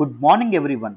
Good morning, everyone.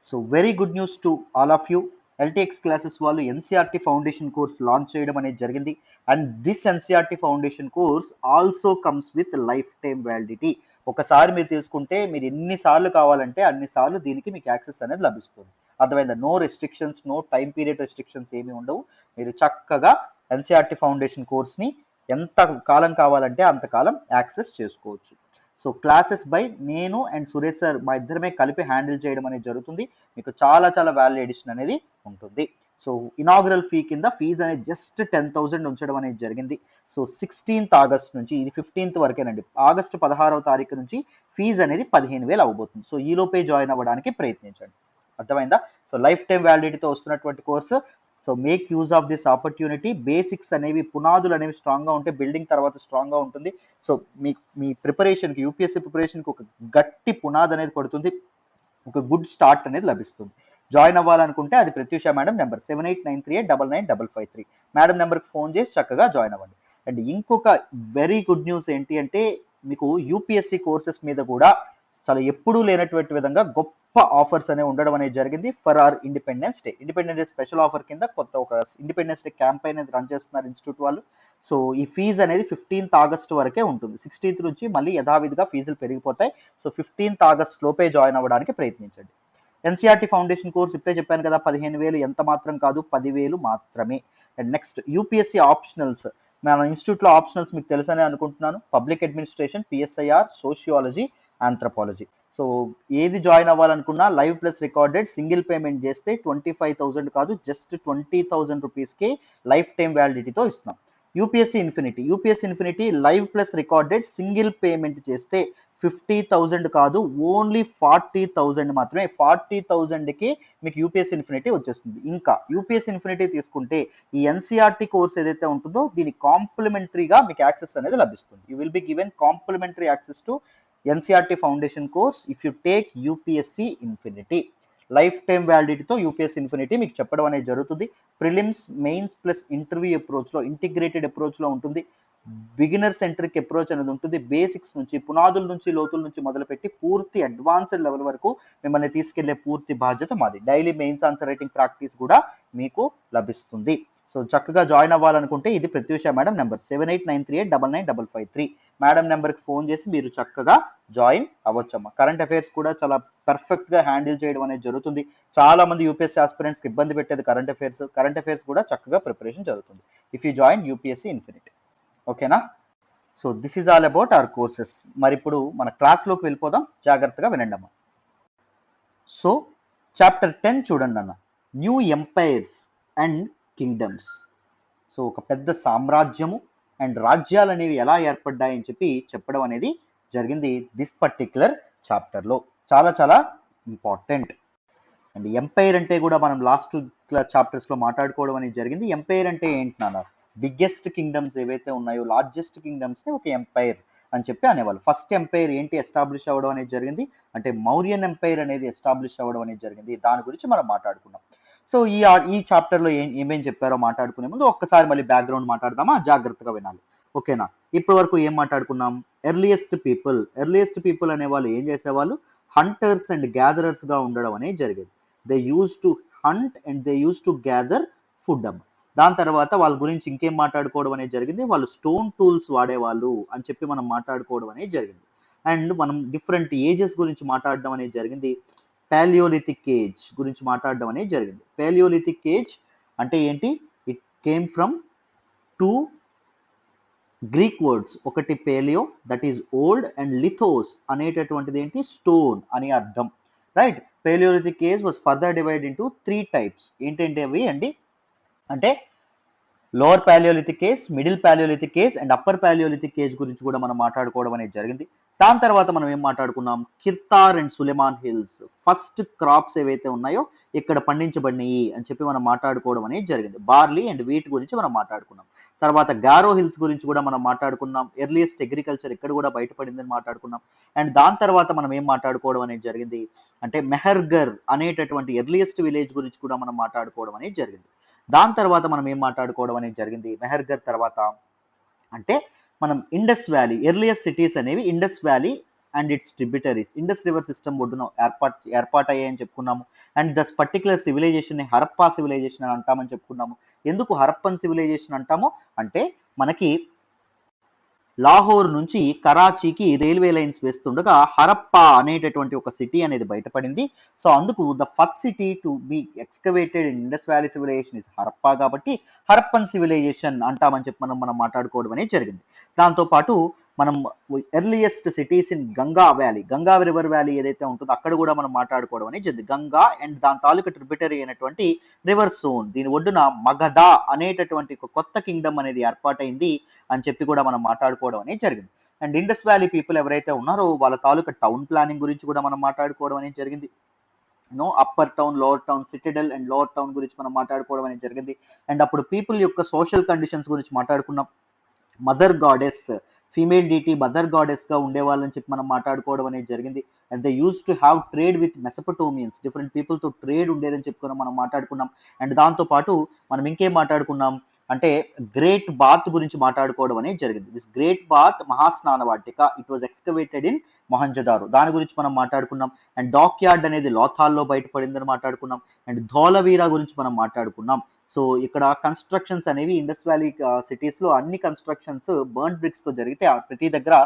So, very good news to all of you. LTX classes వాళ్ళు NCERT foundation course launch చేయడం అనేది జరిగింది. And this NCERT foundation course also comes with life time validity. ఒకసారి మీరు తీసుకుంటే మీరు ఎన్నిసార్లు కావాలంటే అన్నిసార్లు దీనికి మీకు యాక్సెస్ అనేది లభిస్తుంది. అర్థమైందా? No restrictions, no time period restrictions ఏమీ ఉండవు. మీరు చక్కగా ఎన్సీఆర్టీ ఫౌండేషన్ కోర్స్ని ఎంత కాలం కావాలంటే అంతకాలం యాక్సెస్ చేసుకోవచ్చు. సో క్లాసెస్ బై నేను అండ్ సురేష్ సార్ మా ఇద్దరమే కలిపి హ్యాండిల్ చేయడం అనేది జరుగుతుంది. మీకు చాలా చాలా వాల్యూ ఎడిషన్ అనేది ఉంటుంది. సో ఇనాగ్రల్ ఫీ కింద ఫీజు అనేది జస్ట్ 10,000 ఉంచడం అనేది జరిగింది. సో 16th ఆగస్ట్ నుంచి, ఇది 15th వరకేనండి, ఆగస్టు 16వ తారీఖు నుంచి ఫీజు అనేది 15,000 అవ్వబోతుంది. సో ఈ లోపే జాయిన్ అవ్వడానికి ప్రయత్నించండి. అర్థమైందా? సో లైఫ్ టైం వ్యాలిడిటీతో వస్తున్నటువంటి course. So make use of this opportunity. Basics అనేవి, పునాదులు అనేవి స్ట్రాంగ్గా ఉంటే బిల్డింగ్ తర్వాత స్ట్రాంగ్గా ఉంటుంది. సో మీ ప్రిపరేషన్కి, యూపీఎస్సీ ప్రిపరేషన్కి ఒక గట్టి పునాది అనేది పడుతుంది, ఒక గుడ్ స్టార్ట్ అనేది లభిస్తుంది. జాయిన్ అవ్వాలనుకుంటే అది ప్రత్యూష మేడం నెంబర్ 7893899553 మేడం నెంబర్కి ఫోన్ చేసి చక్కగా జాయిన్ అవ్వండి. అండ్ ఇంకొక వెరీ గుడ్ న్యూస్ ఏంటి అంటే, మీకు యూపీఎస్సీ కోర్సెస్ మీద కూడా చాలా ఎప్పుడూ లేనటువంటి విధంగా గొప్ప ఆఫర్స్ అనేవి ఉండడం అనేది జరిగింది for our Independence Day. Independence Day special offer కింద కొత్త ఒక ఇండిపెండెన్స్ డే క్యాంపెయిన్ అనేది రన్ చేస్తున్నారు ఇన్స్టిట్యూట్ వాళ్ళు. సో ఈ ఫీజు అనేది 15th ఆగస్ట్ వరకే ఉంటుంది. 16th నుంచి మళ్ళీ యథావిధిగా ఫీజులు పెరిగిపోతాయి. సో 15th ఆగస్ట్ లోపే జాయిన్ అవ్వడానికి ప్రయత్నించండి. ఎన్సీఆర్టీ ఫౌండేషన్ కోర్స్ ఇప్పుడే చెప్పాను కదా, 15,000 ఎంత మాత్రం కాదు, 10,000 మాత్రమే. And next UPSC optionals. మన ఇన్స్టిట్యూట్లో ఆప్షనల్స్ మీకు తెలుసనే అనుకుంటున్నాను. Public administration, PSIR, sociology, anthropology. So ఏది జాయిన్ అవ్వాలనుకున్నా live plus recorded single payment చేస్తే 25,000 కాదు, జస్ట్ 20,000 రూపీస్కి లైఫ్ టైం వ్యాలిడిటీతో ఇస్తున్నాం. UPSC infinity live plus recorded single payment చేస్తే 50,000 కాదు, ఓన్లీ 40,000 మాత్రమే. 40,000కి మీకు యూపీఎస్సీ ఇన్ఫినిటీ వచ్చేస్తుంది. ఇంకా యూపీఎస్సీ ఇన్ఫినిటీ తీసుకుంటే ఈ ఎన్సీఆర్టీ కోర్స్ ఏదైతే ఉంటుందో దీని కాంప్లిమెంటరీగా మీకు యాక్సెస్ అనేది లభిస్తుంది. You will be given complimentary access to NCERT foundation course if you take UPSC infinity. Lifetime వ్యాలిడిటీతో యూపీఎస్సీ ఇన్ఫినిటీ మీకు చెప్పడం అనేది జరుగుతుంది. ప్రిలిమ్స్, మెయిన్స్ ప్లస్ ఇంటర్వ్యూ అప్రోచ్లో, ఇంటిగ్రేటెడ్ అప్రోచ్లో ఉంటుంది. బిగినర్ సెంట్రిక్ అప్రోచ్ అనేది ఉంటుంది. బేసిక్స్ నుంచి, పునాదుల నుంచి, లోతుల నుంచి మొదలుపెట్టి పూర్తి అడ్వాన్స్డ్ లెవెల్ వరకు మిమ్మల్ని తీసుకెళ్లే పూర్తి బాధ్యత మాది. Daily mains answer writing practice కూడా మీకు లభిస్తుంది. సో చక్కగా జాయిన్ అవ్వాలనుకుంటే ఇది ప్రత్యూష మేడం నెంబర్ 7893899553 మేడం నెంబర్కి ఫోన్ చేసి మీరు చక్కగా జాయిన్ అవ్వచ్చమ్మా. కరెంట్ అఫైర్స్ కూడా చాలా పర్ఫెక్ట్గా హ్యాండిల్ చేయడం అనేది జరుగుతుంది. చాలా మంది యూపీఎస్సీ ఆస్పిరెంట్స్కి ఇబ్బంది పెట్టేది కరెంట్ అఫైర్స్ కూడా చక్కగా ప్రిపరేషన్ జరుగుతుంది if you join UPSC infinity. ఓకేనా? So this is all about our courses. మరి ఇప్పుడు మన క్లాస్లోకి వెళ్ళిపోదాం, జాగ్రత్తగా వినండి అమ్మా. సో చాప్టర్ 10 చూడండి అన్న, new empires and kingdoms. So ఒక పెద్ద సామ్రాజ్యము అండ్ రాజ్యాలు అనేవి ఎలా ఏర్పడ్డాయని చెప్పడం అనేది జరిగింది దిస్ పర్టిక్యులర్ చాప్టర్లో. చాలా చాలా ఇంపార్టెంట్. అండ్ ఎంపైర్ అంటే కూడా మనం లాస్ట్ చాప్టర్స్లో మాట్లాడుకోవడం అనేది జరిగింది. ఎంపైర్ అంటే ఏంటి నాన్న? బిగ్గెస్ట్ కింగ్డమ్స్ ఏవైతే ఉన్నాయో, లార్జెస్ట్ కింగ్డమ్స్ని ఒక ఎంపైర్ అని చెప్పి అనేవాళ్ళు. ఫస్ట్ ఎంపైర్ ఏంటి ఎస్టాబ్లిష్ అవ్వడం అనేది జరిగింది అంటే మౌర్యన్ ఎంపైర్ అనేది ఎస్టాబ్లిష్ అవ్వడం అనేది జరిగింది. దాని గురించి మనం మాట్లాడుకున్నాం. సో ఈ చాప్టర్లో ఏమేం చెప్పారో మాట్లాడుకునే ముందు ఒక్కసారి మళ్ళీ బ్యాక్గ్రౌండ్ మాట్లాడదామా? జాగ్రత్తగా వినాలి. ఓకేనా? ఇప్పటి వరకు ఏం మాట్లాడుకున్నాం? ఎర్లియస్ట్ పీపుల్ అనే వాళ్ళు ఏం చేసేవాళ్ళు? హంటర్స్ అండ్ గ్యాదరర్స్గా ఉండడం అనేది జరిగేది. They use to hunt and they use to gather food అమ్మ. దాని తర్వాత వాళ్ళ గురించి ఇంకేం మాట్లాడుకోవడం అనేది జరిగింది? వాళ్ళు స్టోన్ టూల్స్ వాడేవాళ్ళు అని చెప్పి మనం మాట్లాడుకోవడం అనేది జరిగింది. అండ్ మనం డిఫరెంట్ ఏజెస్ గురించి మాట్లాడడం అనేది జరిగింది. పాలియోలిథిక్ ఏజ్ గురించి మాట్లాడడం అనేది జరిగింది. పాలియోలిథిక్ ఏజ్ అంటే ఏంటి? It came from 2 Greek words. ఒకటి palaeo, that is old, and lithos అనేటటువంటిది ఏంటి? స్టోన్ అని అర్థం. Right? Palaeolithic age was further divide into 3 types. ఏంటంటే అవి అండి అంటే lower palaeolithic age, middle palaeolithic age and upper palaeolithic age గురించి కూడా మనం మాట్లాడుకోవడం అనేది జరిగింది. దాని తర్వాత మనం ఏం మాట్లాడుకున్నాం? కిర్తార్ అండ్ సులెమాన్ హిల్స్, ఫస్ట్ క్రాప్స్ ఏవైతే ఉన్నాయో ఇక్కడ పండించబడినాయి అని చెప్పి మనం మాట్లాడుకోవడం అనేది జరిగింది. బార్లీ అండ్ వీట్ గురించి మనం మాట్లాడుకున్నాం. తర్వాత గారో హిల్స్ గురించి కూడా మనం మాట్లాడుకున్నాం. ఎర్లియస్ట్ అగ్రికల్చర్ ఇక్కడ కూడా బయటపడిందని మాట్లాడుకున్నాం. అండ్ దాని తర్వాత మనం ఏం మాట్లాడుకోవడం అనేది జరిగింది అంటే మెహర్గర్ అనేటటువంటి ఎర్లియస్ట్ విలేజ్ గురించి కూడా మనం మాట్లాడుకోవడం అనేది జరిగింది. దాని తర్వాత మనం ఏం మాట్లాడుకోవడం అనేది జరిగింది? మెహర్గర్ తర్వాత అంటే మనం ఇండస్ వ్యాలీ, ఎర్లియస్ట్ సిటీస్ అనేవి Indus valley and it's tributaries. Indus river system ఒడ్డున ఏర్పాటయ్యాయని చెప్పుకున్నాము. అండ్ దస్ పర్టికులర్ సివిలైజేషన్ ని హరప్పా సివిలైజేషన్ అని అంటామని చెప్పుకున్నాము. ఎందుకు హరప్పన్ సివిలైజేషన్ అంటాము అంటే, మనకి లాహోర్ నుంచి కరాచీకి రైల్వే లైన్స్ వేస్తుండగా హరప్పా అనేటటువంటి ఒక సిటీ అనేది బయటపడింది. సో అందుకు the first city to be excavated in Indus valley civilisation is Harappa, కాబట్టి హరప్పన్ సివిలైజేషన్ అంటామని చెప్పి మనం మాట్లాడుకోవడం అనేది జరిగింది. దాంతోపాటు మనం earliest cities in Ganga river valley ఏదైతే ఉంటుందో అక్కడ కూడా మనం మాట్లాడుకోవడం అనేది జరిగింది. గంగా అండ్ దాని తాలూకా ట్రిబ్యూటరీ అయినటువంటి రివర్ సోన్, దీని ఒడ్డున మగధ అనేటటువంటి ఒక కొత్త కింగ్డమ్ అనేది ఏర్పాటైంది అని చెప్పి కూడా మనం మాట్లాడుకోవడం అనేది జరిగింది. అండ్ ఇండస్ వ్యాలీ పీపుల్ ఎవరైతే ఉన్నారో వాళ్ళ తాలూకా టౌన్ ప్లానింగ్ గురించి కూడా మనం మాట్లాడుకోవడం అనేది జరిగింది. Upper town, lower town, సిటిడల్ and lower town గురించి మనం మాట్లాడుకోవడం అనేది జరిగింది. అండ్ అప్పుడు పీపుల్ యొక్క సోషల్ కండిషన్స్ గురించి మాట్లాడుకున్నాం. Mother goddess, female deity mother goddess గా ఉండేవాళ్ళని చెప్పి మనం మాట్లాడుకోవడం అనేది జరిగింది. And they use to have trade with Mesopotamians, different people తో ట్రేడ్ ఉండేదని చెప్పుకుని మనం మాట్లాడుకున్నాం. అండ్ దాంతో పాటు మనం ఇంకేం మాట్లాడుకున్నాం అంటే గ్రేట్ బాత్ గురించి మాట్లాడుకోవడం అనేది జరిగింది. This great bath మహాస్నాన Vatika, it was excavated in Mohenjo-daro, దాని గురించి మనం మాట్లాడుకున్నాం. అండ్ డాక్ యార్డ్ అనేది లోథాల్లో బయటపడిందని మాట్లాడుకున్నాం. అండ్ ధోలవీరా గురించి మనం మాట్లాడుకున్నాం. సో ఇక్కడ కన్స్ట్రక్షన్స్ అనేవి ఇండస్ వ్యాలీ సిటీస్ లో అన్ని కన్స్ట్రక్షన్స్ బర్న్ బ్రిక్స్ తో జరిగితే ప్రతి దగ్గర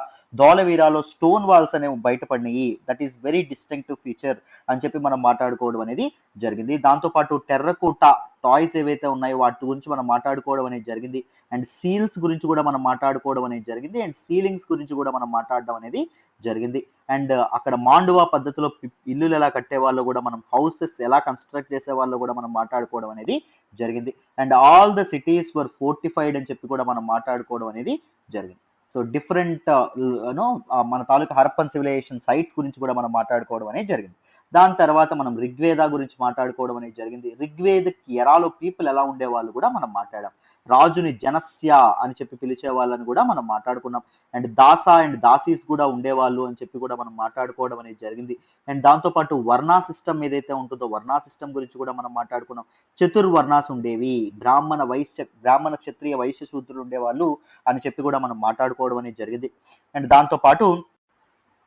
ధోలవీరాలో స్టోన్ వాల్స్ అనేవి బయటపడినాయి. That is very distinctive feature అని చెప్పి మనం మాట్లాడుకోవడం అనేది జరిగింది. దాంతోపాటు టెర్రకోటా టాయ్స్ ఏవైతే ఉన్నాయో వాటి గురించి మనం మాట్లాడుకోవడం అనేది జరిగింది. అండ్ సీల్స్ గురించి కూడా మనం మాట్లాడుకోవడం అనేది జరిగింది. అండ్ సీలింగ్స్ గురించి కూడా మనం మాట్లాడడం అనేది జరిగింది. అండ్ అక్కడ మాండువా పద్ధతిలో ఇల్లులు ఎలా కట్టేవాళ్ళు కూడా, మనం హౌసెస్ ఎలా కన్స్ట్రక్ట్ చేసే వాళ్ళు కూడా మనం మాట్లాడుకోవడం అనేది జరిగింది. And all the cities were fortified అని చెప్పి కూడా మనం మాట్లాడుకోవడం అనేది జరిగింది. సో డిఫరెంట్ మన తాలూకా హరప్పన్ సివిలైజేషన్ సైట్స్ గురించి కూడా మనం మాట్లాడుకోవడం అనేది జరిగింది. దాని తర్వాత మనం ఋగ్వేద గురించి మాట్లాడుకోవడం అనేది జరిగింది. ఋగ్వేదకి ఎరాలో పీపుల్ ఎలా ఉండేవాళ్ళు కూడా మనం మాట్లాడాం. రాజుని జనస్య అని చెప్పి పిలిచే వాళ్ళని కూడా మనం మాట్లాడుకున్నాం. అండ్ దాసా అండ్ దాసీస్ కూడా ఉండేవాళ్ళు అని చెప్పి కూడా మనం మాట్లాడుకోవడం అనేది జరిగింది. అండ్ దాంతోపాటు వర్ణా సిస్టమ్ ఏదైతే ఉంటుందో వర్ణా సిస్టమ్ గురించి కూడా మనం మాట్లాడుకున్నాం. చతుర్వర్ణాస్ ఉండేవి, బ్రాహ్మణ క్షత్రియ వైశ్య శూద్రులు ఉండేవాళ్ళు అని చెప్పి కూడా మనం మాట్లాడుకోవడం అనేది జరిగింది. అండ్ దాంతోపాటు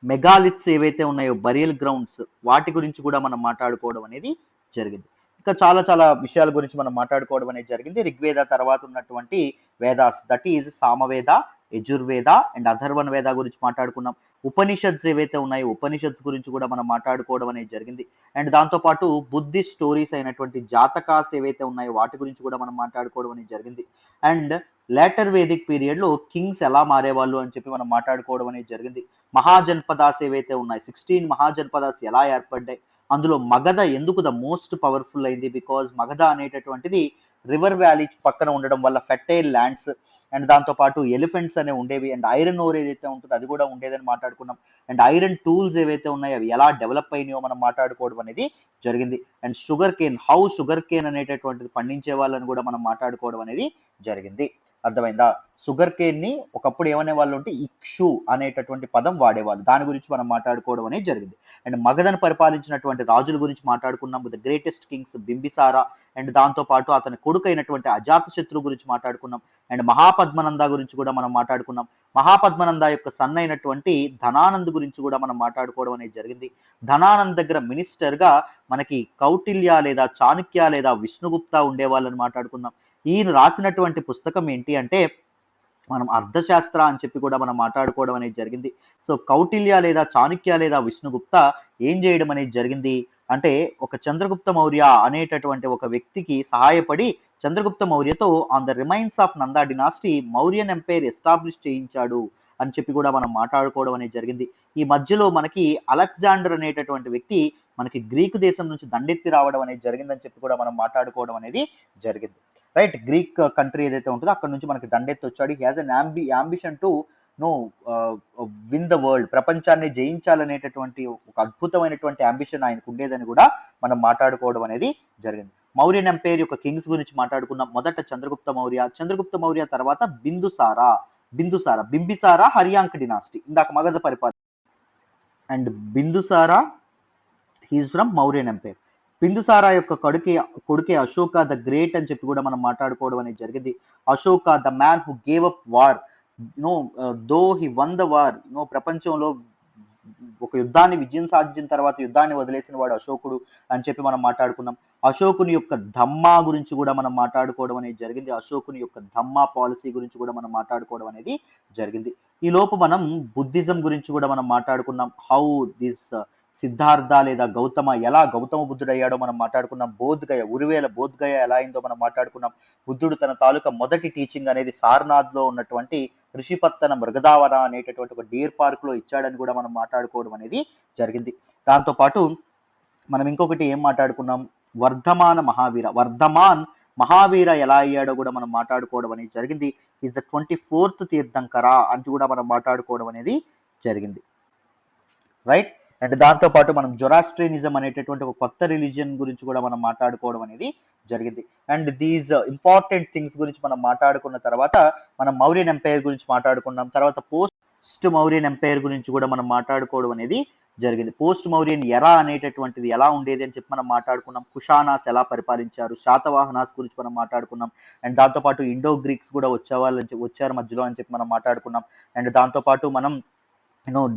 మెగాలిత్స్ ఏవైతే ఉన్నాయో బరియల్ గ్రౌండ్స్, వాటి గురించి కూడా మనం మాట్లాడుకోవడం అనేది జరిగింది. ఇంకా చాలా చాలా విషయాల గురించి మనం మాట్లాడుకోవడం అనేది జరిగింది. ఋగ్వేద తర్వాత ఉన్నటువంటి Vedas, that is Samaveda, Yajurveda and Atharvana వేద గురించి మాట్లాడుకున్నాం. ఉపనిషత్స్ ఏవైతే ఉన్నాయో ఉపనిషత్స్ గురించి కూడా మనం మాట్లాడుకోవడం అనేది జరిగింది. అండ్ దాంతోపాటు బుద్ధిస్ట్ స్టోరీస్ అయినటువంటి జాతకాస్ ఏవైతే ఉన్నాయో వాటి గురించి కూడా మనం మాట్లాడుకోవడం అనేది జరిగింది. అండ్ లేటర్ వేదిక్ పీరియడ్ లో కింగ్స్ ఎలా మారేవాళ్ళు అని చెప్పి మనం మాట్లాడుకోవడం అనేది జరిగింది. మహాజన్పదాస్ ఏవైతే ఉన్నాయి, 16 మహాజన్పదాస్ ఎలా ఏర్పడ్డాయి, అందులో మగధ ఎందుకు ద మోస్ట్ పవర్ఫుల్ అయింది, బికాజ్ మగధ అనేటటువంటిది రివర్ వ్యాలీ పక్కన ఉండడం వల్ల ఫెర్టైల్ ల్యాండ్స్, అండ్ దాంతోపాటు ఎలిఫెంట్స్ అనేవి ఉండేవి, అండ్ ఐరన్ ఓర్ ఏదైతే ఉంటుందో అది కూడా ఉండేదని మాట్లాడుకున్నాం. అండ్ ఐరన్ టూల్స్ ఏవైతే ఉన్నాయో అవి ఎలా డెవలప్ అయినాయో మనం మాట్లాడుకోవడం అనేది జరిగింది. And sugar cane, how sugar cane అనేటటువంటిది పండించే వాళ్ళని కూడా మనం మాట్లాడుకోవడం అనేది జరిగింది. అర్థమైందా? షుగర్ కేన్ ని ఒకప్పుడు ఏమనే వాళ్ళు అంటే ఇక్షు అనేటటువంటి పదం వాడేవాళ్ళు, దాని గురించి మనం మాట్లాడుకోవడం అనేది జరిగింది. అండ్ మగధను పరిపాలించినటువంటి రాజుల గురించి మాట్లాడుకున్నాం. The greatest Kings Bimbisara, and దాంతో పాటు అతని కొడుకు అయినటువంటి అజాతశత్రు గురించి మాట్లాడుకున్నాం. అండ్ మహాపద్మనంద గురించి కూడా మనం మాట్లాడుకున్నాం. మహాపద్మనంద యొక్క సన్ అయినటువంటి ధనానంద్ గురించి కూడా మనం మాట్లాడుకోవడం అనేది జరిగింది. ధనానంద్ దగ్గర మినిస్టర్ గా మనకి కౌటిల్య లేదా చాణక్య లేదా విష్ణుగుప్త ఉండేవాళ్ళని మాట్లాడుకున్నాం. ఈయన రాసినటువంటి పుస్తకం ఏంటి అంటే మనం అర్థశాస్త్ర అని చెప్పి కూడా మనం మాట్లాడుకోవడం అనేది జరిగింది. సో కౌటిల్య లేదా చాణక్య లేదా విష్ణుగుప్త ఏం చేయడం అనేది జరిగింది అంటే, ఒక చంద్రగుప్త మౌర్య అనేటటువంటి ఒక వ్యక్తికి సహాయపడి చంద్రగుప్త మౌర్యతో on the remains of Nanda dynasty Mauryan empire establish చేయించాడు అని చెప్పి కూడా మనం మాట్లాడుకోవడం అనేది జరిగింది. ఈ మధ్యలో మనకి అలెగ్జాండర్ అనేటటువంటి వ్యక్తి మనకి గ్రీకు దేశం నుంచి దండెత్తి రావడం అనేది జరిగిందని చెప్పి కూడా మనం మాట్లాడుకోవడం అనేది జరిగింది. రైట్, గ్రీక్ కంట్రీ ఏదైతే ఉంటుందో అక్కడ నుంచి మనకి దండెత్తి వచ్చాడు. He has an ambition to know win the world, ప్రపంచాన్ని జయించాలనేటటువంటి ఒక అద్భుతమైనటువంటి అంబిషన్ ఆయనకు ఉండేదని కూడా మనం మాట్లాడుకోవడం అనేది జరిగింది. మౌర్యన్ ఎంపైర్ యొక్క కింగ్స్ గురించి మాట్లాడుకున్నాం. మొదట చంద్రగుప్త మౌర్య తర్వాత బింబిసారా హరియాంక్ డినాస్టీ, ఇందాక మగధ పరిపాలన. And Bindusara he is from Mauryan empire. Bindusara యొక్క కొడుకే అశోక ద గ్రేట్ అని చెప్పి కూడా మనం మాట్లాడుకోవడం అనేది జరిగింది. Ashoka the man who gave up war, though he one the war, ప్రపంచంలో ఒక యుద్ధాన్ని విజయం సాధించిన తర్వాత యుద్ధాన్ని వదిలేసిన వాడు అశోకుడు అని చెప్పి మనం మాట్లాడుకున్నాం. అశోకుని యొక్క ధమ్మా గురించి కూడా మనం మాట్లాడుకోవడం అనేది జరిగింది. అశోకుని యొక్క ధమ్మా పాలసీ గురించి కూడా మనం మాట్లాడుకోవడం అనేది జరిగింది. ఈ లోపు మనం బుద్ధిజం గురించి కూడా మనం మాట్లాడుకున్నాం. హౌ దిస్ సిద్ధార్థ లేదా ఎలా గౌతమ బుద్ధుడు అయ్యాడో మనం మాట్లాడుకున్నాం. బోధ్గయ ఉరివేల బోధ్గయ ఎలా అయిందో మనం మాట్లాడుకున్నాం. బుద్ధుడు తన తాలూకా మొదటి టీచింగ్ అనేది సారనాథ్ లో ఉన్నటువంటి ఋషిపత్తన మృగదావన అనేటటువంటి ఒక డీర్ పార్క్ లో ఇచ్చాడని కూడా మనం మాట్లాడుకోవడం అనేది జరిగింది. దాంతో పాటు మనం ఇంకొకటి ఏం మాట్లాడుకున్నాం, వర్ధమాన్ మహావీర ఎలా అయ్యాడో కూడా మనం మాట్లాడుకోవడం అనేది జరిగింది. ఈజ్ ద 24th తీర్థంకర అని కూడా మనం మాట్లాడుకోవడం అనేది జరిగింది, రైట్. అండ్ దాంతో పాటు మనం జొరాస్ట్రియనిజం అనేటటువంటి ఒక కొత్త రిలీజియన్ గురించి కూడా మనం మాట్లాడుకోవడం అనేది జరిగింది. అండ్ దీస్ ఇంపార్టెంట్ థింగ్స్ గురించి మనం మాట్లాడుకున్న తర్వాత మనం మౌర్యన్ ఎంపైర్ గురించి మాట్లాడుకున్నాం. తర్వాత పోస్ట్ మౌర్యన్ ఎంపైర్ గురించి కూడా మనం మాట్లాడుకోవడం అనేది జరిగింది. పోస్ట్ మౌర్యన్ ఎరా అనేటటువంటిది ఎలా ఉండేది అని చెప్పి మనం మాట్లాడుకున్నాం. కుషానాస్ ఎలా పరిపాలించారు, శాతవాహనాస్ గురించి మనం మాట్లాడుకున్నాం. అండ్ దాంతోపాటు ఇండో గ్రీక్స్ కూడా వచ్చారు మధ్యలో అని చెప్పి మనం మాట్లాడుకున్నాం. అండ్ దాంతోపాటు మనం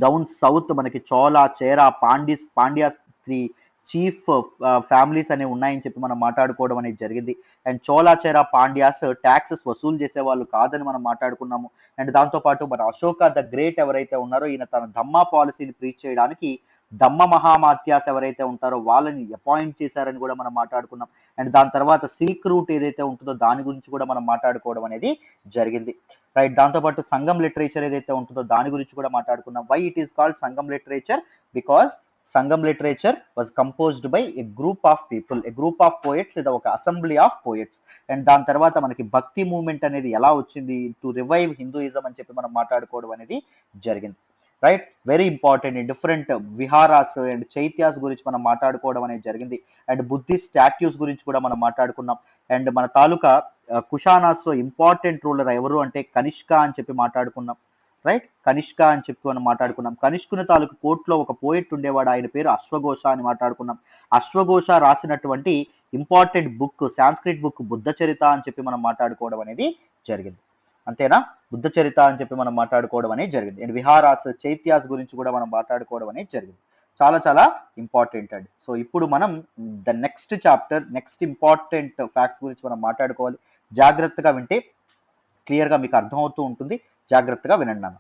డౌన్ సౌత్ మనకి చోళ, చేరా, పాండ్యాస్ త్రీ చీఫ్ ఫ్యామిలీస్ అనేవి ఉన్నాయని చెప్పి మనం మాట్లాడుకోవడం అనేది జరిగింది. And Chola, Chera, Pandyas taxes వసూలు చేసేవాళ్ళు కాదని మనం మాట్లాడుకున్నాము. అండ్ దాంతోపాటు మన అశోక ద గ్రేట్ ఎవరైతే ఉన్నారో ఈయన తన ధమ్మా పాలసీని ప్రీచ్ చేయడానికి ధమ్మ మహామాత్యాస్ ఎవరైతే ఉంటారో వాళ్ళని అపాయింట్ చేశారని కూడా మనం మాట్లాడుకున్నాం. అండ్ దాని తర్వాత సిల్క్ రూట్ ఏదైతే ఉంటుందో దాని గురించి కూడా మనం మాట్లాడుకోవడం అనేది జరిగింది, రైట్. దాంతోపాటు సంగం లిటరేచర్ ఏదైతే ఉంటుందో దాని గురించి కూడా మాట్లాడుకున్నాం. Why it is called Sangam literature? Because Sangam literature was composed by a group of people, a group of poets లేదా ఒక అసెంబ్లీ ఆఫ్ పోయెట్స్. అండ్ దాని తర్వాత మనకి భక్తి మూవ్మెంట్ అనేది ఎలా వచ్చింది టు రివైవ్ హిందూయిజం అని చెప్పి మనం మాట్లాడుకోవడం అనేది జరిగింది, right. Very important. Different viharas and chaityas గురించి మనం మాట్లాడుకోవడం అనేది జరిగింది. అండ్ బుద్ధిస్ట్ స్టాట్యూస్ గురించి కూడా మనం మాట్లాడుకున్నాం. అండ్ మన తాలూకా కుషానాస్ లో ఇంపార్టెంట్ రూలర్ ఎవరు అంటే కనిష్క అని చెప్పి మాట్లాడుకున్నాం, రైట్. కనిష్క అని చెప్పి మనం మాట్లాడుకున్నాం. కనిష్కుని తాలూకు కోర్టులో ఒక పోయిట్ ఉండేవాడు, ఆయన పేరు అశ్వఘోష అని మాట్లాడుకున్నాం. అశ్వఘోష రాసినటువంటి important book Sanskrit book Buddha Charita అని చెప్పి మనం మాట్లాడుకోవడం అనేది జరిగింది, అంతేనా. బుద్ధ చరిత అని చెప్పి మనం మాట్లాడుకోవడం అనేది జరిగింది. అండ్ విహారాస్ చైత్యాస్ గురించి కూడా మనం మాట్లాడుకోవడం అనేది జరిగింది. చాలా చాలా ఇంపార్టెంట్ అండి. సో ఇప్పుడు మనం the next chapter next important facts గురించి మనం మాట్లాడుకోవాలి. జాగ్రత్తగా వింటే క్లియర్గా మీకు అర్థమవుతూ ఉంటుంది. జాగ్రత్తగా వినండి అన్న.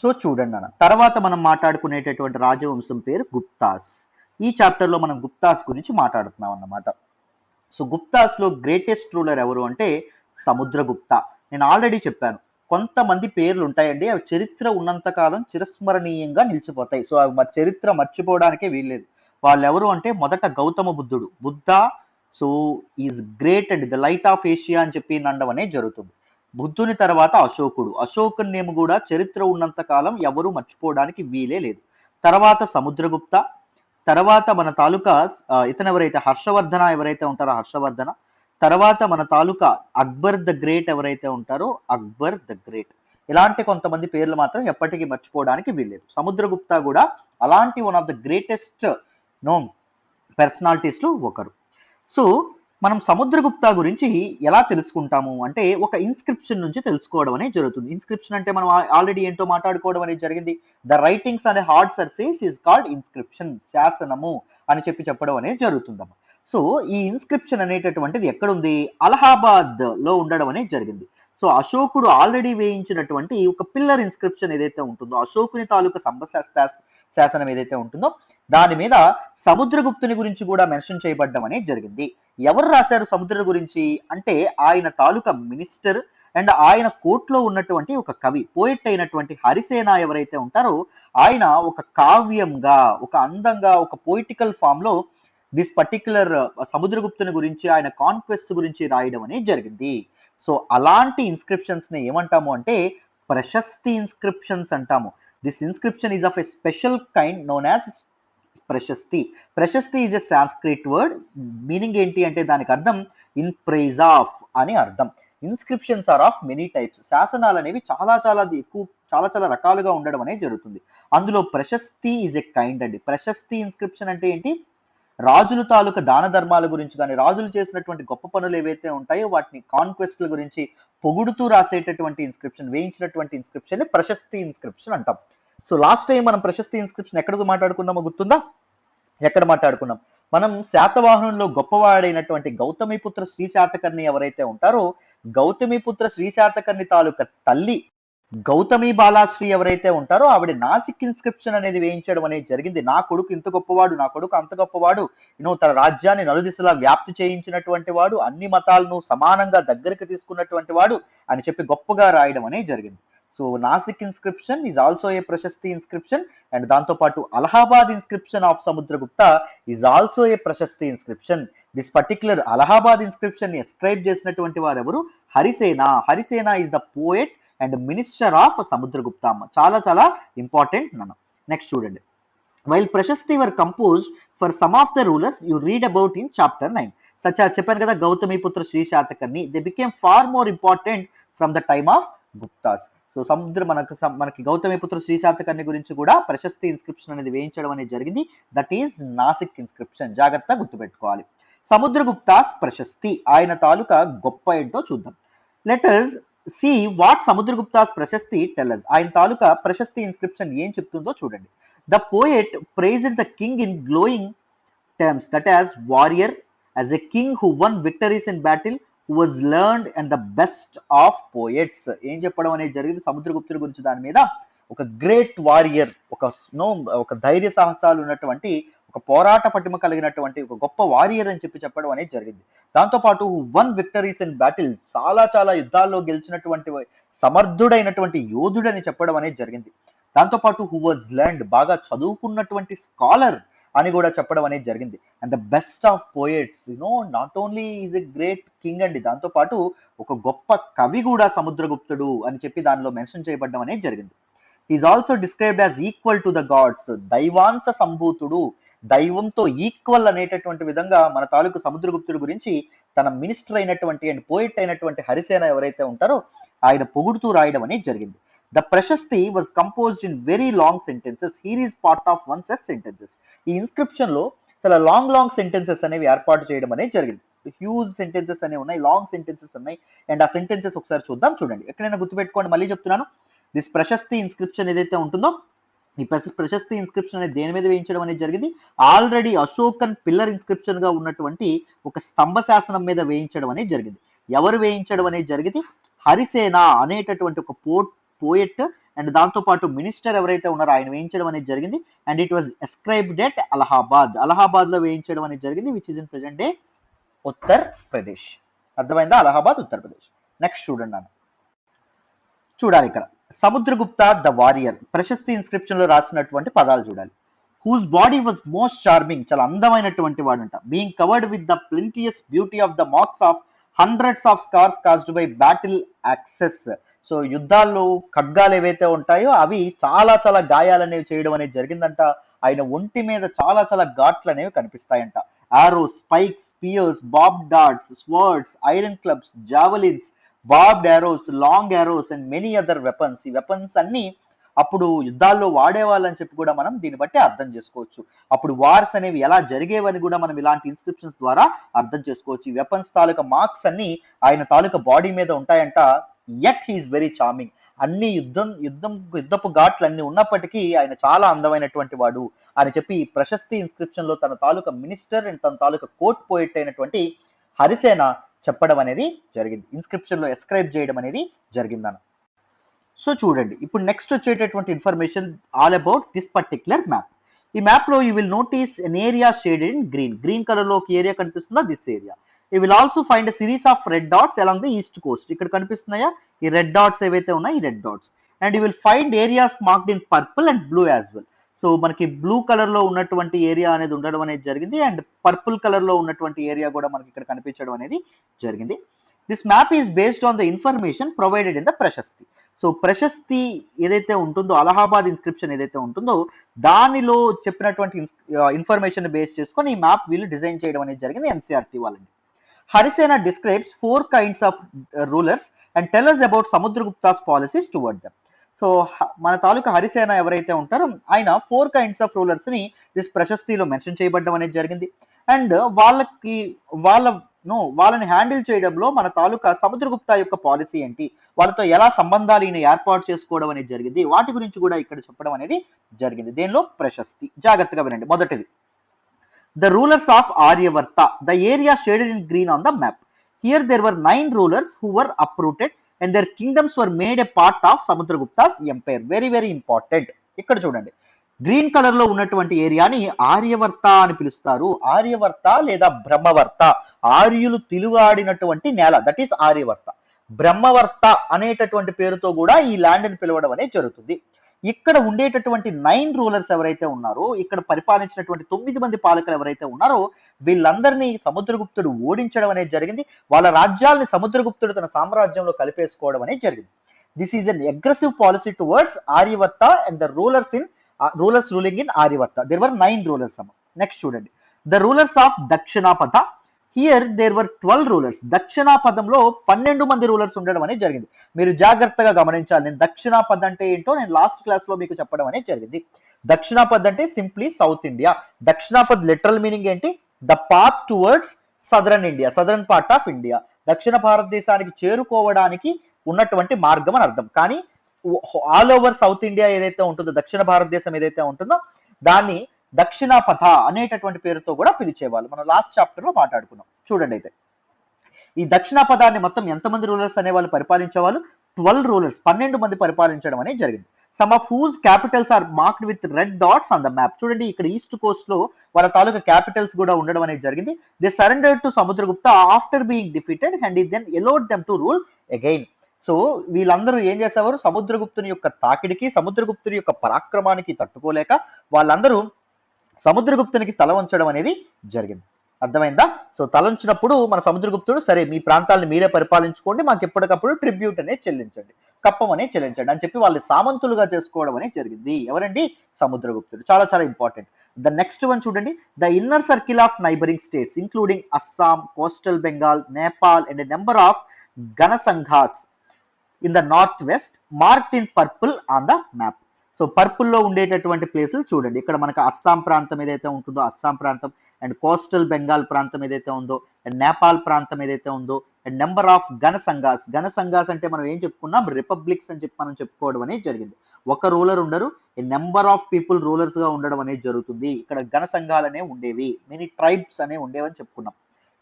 సో చూడండి అన్న, తర్వాత మనం మాట్లాడుకునేటటువంటి రాజవంశం పేరు గుప్తాస్. ఈ చాప్టర్లో మనం గుప్తాస్ గురించి మాట్లాడుతున్నాం అన్నమాట. సో గుప్తాస్ లో గ్రేటెస్ట్ రూలర్ ఎవరు అంటే సముద్రగుప్త. నేను ఆల్రెడీ చెప్పాను, కొంతమంది పేర్లు ఉంటాయండి, అవి చరిత్ర ఉన్నంత కాలం చిరస్మరణీయంగా నిలిచిపోతాయి. సో అవి చరిత్ర మర్చిపోవడానికే వీల్లేదు. వాళ్ళు ఎవరు అంటే మొదట గౌతమ బుద్ధుడు, Buddha so is great and the light of Asia అని చెప్పి నండం అనేది జరుగుతుంది. బుద్ధుని తర్వాత అశోకుడు, అశోకుని నేమ్ కూడా చరిత్ర ఉన్నంత కాలం ఎవరు మర్చిపోవడానికి వీలే లేదు. తర్వాత సముద్రగుప్త, తర్వాత మన తాలూకా ఇతను ఎవరైతే హర్షవర్ధన ఎవరైతే ఉంటారో హర్షవర్ధన, తర్వాత మన తాలూకా అక్బర్ ద గ్రేట్ ఎవరైతే ఉంటారో అక్బర్ ద గ్రేట్. ఇలాంటి కొంతమంది పేర్లు మాత్రం ఎప్పటికీ మర్చిపోవడానికి వీల్లేదు. సముద్రగుప్త కూడా అలాంటి one of the greatest known personalities లో ఒకరు. సో మనం సముద్రగుప్త గురించి ఎలా తెలుసుకుంటాము అంటే ఒక ఇన్స్క్రిప్షన్ నుంచి తెలుసుకోవడం అనేది జరుగుతుంది. ఇన్స్క్రిప్షన్ అంటే మనం ఆల్రెడీ ఏంటో మాట్లాడుకోవడం అనేది జరిగింది. ద రైటింగ్స్ అనే hard surface is called inscription, శాసనము అని చెప్పడం అనేది జరుగుతుందమ్మా. సో ఈ ఇన్స్క్రిప్షన్ అనేటటువంటిది ఎక్కడుంది? అలహాబాద్ లో ఉండడం అనేది జరిగింది. సో అశోకుడు ఆల్రెడీ వేయించినటువంటి ఒక పిల్లర్ ఇన్స్క్రిప్షన్ ఏదైతే ఉంటుందో, అశోకుని తాలూకా శాసనం ఏదైతే ఉంటుందో దాని మీద సముద్రగుప్తుని గురించి కూడా మెన్షన్ చేయబడ్డం అనేది జరిగింది. ఎవరు రాశారు సముద్రుడి గురించి అంటే ఆయన తాలూకా మినిస్టర్ అండ్ ఆయన కోర్టులో ఉన్నటువంటి ఒక కవి, పోయిట్ అయినటువంటి హరిసేన ఎవరైతే ఉంటారో ఆయన ఒక కావ్యంగా, ఒక అందంగా, ఒక పొయిటికల్ ఫామ్ లో దిస్ పర్టిక్యులర్ సముద్రగుప్తుని గురించి, ఆయన కాన్క్వెస్ట్ గురించి రాయడం అనేది జరిగింది. సో అలాంటి ఇన్స్క్రిప్షన్స్ ని ఏమంటాము అంటే ప్రశస్తి ఇన్స్క్రిప్షన్స్ అంటాము. This inscription is of a special kind known as prashasti. Prashasti is a Sanskrit word. Meaning ఏంటి అంటే దానికి అర్థం ఇన్ ప్రైజ్ ఆఫ్ అని అర్థం. Inscriptions are of many types. శాసనాలు అనేవి చాలా చాలా ఎక్కువ, చాలా చాలా రకాలుగా ఉండడం అనేది జరుగుతుంది. అందులో ప్రశస్తి ఈజ్ ఎ కైండ్ అండి. ప్రశస్తి ఇన్స్క్రిప్షన్ అంటే ఏంటి? రాజుల తాలూకా దాన ధర్మాల గురించి కానీ, రాజులు చేసినటువంటి గొప్ప పనులు ఏవైతే ఉంటాయో వాటిని కాన్క్వెస్ట్ల గురించి పొగుడుతూ రాసేటటువంటి ఇన్స్క్రిప్షన్, వేయించినటువంటి ఇన్స్క్రిప్షన్ ప్రశస్తి ఇన్స్క్రిప్షన్ అంటాం. సో లాస్ట్ టైం మనం ప్రశస్తి ఇన్స్క్రిప్షన్ ఎక్కడ మాట్లాడుకున్నామో గుర్తుందా? ఎక్కడ మాట్లాడుకున్నాం? మనం శాతవాహనంలో గొప్పవాడైనటువంటి గౌతమిపుత్ర శ్రీ శాతకర్ణి ఎవరైతే ఉంటారో, గౌతమిపుత్ర శ్రీ శాతకర్ణి తాలూకా తల్లి గౌతమి బాలాశ్రీ ఎవరైతే ఉంటారో ఆవిడ నాసిక్ ఇన్స్క్రిప్షన్ అనేది వేయించడం అనేది జరిగింది. నా కొడుకు ఇంత గొప్పవాడు, నా కొడుకు అంత గొప్పవాడు, తన రాజ్యాన్ని నలుదిశలా వ్యాప్తి చేయించినటువంటి వాడు, అన్ని మతాలను సమానంగా దగ్గరికి తీసుకున్నటువంటి వాడు అని చెప్పి గొప్పగా రాయడం అనేది జరిగింది. So Nasik inscription is also a prashasti inscription, and దాంతో పాటు Allahabad inscription of Samudragupta is also a prashasti inscription. This particular Allahabad inscription ని ఎస్క్రైబ్ చేసినటువంటి వారు ఎవరు? Harisena. Harisena is the poet and minister of Samudragupta. చాలా చాలా ఇంపార్టెంట్ నన్ను. నెక్స్ట్ చూడండి. While prashasti were composed for some of the rulers you read about in chapter 9. Such చెప్పాను కదా Gautamiputra Shri Satakarni, they became far more important from the time of Guptas. So మనకి గౌతమిపుత్ర శ్రీ శాతకర్ణి గురించి కూడా ప్రశస్తి inscription అనేది వేయించడం అనేది జరిగింది. That is Nasik inscription. జాగ్రత్తగా గుర్తుపెట్టుకోవాలి. సముద్రగుప్తాస్ ప్రశస్తి, ఆయన తాలూకా గొప్ప ఏంటో చూద్దాం. Letters see what Samudragupta's prashasti tellers. ఆయన తాలూకా ప్రశస్తి ఇన్స్క్రిప్షన్ ఏం చెప్తుందో చూడండి. The poet praised the king in glowing terms, that as warrior, as a king who won victories in battle, who was learned and the best of poets. ఏం చెప్పడం అనేది జరిగింది సముద్రగుప్తుడి గురించి? దాని మీద ఒక గ్రేట్ వారియర్, ఒక ధైర్య సాహసాలు ఉన్నటువంటి, ఒక పోరాట పటిమ కలిగినటువంటి ఒక గొప్ప వారియర్ అని చెప్పడం అనేది జరిగింది. దాంతోపాటు వన్ విక్టరీస్ ఇన్ బ్యాటిల్, చాలా చాలా యుద్ధాల్లో గెలిచినటువంటి సమర్థుడైనటువంటి యోధుడని చెప్పడం అనేది జరిగింది. దాంతోపాటు హూ వాజ్ లెర్న్డ్, బాగా చదువుకున్నటువంటి స్కాలర్ అని కూడా చెప్పడం అనేది జరిగింది. And the best of poets, not only is a great king అండి, దాంతోపాటు ఒక గొప్ప కవి కూడా సముద్రగుప్తుడు అని చెప్పి దానిలో మెన్షన్ చేయబడడం అనేది జరిగింది. Is also described as equal to the gods, దైవాంశ సంభూతుడు, దైవంతో ఈక్వల్ అనేటటువంటి విధంగా మన తాలూకు సముద్రగుప్తుడి గురించి తన మినిస్టర్ అయినటువంటి అండ్ పోయిట్ అయినటువంటి హరిసేన ఎవరైతే ఉంటారో ఆయన పొగుడుతూ రాయడం అనేది జరిగింది. The prashasti was composed in very long sentences. Here is part of one such sentences. ఈ ఇన్స్క్రిప్షన్ లో చాలా లాంగ్ సెంటెన్సెస్ అనేవి ఏర్పాటు చేయడం అనేది జరిగింది. హ్యూజ్ సెంటెన్సెస్ అనేవి ఉన్నాయి, లాంగ్ సెంటెన్సెస్ ఉన్నాయి. అండ్ ఆ సెంటెన్సెస్ ఒకసారి చూద్దాం. చూడండి, ఎక్కడైనా గుర్తుపెట్టుకోండి, మళ్ళీ చెప్తున్నాను. దిస్ ప్రశస్తి ఇన్స్క్రిప్షన్ ఏదైతే ఉంటుందో, ఈ ప్రశస్తి ఇన్స్క్రిప్షన్ అనేది దేని మీద వేయించడం అనేది జరిగింది? ఆల్రెడీ అశోకన్ పిల్లర్ ఇన్స్క్రిప్షన్ గా ఉన్నటువంటి ఒక స్తంభ శాసనం మీద వేయించడం అనేది జరిగింది. ఎవరు వేయించడం అనేది జరిగింది? హరిసేన అనేటటువంటి ఒక పోయెట్ అండ్ దాంతో పాటు మినిస్టర్ ఎవరైతే ఉన్నారో ఆయన వేయించడం అనేది జరిగింది. And it was ascribed at Allahabad. Allahabad లో వేయించడం అనేది జరిగింది, which is in present day Uttar Pradesh. అర్థమైందా? అలహాబాద్, ఉత్తరప్రదేశ్. నెక్స్ట్ చూడండి నాన్న, చూడాలి ఇక్కడ Samudragupta the warrior prashasti inscription లో రాసినటువంటి పదాలు చూడాలి. Whose body was most charming, చాలా అందమైనటువంటి వాడంట. Being covered with the plenteous beauty of the marks of hundreds of scars caused by battle axes. So యుద్ధాల్లో ఖడ్గాలు ఏవైతే ఉంటాయో అవి చాలా చాలా గాయాలు అనేవి చేయడం అనేది జరిగిందంట. ఆయన ఒంటి మీద చాలా చాలా ఘాట్లు అనేవి కనిపిస్తాయంట. ఆరోస్, స్పైక్స్, స్పియర్స్, బాబ్ darts, swords, iron clubs, javelins, barbed arrows, long arrows and many other weapons. ఈ వెపన్స్ అన్ని అప్పుడు యుద్ధాల్లో వాడేవాళ్ళని చెప్పి కూడా మనం దీన్ని బట్టి అర్థం చేసుకోవచ్చు. అప్పుడు వార్స్ అనేవి ఎలా జరిగేవని కూడా మనం ఇలాంటి ఇన్స్క్రిప్షన్స్ ద్వారా అర్థం చేసుకోవచ్చు. ఈ వెపన్స్ తాలూకా మార్క్స్ అన్ని ఆయన తాలూకా బాడీ మీద ఉంటాయంట. Yet he is very charming. అన్ని యుద్ధపు ఘాట్లు అన్ని ఉన్నప్పటికీ ఆయన చాలా అందమైనటువంటి వాడు అని చెప్పి ప్రశస్తి ఇన్స్క్రిప్షన్ లో తన తాలూకా మినిస్టర్ అండ్ తన తాలూకా కోర్ట్ పోయిట్ అయినటువంటి హరిసేన చెప్పడం అనేది జరిగింది. ఇన్స్క్రిప్షన్ లో ఎస్క్రైబ్ చేయడం అనేది జరిగిందన్న. సో చూడండి, ఇప్పుడు నెక్స్ట్ వచ్చేటటువంటి information all about this particular map. ఈ మ్యాప్ లో you will notice N area shaded in green. Green colour లో ఒక ఏరియా కనిపిస్తుందా? This area. You will also find a series of red dots along the east Coast. ఇక్కడ కనిపిస్తున్నాయా ఈ red dots ఏవైతే ఉన్నాయి, ఈ red dots. And you will find areas marked in purple and blue as well. So మనకి blue colour లో ఉన్నటువంటి area అనేది ఉండడం అనేది జరిగింది, అండ్ పర్పుల్ కలర్ లో ఉన్నటువంటి ఏరియా కూడా మనకి ఇక్కడ కనిపించడం అనేది జరిగింది. This map is based on the information provided in the prashasti. So prashasti ఏదైతే ఉంటుందో, అలహాబాద్ ఇన్స్క్రిప్షన్ ఏదైతే ఉంటుందో దానిలో చెప్పినటువంటి ఇన్ఫర్మేషన్ బేస్ చేసుకొని ఈ మ్యాప్ వీళ్ళు డిజైన్ చేయడం అనేది జరిగింది ఎన్సీఆర్టీ వాళ్ళని. Harisena describes 4 kinds of rulers and tell us about Samudragupta's policies toward them. So మన తాలూకా హరిసేన ఎవరైతే ఉంటారో ఆయన 4 kinds of rulers ని దిస్ ప్రశస్తిలో మెన్షన్ చేయబడడం అనేది జరిగింది. అండ్ వాళ్ళని హ్యాండిల్ చేయడంలో మన తాలూకా సముద్రగుప్త యొక్క పాలసీ ఏంటి, వాళ్ళతో ఎలా సంబంధాలు ఈయన ఏర్పాటు చేసుకోవడం అనేది జరిగింది, వాటి గురించి కూడా ఇక్కడ చెప్పడం అనేది జరిగింది. దేనిలో ప్రశస్తి. జాగ్రత్తగా వినండి. మొదటిది, the rulers of Aryavarta, the area shaded in green on the map. Here there were 9 rulers who were uprooted and their kingdoms were made a part of Samudragupta's empire. Very very important. ఇక్కడ చూడండి, green colour లో ఉన్నటువంటి ఏరియాని ఆర్యవర్త అని పిలుస్తారు. ఆర్యవర్త లేదా బ్రహ్మవర్త, ఆర్యులు తిలుగాడినటువంటి నేల, దట్ ఈస్ ఆర్యవర్త. బ్రహ్మవర్త అనేటటువంటి పేరుతో కూడా ఈ ల్యాండ్ ని పిలవడం అనేది జరుగుతుంది. ఇక్కడ ఉండేటటువంటి 9 రూలర్స్ ఎవరైతే ఉన్నారో, ఇక్కడ పరిపాలించినటువంటి 9 మంది పాలకులు ఎవరైతే ఉన్నారో, వీళ్ళందరినీ సముద్రగుప్తుడు ఓడించడం అనేది జరిగింది. వాళ్ళ రాజ్యాలని సముద్రగుప్తుడు తన సామ్రాజ్యంలో కలిపేసుకోవడం అనేది జరిగింది. This is an aggressive policy towards Aryavarta and the rulers ruling in Aryavarta. There were 9 rulers అమ్మ. నెక్స్ట్ చూడండి, the rulers of Dakshinapatha. Here there were 12 rulers. దక్షిణాపథంలో 12 మంది రూలర్స్ ఉండడం అనేది జరిగింది. మీరు జాగ్రత్తగా గమనించాలి. నేను దక్షిణాపథ అంటే ఏంటో నేను లాస్ట్ క్లాస్ లో మీకు చెప్పడం అనేది జరిగింది. దక్షిణాపథ అంటే simply south India. Dakshinapath literal meaning ఏంటి? The path towards southern India, southern part of India. దక్షిణ భారతదేశానికి చేరుకోవడానికి ఉన్నటువంటి మార్గం అని అర్థం. కానీ ఆల్ ఓవర్ సౌత్ ఇండియా ఏదైతే ఉంటుందో, దక్షిణ భారతదేశం ఏదైతే ఉంటుందో, దాన్ని దక్షిణాపథ అనేటటువంటి పేరుతో కూడా పిలిచేవాళ్ళు. మనం లాస్ట్ చాప్టర్ లో మాట్లాడుకున్నాం. చూడండి, అయితే ఈ దక్షిణాపథాన్ని మొత్తం ఎంతమంది రూలర్స్ అనే వాళ్ళు పరిపాలించేవాళ్ళు? 12 రూలర్స్, 12 మంది పరిపాలించడం అనేది జరిగింది. Some of whose capitals are marked with red dots on the map. చూడండి, ఇక్కడ ఈస్ట్ కోస్ట్ లో వాళ్ళ తాలూకా క్యాపిటల్స్ కూడా ఉండడం అనేది జరిగింది. They surrendered to Samudragupta after being defeated and then allowed them to rule again. So వీళ్ళందరూ ఏం చేసేవారు? సముద్రగుప్తుని యొక్క తాకిడికి, సముద్రగుప్తుని యొక్క పరాక్రమానికి తట్టుకోలేక వాళ్ళందరూ సముద్రగుప్తునికి తల వంచడం అనేది జరిగింది. అర్థమైందా? సో తల వంచినప్పుడు మన సముద్రగుప్తుడు, సరే మీ ప్రాంతాలను మీరే పరిపాలించుకోండి, మాకు ఎప్పటికప్పుడు ట్రిబ్యూట్ అనేది చెల్లించండి, కప్పం అనేది చెల్లించండి అని చెప్పి వాళ్ళు సామంతులుగా చేసుకోవడం అనేది జరిగింది. ఎవరండి? సముద్రగుప్తుడు. చాలా చాలా ఇంపార్టెంట్. ద నెక్స్ట్ వన్ చూడండి, the inner circle of neighbouring states including Assam, coastal Bengal, Nepal and number of ganasanghas in the north west marked in purple on the map. So పర్పుల్లో ఉండేటటువంటి ప్లేసులు చూడండి. ఇక్కడ మనకు అస్సాం ప్రాంతం ఏదైతే ఉంటుందో అస్సాం ప్రాంతం, అండ్ కోస్టల్ బెంగాల్ ప్రాంతం ఏదైతే ఉందో, అండ్ నేపాల్ ప్రాంతం ఏదైతే ఉందో, అండ్ నెంబర్ ఆఫ్ గణసంఘాస్. గణసంఘాస్ అంటే మనం ఏం చెప్పుకున్నాం? రిపబ్లిక్స్ అని చెప్పి మనం చెప్పుకోవడం అనేది జరిగింది. ఒక రూలర్ ఉండరు, నెంబర్ ఆఫ్ పీపుల్ రూలర్స్ గా ఉండడం అనేది జరుగుతుంది. ఇక్కడ గణసంఘాలు అనేవి ఉండేవి, మెనీ ట్రైబ్స్ అనేవి ఉండేవని చెప్పుకున్నాం.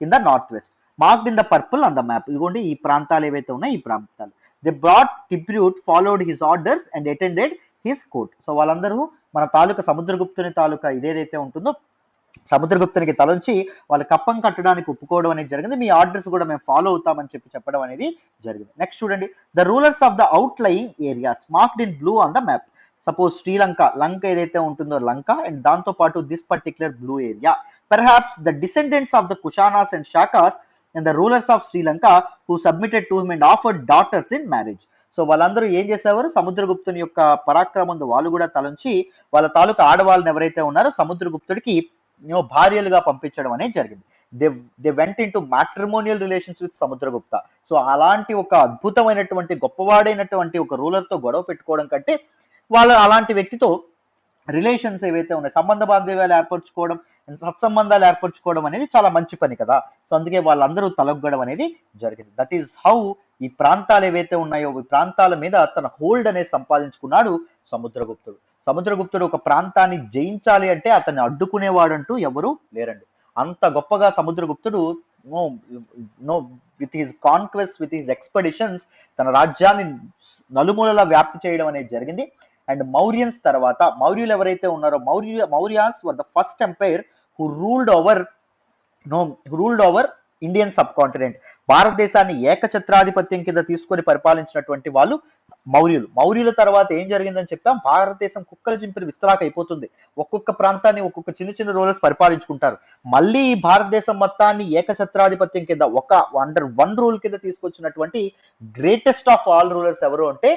In the north west marked in the purple on the map. ఇదిగోండి ఈ ప్రాంతాలు ఏవైతే ఉన్నాయో ఈ ప్రాంతాలు. They brought tribute, followed his orders and attended his court. So వాళ్ళందరూ మన తాలూకా సముద్రగుప్తుని తాలూకా ఇదేదైతే ఉంటుందో సముద్రగుప్తునికి తలంచి వాళ్ళు కప్పం కట్టడానికి ఒప్పుకోవడం అనేది జరిగింది. మీ ఆర్డర్స్ కూడా మేము ఫాలో అవుతామని చెప్పి చెప్పడం అనేది జరిగింది. నెక్స్ట్ చూడండి, the rulers of the outlying areas marked in blue on the map. Suppose Sri Lanka, Lanka ఏదైతే ఉంటుందో లంక, అండ్ దాంతో పాటు this particular blue area. Perhaps the descendants of the Kushanas and Shakas and the rulers of Sri Lanka who submitted to him and offered daughters in marriage. So వాళ్ళందరూ ఏం చేసేవారు? సముద్రగుప్తుని యొక్క పరాక్రమం వాళ్ళు కూడా తలంచి వాళ్ళ తాలూకా ఆడవాళ్ళని ఎవరైతే ఉన్నారో సముద్రగుప్తుడికి భార్యలుగా పంపించడం అనేది జరిగింది. They went in to matrimonial relations with Samudragupta. So అలాంటి ఒక అద్భుతమైనటువంటి గొప్పవాడైనటువంటి ఒక రూలర్ తో గొడవ పెట్టుకోవడం కంటే వాళ్ళు అలాంటి వ్యక్తితో రిలేషన్స్ ఏవైతే ఉన్నాయి, సంబంధ బాంధవ్యాలు ఏర్పరచుకోవడం, సత్సంబంధాలు ఏర్పరచుకోవడం అనేది చాలా మంచి పని కదా. సో అందుకే వాళ్ళందరూ తలొగ్గడం అనేది జరిగింది. దట్ ఈస్ హౌ ఈ ప్రాంతాలు ఏవైతే ఉన్నాయో ఈ ప్రాంతాల మీద తన హోల్డ్ అనేది సంపాదించుకున్నాడు సముద్రగుప్తుడు. సముద్రగుప్తుడు ఒక ప్రాంతాన్ని జయించాలి అంటే అతన్ని అడ్డుకునేవాడంటూ ఎవరు లేరండి. అంత గొప్పగా సముద్రగుప్తుడు with his conquest, with his expeditions తన రాజ్యాన్ని నలుమూలలా వ్యాప్తి చేయడం అనేది జరిగింది. అండ్ మౌర్యన్స్ తర్వాత మౌర్యులు ఎవరైతే ఉన్నారో Mauryas were the first empire who ruled over Indian subcontinent. భారతదేశాన్ని ఏకఛత్రాధిపత్యం కింద తీసుకొని పరిపాలించినటువంటి వాళ్ళు మౌర్యులు. మౌర్యుల తర్వాత ఏం జరిగిందని చెప్తాం? భారతదేశం కుక్కల చింపిన విస్తరాక అయిపోతుంది. ఒక్కొక్క ప్రాంతాన్ని ఒక్కొక్క చిన్న చిన్న రూలర్స్ పరిపాలించుకుంటారు. మళ్ళీ ఈ భారతదేశం మొత్తాన్ని ఏకఛత్రాధిపత్యం కింద అండర్ వన్ రూల్ కింద తీసుకొచ్చినటువంటి గ్రేటెస్ట్ ఆఫ్ ఆల్ రూలర్స్ ఎవరు అంటే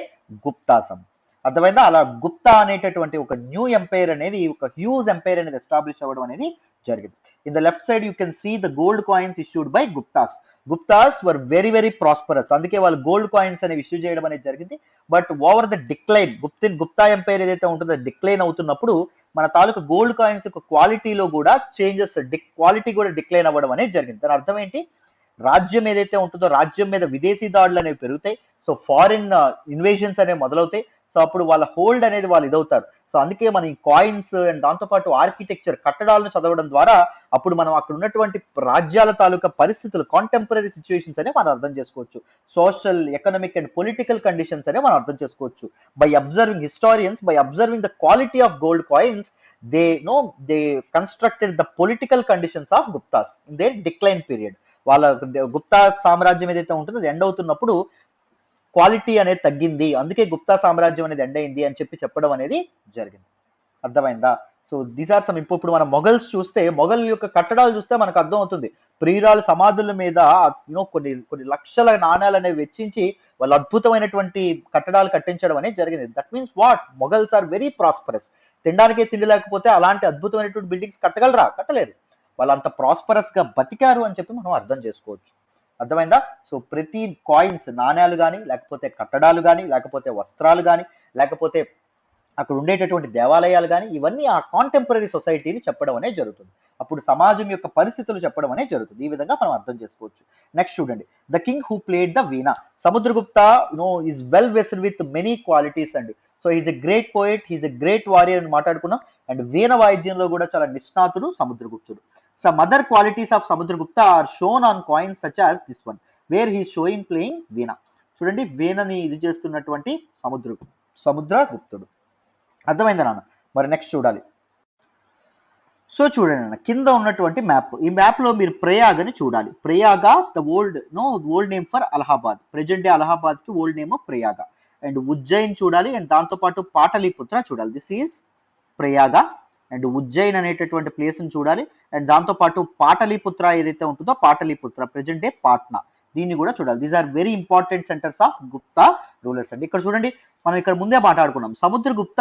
గుప్తాసం. అర్థమైందా? అలా గుప్తా అనేటటువంటి ఒక న్యూ ఎంపైర్ అనేది, ఒక హ్యూజ్ ఎంపైర్ అనేది ఎస్టాబ్లిష్ అవ్వడం అనేది జరిగింది. In the left side you can see the gold coins issued by Guptas. Guptas were very very prosperous. అందుకే వాళ్ళు గోల్డ్ కాయిన్స్ అనేవి ఇష్యూ చేయడం అనేది జరిగింది. But over the decline, Gupta empire ఏదైతే ఉంటుందో డిక్లైన్ అవుతున్నప్పుడు మన తాలూకా గోల్డ్ కాయిన్స్ యొక్క క్వాలిటీలో కూడా చేంజెస్, క్వాలిటీ కూడా డిక్లైన్ అవ్వడం అనేది జరిగింది. దాని అర్థం ఏంటి? రాజ్యం ఏదైతే ఉంటుందో రాజ్యం మీద విదేశీ దాడులు అనేవి పెరుగుతాయి. సో ఫారిన్ ఇన్వేషన్స్ అనేవి మొదలవుతాయి. సో అప్పుడు వాళ్ళ హోల్డ్ అనేది వాళ్ళు ఇదవుతారు. సో అందుకే మనం ఈ కాయిన్స్ అండ్ దాంతోపాటు ఆర్కిటెక్చర్, కట్టడాలను చదవడం ద్వారా అప్పుడు మనం అక్కడ ఉన్నటువంటి రాజ్యాల తాలూకా పరిస్థితులు, కాంటెంపరీ సిచ్యువేషన్స్ అనే మనం అర్థం చేసుకోవచ్చు. Social, economic and political conditions అనే మనం అర్థం చేసుకోవచ్చు. By observing historians, by observing the quality of gold coins, they constructed the political conditions of Guptas in their decline period. వాళ్ళ గుప్తా సామ్రాజ్యం ఏదైతే ఉంటుందో అది ఎండ్ అవుతున్నప్పుడు క్వాలిటీ అనేది తగ్గింది, అందుకే గుప్తా సామ్రాజ్యం అనేది ఎండ్ అయింది అని చెప్పడం అనేది జరిగింది. అర్థమైందా? So these are some. ఇప్పుడు మనం మొఘల్స్ చూస్తే, మొఘల్ యొక్క కట్టడాలు చూస్తే మనకు అర్థం అవుతుంది. ప్రియురాల సమాధుల మీద కొన్ని లక్షల నాణ్యాలు అనేవి వెచ్చించి వాళ్ళు అద్భుతమైనటువంటి కట్టడాలు కట్టించడం అనేది జరిగింది. That means what? Mughals are very prosperous. తినడానికే తిండి లేకపోతే అలాంటి అద్భుతమైనటువంటి బిల్డింగ్స్ కట్టగలరా? కట్టలేరు. వాళ్ళు అంత ప్రాస్పరస్ గా బతికారు అని చెప్పి మనం అర్థం చేసుకోవచ్చు. అర్థమైందా? సో ప్రతి కాయిన్స్, నాణ్యాలు కానీ, లేకపోతే కట్టడాలు కానీ, లేకపోతే వస్త్రాలు కానీ, లేకపోతే అక్కడ ఉండేటటువంటి దేవాలయాలు కానీ, ఇవన్నీ ఆ కాంటెంపరీ సొసైటీని చెప్పడం అనేది జరుగుతుంది. అప్పుడు సమాజం యొక్క పరిస్థితులు చెప్పడం అనేది జరుగుతుంది. ఈ విధంగా మనం అర్థం చేసుకోవచ్చు. నెక్స్ట్ చూడండి, the king who played the veena. Samudragupta is well versed with many qualities అండి. So is a great poet, is a great warrior అని మాట్లాడుకున్నాం. అండ్ వీణ వాయిద్యంలో కూడా చాలా నిష్ణాతుడు సముద్రగుప్తుడు. Some other qualities of Samudragupta are shown on coins such as this one, where he is showing playing Veena. చూడండి, వీణని ఇది చేస్తున్నటువంటి సముద్రగుప్తుడు. అర్థమైందా నాన్న? మరి నెక్స్ట్ చూడాలి. సో చూడండి నాన్న, కింద ఉన్నటువంటి మ్యాప్, ఈ మ్యాప్ లో మీరు ప్రయాగని చూడాలి. Prayaga the old name for Allahabad. Present day Allahabad కి old name Prayaga. And Ujjain చూడాలి, అండ్ దాంతో పాటు పాటలీపుత్ర చూడాలి. This is Prayaga and Ujjain అనేటటువంటి ప్లేస్ ని చూడాలి. అండ్ దాంతో పాటు పాటలీపుత్ర ఏదైతే ఉంటుందో పాటలీపుత్ర, ప్రెజెంట్ డే పాట్నా, దీన్ని కూడా చూడాలి. These are very important centres of Gupta rulers అండి. ఇక్కడ చూడండి, మనం ఇక్కడ ముందే మాట్లాడుకున్నాం, Samudragupta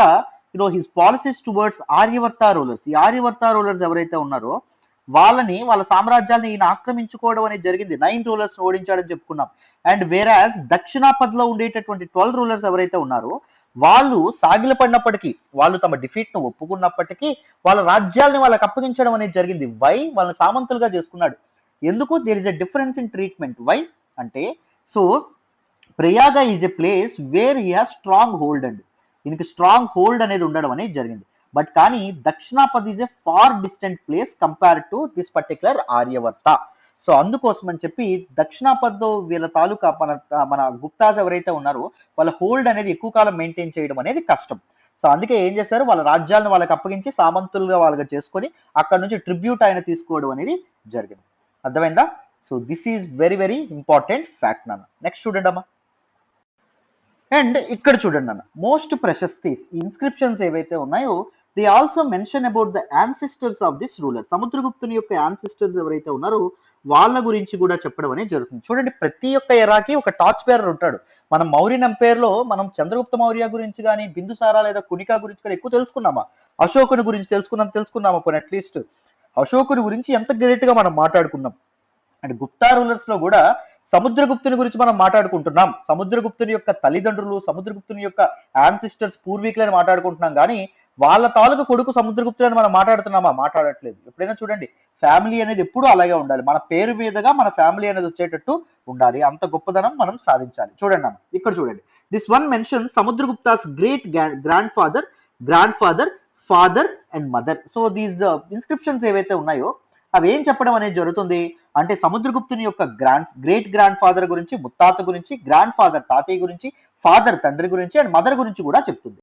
his policies towards Aryavarta rulers. ఈ ఆర్యవర్త రూలర్స్ ఎవరైతే ఉన్నారో వాళ్ళ సామ్రాజ్యాన్ని ఈయన ఆక్రమించుకోవడం అనేది జరిగింది. 9 రూలర్స్ ఓడించాడని చెప్పుకున్నాం. అండ్ వేరాజ్ దక్షిణాపథ్లో ఉండేటటువంటి 12 రూలర్స్ ఎవరైతే ఉన్నారో వాళ్ళు సాగిలపడినప్పటికీ, వాళ్ళు తమ డిఫీట్ ను ఒప్పుకున్నప్పటికీ వాళ్ళ రాజ్యాలని వాళ్ళకి అప్పగించడం అనేది జరిగింది. వై? వాళ్ళని సామంతులుగా చేసుకున్నాడు. ఎందుకు? There is a difference in treatment. Why అంటే, so Prayaga is a place where he has strong hold అండి. దీనికి స్ట్రాంగ్ హోల్డ్ అనేది ఉండడం అనేది జరిగింది. బట్ కానీ Dakshinapath is a far distant place compared to this particular Aryavarta. So అందుకోసం అని చెప్పి దక్షిణాపథ్ వీళ్ళ తాలూకా మన గుప్తాస్ ఎవరైతే ఉన్నారో వాళ్ళ హోల్డ్ అనేది ఎక్కువ కాలం మెయింటైన్ చేయడం అనేది కష్టం. సో అందుకే ఏం చేశారు, వాళ్ళ రాజ్యాలను వాళ్ళకి అప్పగించి సామంతులుగా వాళ్ళగా చేసుకొని అక్కడ నుంచి ట్రిబ్యూట్ ఆయన తీసుకోవడం అనేది జరిగింది. అర్థమైందా? So this is very very important fact నాన్న. నెక్స్ట్ చూడండి అమ్మా. అండ్ ఇక్కడ చూడండి అన్న, మోస్ట్ ప్రశస్తిస్ ఇన్స్క్రిప్షన్స్ ఏవైతే ఉన్నాయో they also mention about the ancestors of this ruler. సముద్రగుప్తుని యొక్క యాన్సిస్టర్స్ ఎవరైతే ఉన్నారో వాళ్ళ గురించి కూడా చెప్పడం అనేది జరుగుతుంది. చూడండి, ప్రతి ఒక్క ఎరాకి ఒక టార్చ్ బేరర్ ఉంటాడు. మనం మౌర్యన్ ఎంపైర్ లో మనం చంద్రగుప్త మౌర్య గురించి కానీ, బిందుసారా లేదా కునికా గురించి కానీ ఎక్కువ తెలుసుకున్నామా? అశోకుని గురించి తెలుసుకున్నామా? కొన్ని అట్లీస్ట్ అశోకుని గురించి ఎంత గ్రేట్ గా మనం మాట్లాడుకున్నాం. అండ్ గుప్తా రూలర్స్ లో కూడా సముద్రగుప్తుని గురించి మనం మాట్లాడుకుంటున్నాం. సముద్రగుప్తుని యొక్క తల్లిదండ్రులు, సముద్రగుప్తుని యొక్క యాన్సిస్టర్స్, పూర్వీకులని మాట్లాడుకుంటున్నాం. కానీ వాళ్ళ తాలూకు కొడుకు సముద్రగుప్తులని మనం మాట్లాడుతున్నామా? మాట్లాడట్లేదు. ఎప్పుడైనా చూడండి, ఫ్యామిలీ అనేది ఎప్పుడూ అలాగే ఉండాలి. మన పేరు మీదుగా మన ఫ్యామిలీ అనేది వచ్చేటట్టు ఉండాలి. అంత గొప్పదనం మనం సాధించాలి. చూడండి అన్న, ఇక్కడ చూడండి, this one mention Samudragupta's great grand father, father and mother. So these inscriptions ఏవైతే ఉన్నాయో అవి ఏం చెప్పడం అనేది జరుగుతుంది అంటే, సముద్రగుప్తుని యొక్క గ్రేట్ గ్రాండ్ ఫాదర్ గురించి, ముత్తాత గురించి, గ్రాండ్ ఫాదర్ తాతయ్య గురించి, ఫాదర్ తండ్రి గురించి, అండ్ మదర్ గురించి కూడా చెప్తుంది.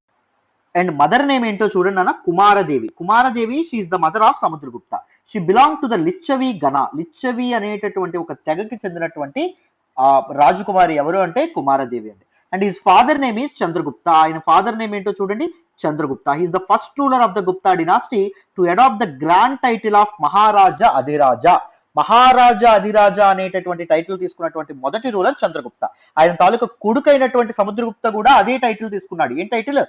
అండ్ మదర్ నేమ్ ఏంటో చూడండి అన్న, Kumaradevi she is the mother of Samudragupta. She belong to the Lichchhavi gana. Lichchhavi అనేటటువంటి ఒక తెగకి చెందినటువంటి రాజకుమారి ఎవరు అంటే కుమారదేవి అండి. And his father name is Chandragupta. ఆయన ఫాదర్ నేమ్ ఏంటో చూడండి, Chandragupta. He's the first ruler of the Gupta dynasty to adopt the grand title of Maharaja Adhiraja అనేటటువంటి టైటిల్ తీసుకున్నటువంటి మొదటి రూలర్ చంద్రగుప్త. ఆయన తాలూకా కొడుకైనటువంటి సముద్రగుప్త కూడా అదే టైటిల్ తీసుకున్నాడు. ఏం టైటిల్?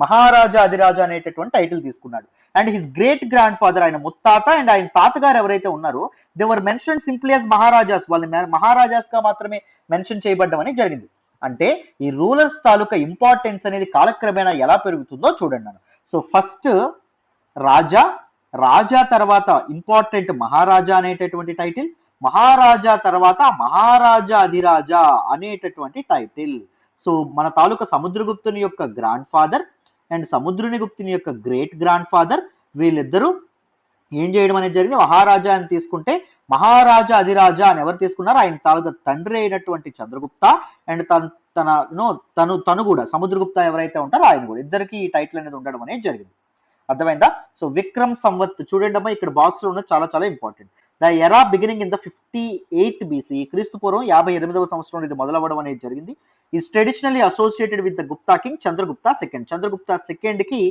మహారాజా అధిరాజా అనేటటువంటి టైటిల్ తీసుకున్నాడు. And his great grand father, ఆయన ముత్తాత అండ్ ఆయన తాతగారు ఎవరైతే ఉన్నారో they were mention simply as maharajas. వాళ్ళని మహారాజాస్ గా మాత్రమే మెన్షన్ చేయబడ్డం అనేది జరిగింది. అంటే ఈ రూలర్స్ తాలూకా ఇంపార్టెన్స్ అనేది కాలక్రమేణా ఎలా పెరుగుతుందో చూడండి. సో ఫస్ట్ రాజా, రాజా తర్వాత ఇంపార్టెంట్ మహారాజా అనేటటువంటి టైటిల్, మహారాజా తర్వాత మహారాజా అధిరాజా అనేటటువంటి టైటిల్. సో మన తాలూకా సముద్రగుప్తుని యొక్క గ్రాండ్ ఫాదర్ అండ్ సముద్రగుప్తుని యొక్క గ్రేట్ గ్రాండ్ ఫాదర్ వీళ్ళిద్దరూ ఏం చేయడం అనేది జరిగింది, మహారాజా అని తీసుకుంటే మహారాజా అధిరాజా అని ఎవరు తీసుకున్నారు, ఆయన తాలూకా తండ్రి అయినటువంటి చంద్రగుప్త అండ్ తను కూడా సముద్రగుప్త ఎవరైతే ఉంటారో ఆయన కూడా, ఇద్దరికి ఈ టైటిల్ అనేది ఉండడం అనేది జరిగింది. అర్థమైందా? సో విక్రమ్ సంవత్ చూడండి అమ్మా, ఇక్కడ బాక్స్ లో ఉన్నది చాలా చాలా important. The era beginning in the 58 BC, క్రీస్తు పూర్వం 58వ సంవత్సరంలో ఇది మొదలవ్వడం అనేది జరిగింది. Is traditionally associated with the Gupta king Chandragupta second. Chandragupta second కి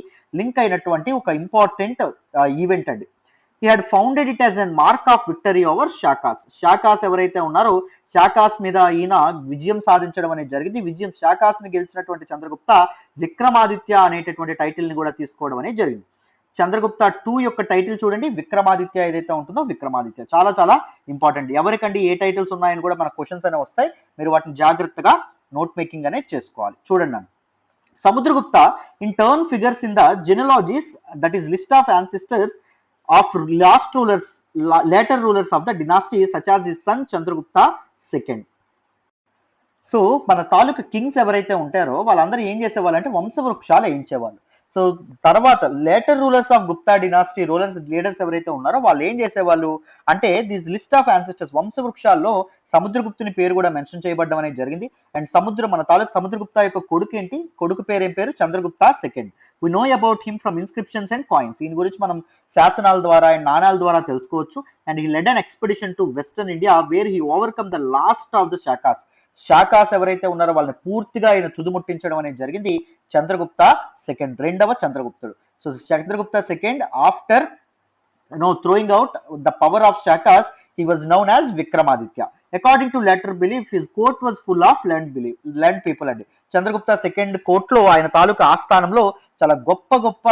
లింక్ అయినటువంటి ఒక ఇంపార్టెంట్ ఈవెంట్ అండి. He had founded it as an mark of victory over Shakas. Shakas ఎవరైతే ఉన్నారో షాకాస్ మీద ఈయన విజయం సాధించడం అనేది జరిగింది. విజయం షాకాస్ ని గెలిచినటువంటి చంద్రగుప్త విక్రమాదిత్య అనేటటువంటి టైటిల్ ని కూడా తీసుకోవడం అనేది జరిగింది. చంద్రగుప్త 2 యొక్క టైటిల్ చూడండి, విక్రమాదిత్య ఏదైతే ఉంటుందో విక్రమాదిత్య. చాలా చాలా ఇంపార్టెంట్. ఎవరికండి ఏ టైటిల్స్ ఉన్నాయని కూడా మన క్వశ్చన్స్ అనేవి వస్తాయి, మీరు వాటిని జాగ్రత్తగా నోట్ మేకింగ్ అనేది చేసుకోవాలి. చూడండి నన్ను, Samudragupta in turn figures in the genealogies that is list of ancestors of later rulers of the dynasty such as his son Chandragupta II. So మన తాలూకా కింగ్స్ ఎవరైతే ఉంటారో వాళ్ళందరూ ఏం చేసేవాళ్ళు అంటే వంశవృక్షాలు వేయించేవాళ్ళు. సో తర్వాత later rulers of Gupta dynasty leaders ఎవరైతే ఉన్నారో వాళ్ళు ఏం చేసేవాళ్ళు అంటే దిస్ లిస్ట్ ఆఫ్ యాన్సిస్టర్స్, వంశవృక్షాల్లో సముద్రగుప్తుని పేరు కూడా మెన్షన్ చేయబడడం అనేది జరిగింది. అండ్ మన తాలూకు సముద్రగుప్త యొక్క కొడుకు ఏంటి, కొడుకు పేరు ఏం పేరు, Chandragupta second. We know about him from inscriptions and coins. ఈయన గురించి మనం శాసనాల ద్వారా అండ్ నాణాల ద్వారా తెలుసుకోవచ్చు. And he led an expedition to western India where he overcame the last of the Shakas. Shakas ఎవరైతే ఉన్నారో వాళ్ళని పూర్తిగా ఆయన తుదుముట్టించడం అనేది జరిగింది చంద్రగుప్త సెకండ్, రెండవ చంద్రగుప్తుడు. So Chandragupta second after throwing out the power of Shakas, he was known as Vikramaditya. According to later belief, his court was full of land people అండి. చంద్రగుప్త సెకండ్ కోర్ట్ లో ఆయన తాలూకా ఆస్థానంలో చాలా గొప్ప గొప్ప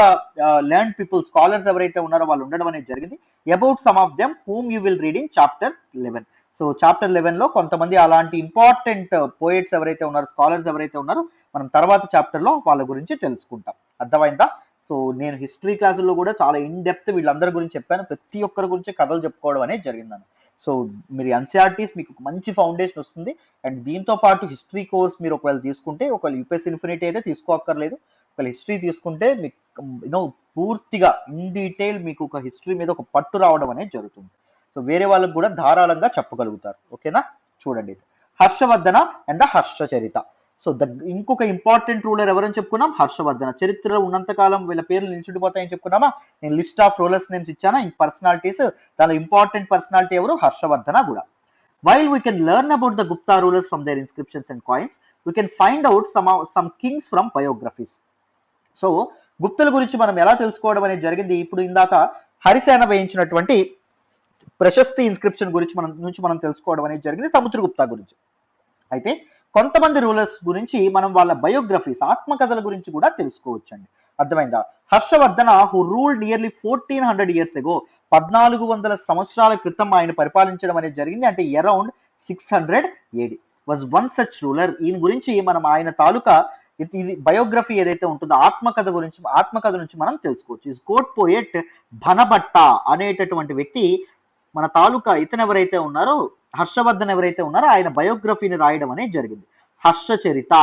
ల్యాండ్ పీపుల్ స్కాలర్స్ ఎవరైతే ఉన్నారో వాళ్ళు ఉండడం అనేది జరిగింది. About some of them whom you will read in chapter 11. So chapter 11 లో కొంతమంది అలాంటి ఇంపార్టెంట్ పోయిట్స్ ఎవరైతే ఉన్నారో, స్కాలర్స్ ఎవరైతే ఉన్నారో మనం తర్వాత చాప్టర్ లో వాళ్ళ గురించి తెలుసుకుంటాం. అర్థమైందా? సో నేను హిస్టరీ క్లాసుల్లో కూడా చాలా ఇన్ డెప్త్ వీళ్ళందరి గురించి చెప్పాను. ప్రతి ఒక్కరి గురించి కథలు చెప్పుకోవడం అనేది జరిగిందని. సో మీరు ఎన్సీఆర్టీస్ మీకు ఒక ఫౌండేషన్ వస్తుంది. అండ్ దీంతో పాటు హిస్టరీ కోర్స్ మీరు ఒకవేళ తీసుకుంటే, ఒకవేళ యూపీఎస్సీ ఇన్ఫినిటీ అయితే తీసుకోక్కర్లేదు, ఒకవేళ హిస్టరీ తీసుకుంటే మీకు పూర్తిగా ఇన్ డీటెయిల్ మీకు ఒక హిస్టరీ మీద ఒక పట్టు రావడం అనేది జరుగుతుంది. సో వేరే వాళ్ళకు కూడా ధారాళంగా చెప్పగలుగుతారు. ఓకేనా? చూడండి, Harshavardhana and the Harshacharita. So ఇంకొక ఇంపార్టెంట్ రూలర్ ఎవరని చెప్పుకున్నాం, హర్షవర్ధన. చరిత్రలో ఉన్నంతకాలం వీళ్ళ పేర్లు నిలిచిపోతాయని చెప్పుకున్నామా. నేను లిస్ట్ ఆఫ్ రూలర్స్ నేమ్స్ ఇచ్చానా, పర్సనాలిటీస్. దాని ఇంపార్టెంట్ పర్సనాలిటీ ఎవరు, హర్షవర్ధన కూడా. While we can learn about the Gupta rulers from their inscriptions and coins, we can find out some kings from biographies. So గుప్తుల గురించి మనం ఎలా తెలుసుకోవడం అనేది జరిగింది. ఇప్పుడు ఇందాక హరిసేన వేయించినటువంటి ప్రశస్తి ఇన్స్క్రిప్షన్ గురించి మనం తెలుసుకోవడం అనేది జరిగింది సముద్రగుప్త గురించి. అయితే కొంతమంది రూలర్స్ గురించి మనం వాళ్ళ బయోగ్రఫీస్, ఆత్మకథల గురించి కూడా తెలుసుకోవచ్చండి. అర్థమైందా? Harshavardhana who ruled nearly 1400 years ago, 1400 సంవత్సరాల క్రితం ఆయన పరిపాలించడం అనేది జరిగింది. అంటే around 600 AD was one such ruler. ఈయన గురించి మనం ఆయన తాలూకా ఇది బయోగ్రఫీ ఏదైతే ఉంటుందో ఆత్మకథ నుంచి మనం తెలుసుకోవచ్చు. ఇస్ కోట్ పోయెట్ భనభట్ట అనేటటువంటి వ్యక్తి మన తాలూకా ఇతను ఎవరైతే ఉన్నారో, హర్షవర్ధన్ ఎవరైతే ఉన్నారో ఆయన బయోగ్రఫీని రాయడం అనేది జరిగింది. Harshacharita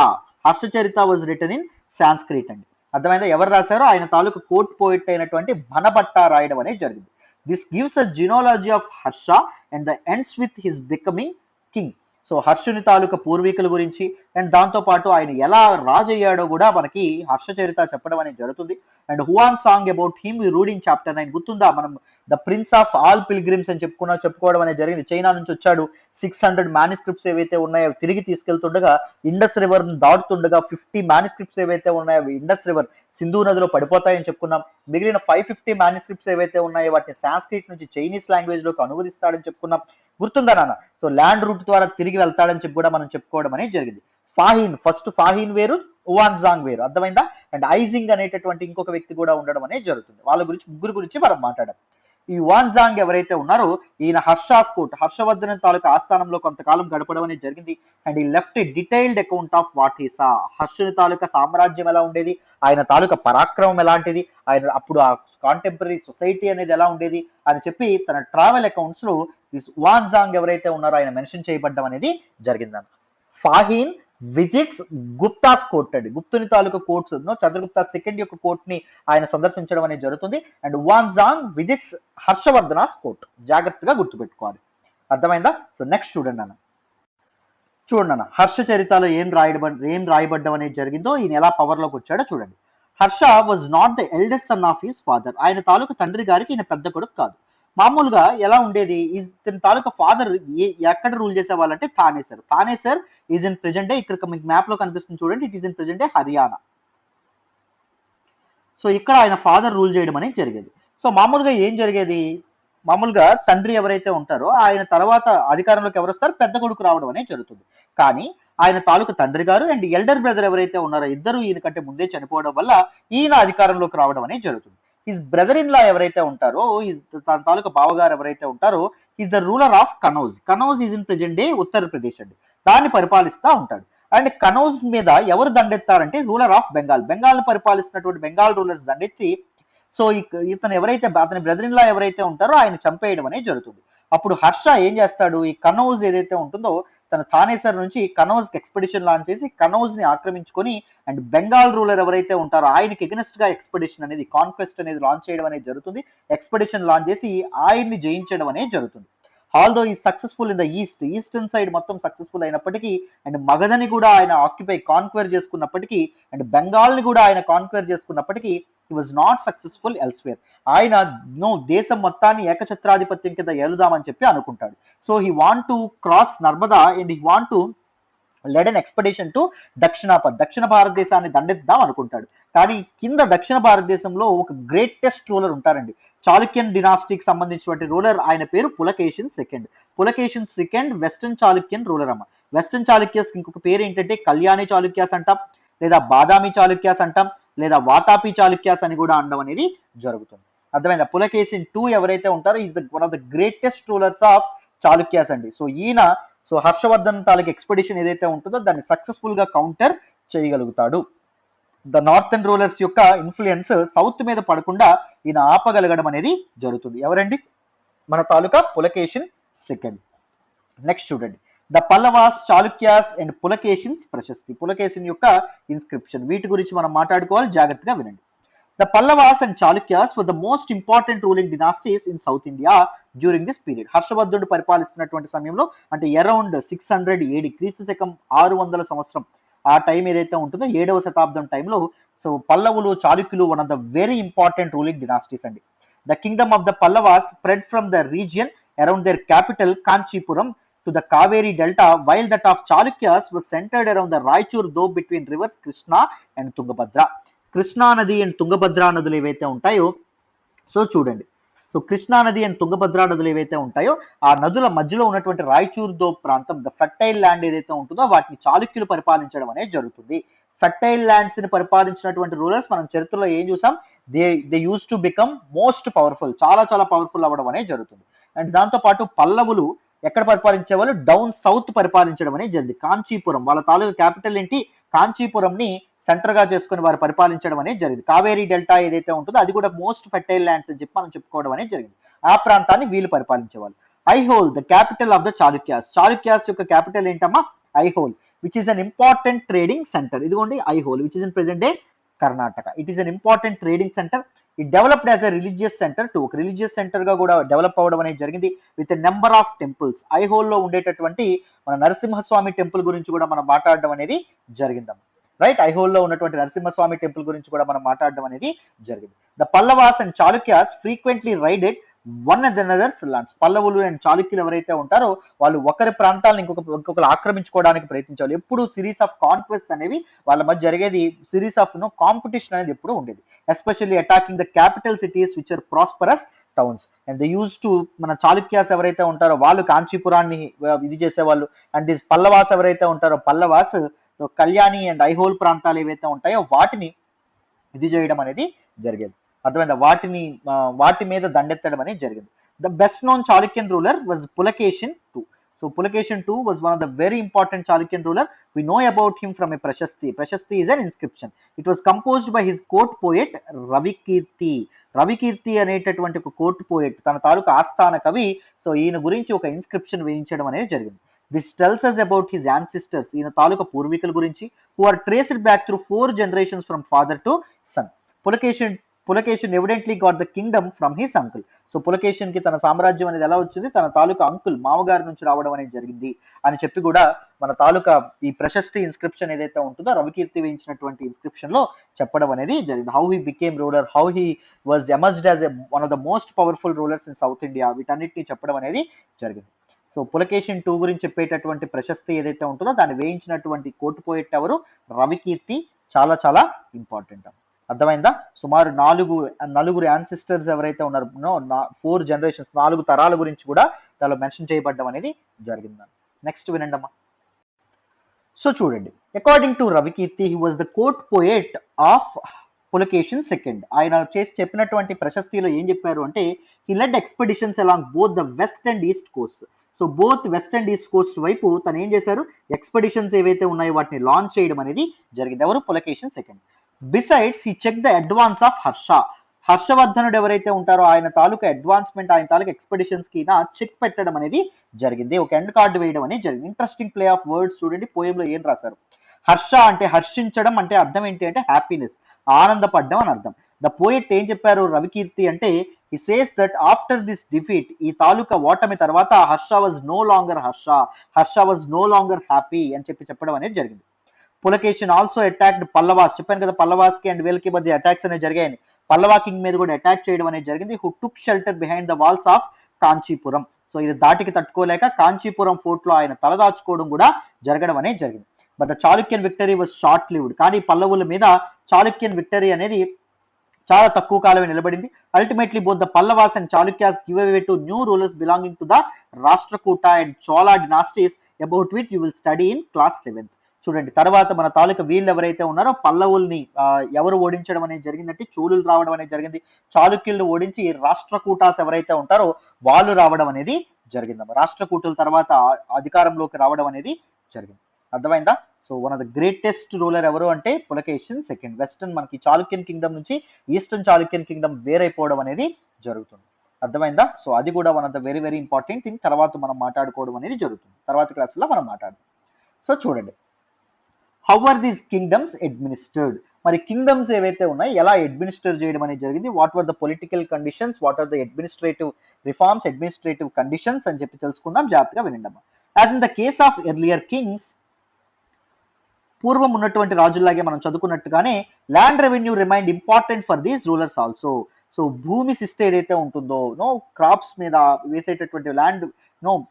was written in Sanskrit అండి. అర్థమైందా? ఎవరు రాశారో ఆయన తాలూకా కోర్ట్ పోయిట్ అయినటువంటి భనభట్ట రాయడం అనేది జరిగింది. This gives a genealogy of Harsha and the ends with his becoming king. So హర్షుని తాలూకా పూర్వీకుల గురించి అండ్ దాంతో పాటు ఆయన ఎలా రాజు అయ్యాడో కూడా మనకి హర్షచరిత చెప్పడం అనేది జరుగుతుంది. And Hiuen Tsang about him we read in chapter 9. గుర్తుందా, మనం the prince of all pilgrims అని చెప్పుకోవడం అనేది జరిగింది. చైనా నుంచి వచ్చాడు. 600 మాన్యుస్క్రిప్ట్స్ ఏవైతే ఉన్నాయో తిరిగి తీసుకెళ్తుండగా, ఇండస్ రివర్ దాటుతుండగా 50 మాన్యుస్క్రిప్ట్స్ ఏవైతే ఉన్నాయో ఇండస్ రివర్ సింధు నదిలో పడిపోతాయని చెప్పుకున్నాం. మిగిలిన 550 మాన్యుస్క్రిప్ట్స్ ఏవైతే ఉన్నాయో వాటిని సాంస్క్రిట్ నుంచి చైనీస్ లాంగ్వేజ్ లోకి అనువదిస్తాడని చెప్పుకున్నాం. గుర్తుందా నాన్న? సో ల్యాండ్ రూట్ ద్వారా తిరిగి వెళ్తాడని చెప్పి కూడా మనం చెప్పుకోవడం అనేది జరిగింది. ఫస్ట్ ఫాహీన్ వేరు, హువాన్జాంగ్ వేరు. అర్థమైందా? అండ్ ఐజింగ్ అనేటటువంటి ఇంకొక వ్యక్తి కూడా ఉండడం అనేది జరుగుతుంది. వాళ్ళ గురించి ముగ్గురు గురించి మనం మాట్లాడాం. ఈ వాన్జాంగ్ ఎవరైతే ఉన్నారో ఈయన హర్షాస్ కోర్ట్, హర్షవర్ధన్ తాలూకా ఆస్థానంలో కొంతకాలం గడపడం అనేది జరిగింది. And he left a detailed account of what he saw, హర్షుని తాలూకా సామ్రాజ్యం ఎలా ఉండేది, ఆయన తాలూకా పరాక్రమం ఎలాంటిది, ఆయన అప్పుడు ఆ కాంటెంపరీ సొసైటీ అనేది ఎలా ఉండేది అని చెప్పి తన ట్రావెల్ అకౌంట్స్ లో వాన్జాంగ్ ఎవరైతే ఉన్నారో ఆయన మెన్షన్ చేయబడ్డం అనేది జరిగిందన్న. ఫాహీన్ విజిట్స్ గుప్తాస్ కోర్ట్ అండి, గుప్తుని తాలూకా కోర్ట్స్ చంద్రగుప్త సెకండ్ యొక్క కోర్ట్ ని ఆయన సందర్శించడం అనేది జరుగుతుంది. అండ్ వాన్జాంగ్ విజిట్స్ హర్షవర్ధనాస్ కోర్ట్, జాగ్రత్తగా గుర్తుపెట్టుకోవాలి. అర్థమైందా? సో నెక్స్ట్ చూడండి అన్న, చూడండి అన్న హర్ష చరిత్రలో ఏం రాయబడ్డం అనేది జరిగిందో, ఈయన ఎలా పవర్ లోకి వచ్చాడో చూడండి. Harsha was not the eldest son of his father, ఆయన తాలూకా తండ్రి గారికి ఈయన పెద్ద కొడుకు కాదు. మామూలుగా ఎలా ఉండేది, తన తాలూకా ఫాదర్ ఎక్కడ రూల్ చేసేవాళ్ళంటే Thanesar. Thanesar is in present day, ఇక్కడ మీకు మ్యాప్ లో కనిపిస్తుంది చూడండి, it is in present day Haryana. So ఇక్కడ ఆయన ఫాదర్ రూల్ చేయడం అనేది జరిగేది. సో మామూలుగా ఏం జరిగేది, మామూలుగా తండ్రి ఎవరైతే ఉంటారో ఆయన తర్వాత అధికారంలోకి ఎవరు వస్తారు, పెద్ద కొడుకు రావడం అనేది జరుగుతుంది. కానీ ఆయన తాలూకు తండ్రి గారు అండ్ ఎల్డర్ బ్రదర్ ఎవరైతే ఉన్నారో ఇద్దరు ఈయన కంటే ముందే చనిపోవడం వల్ల ఈయన అధికారంలోకి రావడం అనేది జరుగుతుంది. హిస్ బ్రదర్ ఇన్ లా ఎవరైతే ఉంటారో, తన తాలూకా బావగారు ఎవరైతే ఉంటారో, is the ruler of Kanauj. Kanauj is in present day Uttar Pradesh అండి, దాన్ని పరిపాలిస్తూ ఉంటాడు. అండ్ కనౌజ్ మీద ఎవరు దండెత్తారంటే రూలర్ ఆఫ్ బెంగాల్, బెంగాల్ పరిపాలిస్తున్నటువంటి బెంగాల్ రూలర్స్ దండెత్తి సో ఇతను ఎవరైతే అతని బ్రదర్ ఇన్ లా ఎవరైతే ఉంటారో ఆయన చంపేయడం అనేది జరుగుతుంది. అప్పుడు హర్ష ఏం చేస్తాడు, ఈ కనౌజ్ ఏదైతే ఉంటుందో తన థానేసర్ నుంచి కనౌజ్ కి ఎక్స్పెడిషన్ లాంచ్ చేసి కనౌజ్ ని ఆక్రమించుకొని అండ్ బెంగాల్ రూలర్ ఎవరైతే ఉంటారో ఆయనకి ఎగనెస్ట్ గా ఎక్స్పెడిషన్ అనేది కాన్క్వెస్ట్ అనేది లాంచ్ చేయడం అనేది జరుగుతుంది. ఎక్స్పెడిషన్ లాంచ్ చేసి ఆయన్ని జయించడం అనేది జరుగుతుంది. Although he successful in the eastern side మొత్తం సక్సెస్ఫుల్ అయినప్పటికీ అండ్ మగధని కూడా ఆయన ఆక్యుపై కాన్క్వైర్ చేసుకున్నప్పటికీ అండ్ బెంగాల్ ని కూడా ఆయన కాన్క్వైర్ చేసుకున్నప్పటికీ he was not successful elsewhere. ఆయన దేశం మొత్తాన్ని ఏకఛత్రాధిపత్యం కింద ఏలుదామని చెప్పి అనుకుంటాడు. So he want to cross Narmada and he want to led an expedition to దక్షిణ భారతదేశాన్ని దండెత్తాం అనుకుంటాడు. కానీ కింద దక్షిణ భారతదేశంలో ఒక గ్రేటెస్ట్ రూలర్ ఉంటారండి, చాళుక్యన్ డినాస్టీకి సంబంధించినటువంటి రూలర్, ఆయన పేరు Pulakeshin second. Pulakeshin second western Chalukyan ruler అమ్మ. వెస్టర్న్ చాళుక్యస్ ఇంకొక పేరు ఏంటంటే కళ్యాణి చాళుక్యాస్ అంటాం, లేదా బాదామి చాళుక్యాస్ అంటాం, లేదా వాతాపి చాళుక్యాస్ అని కూడా అనడం అనేది జరుగుతుంది. అర్థమైందా? పులకేషిన్ 2 ఎవరైతే ఉంటారో is one of the greatest rulers of Chalukyas అండి. సో ఈయన హర్షవర్ధన్ తాలూకు ఎక్స్పెడిషన్ ఏదైతే ఉంటుందో దాన్ని సక్సెస్ఫుల్ గా కౌంటర్ చేయగలుగుతాడు. ద నార్థన్ రూలర్స్ యొక్క ఇన్ఫ్లుయెన్స్ సౌత్ మీద పడకుండా ఈయన ఆపగలగడం అనేది జరుగుతుంది. ఎవరండి? మన తాలూకా పులకేషిన్ సెకండ్. నెక్స్ట్ చూడండి, ద పల్లవాస్, చాళుక్యాస్ అండ్ పులకేషిన్స్ ప్రశస్తి, పులకేషిన్ యొక్క ఇన్స్క్రిప్షన్, వీటి గురించి మనం మాట్లాడుకోవాలి, జాగ్రత్తగా వినండి. The Pallavas and Chalukyas were the most important ruling dynasties in South India during this period. హర్షవర్ధనుడు పరిపాలిస్తున్నటువంటి సమయంలో అంటే అరౌండ్ 600 AD, క్రీస్తు శకం 600 సంవత్సరం ఆ టైం ఏదైతే ఉంటుందో 7వ శతాబ్దం టైంలో సో పల్లవులు, చాళుక్యులు one of the very important ruling dynasties అండి. The kingdom of the Pallavas spread from the region around their capital Kanchipuram to the Kaveri Delta, while that of Chalukyas was centered around the Raichur Doab between rivers Krishna and Tungabhadra. Krishna నది and Tungabhadra నదులు ఏవైతే ఉంటాయో so చూడండి, so Krishna నది and Tungabhadra నదులు ఏవైతే ఉంటాయో ఆ నదుల మధ్యలో ఉన్నటువంటి రాయచూర్ దో ప్రాంతం, ద ఫెర్టైల్ ల్యాండ్ ఏదైతే ఉంటుందో వాటిని చాళుక్యులు పరిపాలించడం అనేది జరుగుతుంది. ఫెర్టైల్ ల్యాండ్స్ ని పరిపాలించినటువంటి రూలర్స్ మనం చరిత్రలో ఏం చూసాం, they use to become most powerful, చాలా చాలా పవర్ఫుల్ అవ్వడం అనేది జరుగుతుంది. అండ్ దాంతో పాటు పల్లవులు ఎక్కడ పరిపాలించే వాళ్ళు, డౌన్ సౌత్ పరిపాలించడం అనేది జరిగింది. కాంచీపురం, వాళ్ళ తాలూకా క్యాపిటల్ ఏంటి, కాంచీపురం ని సెంటర్ గా చేసుకుని వారు పరిపాలించడం అనేది జరిగింది. కావేరీ డెల్టా ఏదైతే ఉంటుందో అది కూడా మోస్ట్ ఫెర్టైల్ ల్యాండ్స్ అని చెప్పి మనం చెప్పుకోవడం అనేది జరిగింది. ఆ ప్రాంతాన్ని వీళ్ళు పరిపాలించేవాళ్ళు. Aihole, the capital of the Chalukyas, Chalukyas యొక్క క్యాపిటల్ ఏంటమ్మా, Aihole, which is an important trading centre. ఇదిగోండి Aihole, which is in present day Karnataka. It is an important trading centre. It developed as a religious centre too, ఒక రిలీజియస్ సెంటర్ గా కూడా develop అవ్వడం అనేది జరిగింది with number of temples. ఐహోల్లో ఉండేటటువంటి మన నరసింహస్వామి టెంపుల్ గురించి కూడా మనం మాట్లాడడం అనేది జరిగిందమ్మా. రైట్, ఐహోల్లో ఉన్నటువంటి నరసింహస్వామి టెంపుల్ గురించి కూడా మనం మాట్లాడడం అనేది జరిగింది. The Pallavas and Chalukyas frequently raided one and another's lands. పల్లవులు అండ్ చాళుక్యులు ఎవరైతే ఉంటారో వాళ్ళు ఒకరి ప్రాంతాలను ఇంకొకరు ఆక్రమించుకోవడానికి ప్రయత్నించాలి. ఎప్పుడు సిరీస్ ఆఫ్ కాన్క్వెస్ట్ అనేవి వాళ్ళ మధ్య జరిగేది, సిరీస్ ఆఫ్ కాంపిటీషన్ అనేది ఎప్పుడు ఉండేది. Especially attacking the capital cities which are prosperous towns. And they use to, మన చాళుక్యాస్ ఎవరైతే ఉంటారో వాళ్ళు కాంచీపురాన్ని ఇది చేసేవాళ్ళు. అండ్ దిస్ పల్లవాస్ ఎవరైతే ఉంటారో పల్లవాస్ కళ్యాణి అండ్ ఐహోల్ ప్రాంతాలు ఏవైతే ఉంటాయో వాటిని ఇది చేయడం అనేది జరిగేది. అర్థమైందా, వాటి మీద దండెత్తడం అనేది జరిగింది. The best known Chalukyan ruler was Pulakeshin two. So Pulakeshin two was one of the very important Chalukyan ruler. We know about him from a Prashasti. Prashasti is an inscription. It was composed by his court poet Ravikirti. Ravikirti అనేటటువంటి ఒక court poet, తన తాలూకు ఆస్థాన కవి. So ఈయన గురించి ఒక inscription వేయించడం అనేది జరిగింది. This tells us about his ancestors. ఈయన తాలూకా పూర్వీకుల గురించి, who are traced back through 4 generations from father to son. Pulakeshin evidently got the kingdom from his uncle. So Pulakeshin కి తన సామ్రాజ్యం అనేది ఎలా వచ్చింది, తన తాలూకా అంకుల్ మామగారి నుంచి రావడం అనేది జరిగింది అని చెప్పి కూడా మన తాలూకా ఈ ప్రశస్తి ఇన్స్క్రిప్షన్ ఏదైతే ఉంటుందో రవికీర్తి వేయించినటువంటి ఇన్స్క్రిప్షన్ లో చెప్పడం అనేది జరిగింది. How he became ruler, how he was emerged as one of the most powerful rulers in south India, వీటన్నిటిని చెప్పడం అనేది జరిగింది. సో పులకేషన్ టూ గురించి చెప్పేటటువంటి ప్రశస్తి ఏదైతే ఉంటుందో దాన్ని వేయించినటువంటి కోర్టు పోయెట్ ఎవరు, రవికీర్తి. చాలా చాలా ఇంపార్టెంట్. అర్థమైందా? సుమారు నలుగురు యాన్సిస్టర్స్ ఎవరైతే ఉన్నారో, 4 జనరేషన్స్, 4 తరాల గురించి కూడా దానిలో మెన్షన్ చేయబడ్డం అనేది జరిగింది. నెక్స్ట్ వినండి అమ్మా. సో చూడండి, according to Ravikirti, he was the court poet of Pulakeshin second. ఆయన చెప్పినటువంటి ప్రశస్తిలో ఏం చెప్పారు అంటే, he led expeditions along both the west and east coast. So both west and east coast వైపు తను ఏం చేశారు, ఎక్స్పెడిషన్స్ ఏవైతే ఉన్నాయో వాటిని లాంచ్ చేయడం అనేది జరిగింది. ఎవరు, Pulakeshin second. Besides he check the advance of హర్షవర్ధనుడు ఎవరైతే ఉంటారో ఆయన తాలూకా అడ్వాన్స్మెంట్, ఆయన తాలూకా ఎక్స్పెడిషన్స్ కి చెక్ పెట్టడం అనేది జరిగింది, ఒక ఎండ్ కార్డు వేయడం అనేది జరిగింది. ఇంట్రెస్టింగ్ ప్లే ఆఫ్ వర్డ్స్ చూడండి, పోయంలో ఏం రాశారు. హర్ష అంటే హర్షించడం, అంటే అర్థం ఏంటి అంటే హ్యాపీనెస్, ఆనందపడ్డం అని అర్థం. ద పోయెట్ ఏం చెప్పారు రవికీర్తి అంటే, he says that after this defeat, ఈ తాలూకా ఓటమి తర్వాత Harsha was no longer happy అని చెప్పడం అనేది జరిగింది. పులకేషన్ ఆల్సో అటాక్డ్ పల్లవాస్. చెప్పాను కదా పల్లవాస్ కి అండ్ వీళ్ళకి మధ్య అటాక్స్ అనేవి జరిగాయని. పల్లవా కింగ్ మీద కూడా అటాక్ చేయడం అనేది జరిగింది. Who took shelter behind the walls of Kanchipuram. So ఇది దాటికి తట్టుకోలేక కాంచీపురం ఫోర్ట్ లో ఆయన తలదాచుకోవడం కూడా జరగడం అనేది జరిగింది. But the Chalukyan victory was short lived. కానీ పల్లవుల మీద చాళుక్యన్ విక్టరీ అనేది చాలా తక్కువ కాలమే నిలబడింది. Ultimately both the Pallavas and Chalukyas give away to new rulers belonging to the Rashtrakuta and Chola dynasties, about which you will study in class 7th. చూడండి, తర్వాత మన తాలూకా వీళ్ళు ఎవరైతే ఉన్నారో పల్లవుల్ని ఎవరు ఓడించడం అనేది జరిగిందంటే చోళులు రావడం అనేది జరిగింది. చాళుక్యులను ఓడించి రాష్ట్రకూటాస్ ఎవరైతే ఉంటారో వాళ్ళు రావడం అనేది జరిగిందమ్మా. రాష్ట్రకూటుల తర్వాత అధికారంలోకి రావడం అనేది జరిగింది. అర్థమైందా? So one of the greatest ruler ఎవరు అంటే పులకేషన్ సెకండ్. వెస్టర్న్ మనకి చాళుక్యన్ కింగ్డమ్ నుంచి ఈస్టర్న్ చాళుక్యన్ కింగ్డమ్ వేరైపోవడం అనేది జరుగుతుంది. అర్థమైందా? సో అది కూడా one of the very very important thing. తర్వాత మనం మాట్లాడుకోవడం అనేది జరుగుతుంది, తర్వాత క్లాసులో మనం మాట్లాడదాం. సో చూడండి, how are these kingdoms administered. మరి కింగ్డమ్స్ ఏవైతే ఉన్నాయో ఎలా అడ్మినిస్టర్ చేయడం అనేది జరిగింది, what were the political conditions, what are the administrative reforms, administrative conditions అని తెలుసుకుందాం. జాగ్రత్తగా వినండమ్మా. As in the case of earlier kings, పూర్వం ఉన్నటువంటి రాజుల్లాగే మనం చదువుకున్నట్టుగానే land revenue remained important for these rulers also. So భూమి శిస్తు ఏదైతే ఉంటుందో, క్రాప్స్ మీద వేసేటటువంటి ల్యాండ్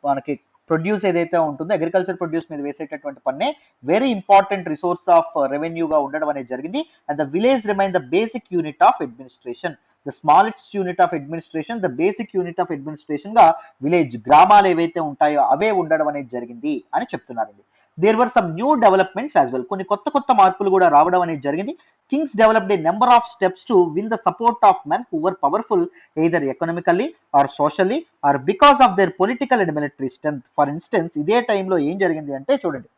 మనకి ప్రొడ్యూస్ ఏదైతే ఉంటుందో అగ్రికల్చర్ ప్రొడ్యూస్ మీద వేసేటటువంటి పన్నే వెరీ ఇంపార్టెంట్ రిసోర్స్ ఆఫ్ రెవెన్యూగా ఉండడం అనేది జరిగింది. And the village remain the basic unit of administration, the smallest unit of administration, the basic unit of administration గా విలేజ్, గ్రామాలు ఏవైతే ఉంటాయో అవే ఉండడం అనేది జరిగింది అని చెప్తున్నారండి. There were some new developments as well. కొన్ని కొత్త మార్పులు కూడా రావడం అనేది జరిగింది. Kings developed a number of steps to win the support of men who were powerful either economically or socially or because of their political and military strength. For instance ఇదే టైంలో ఏం జరిగింది అంటే చూడండి,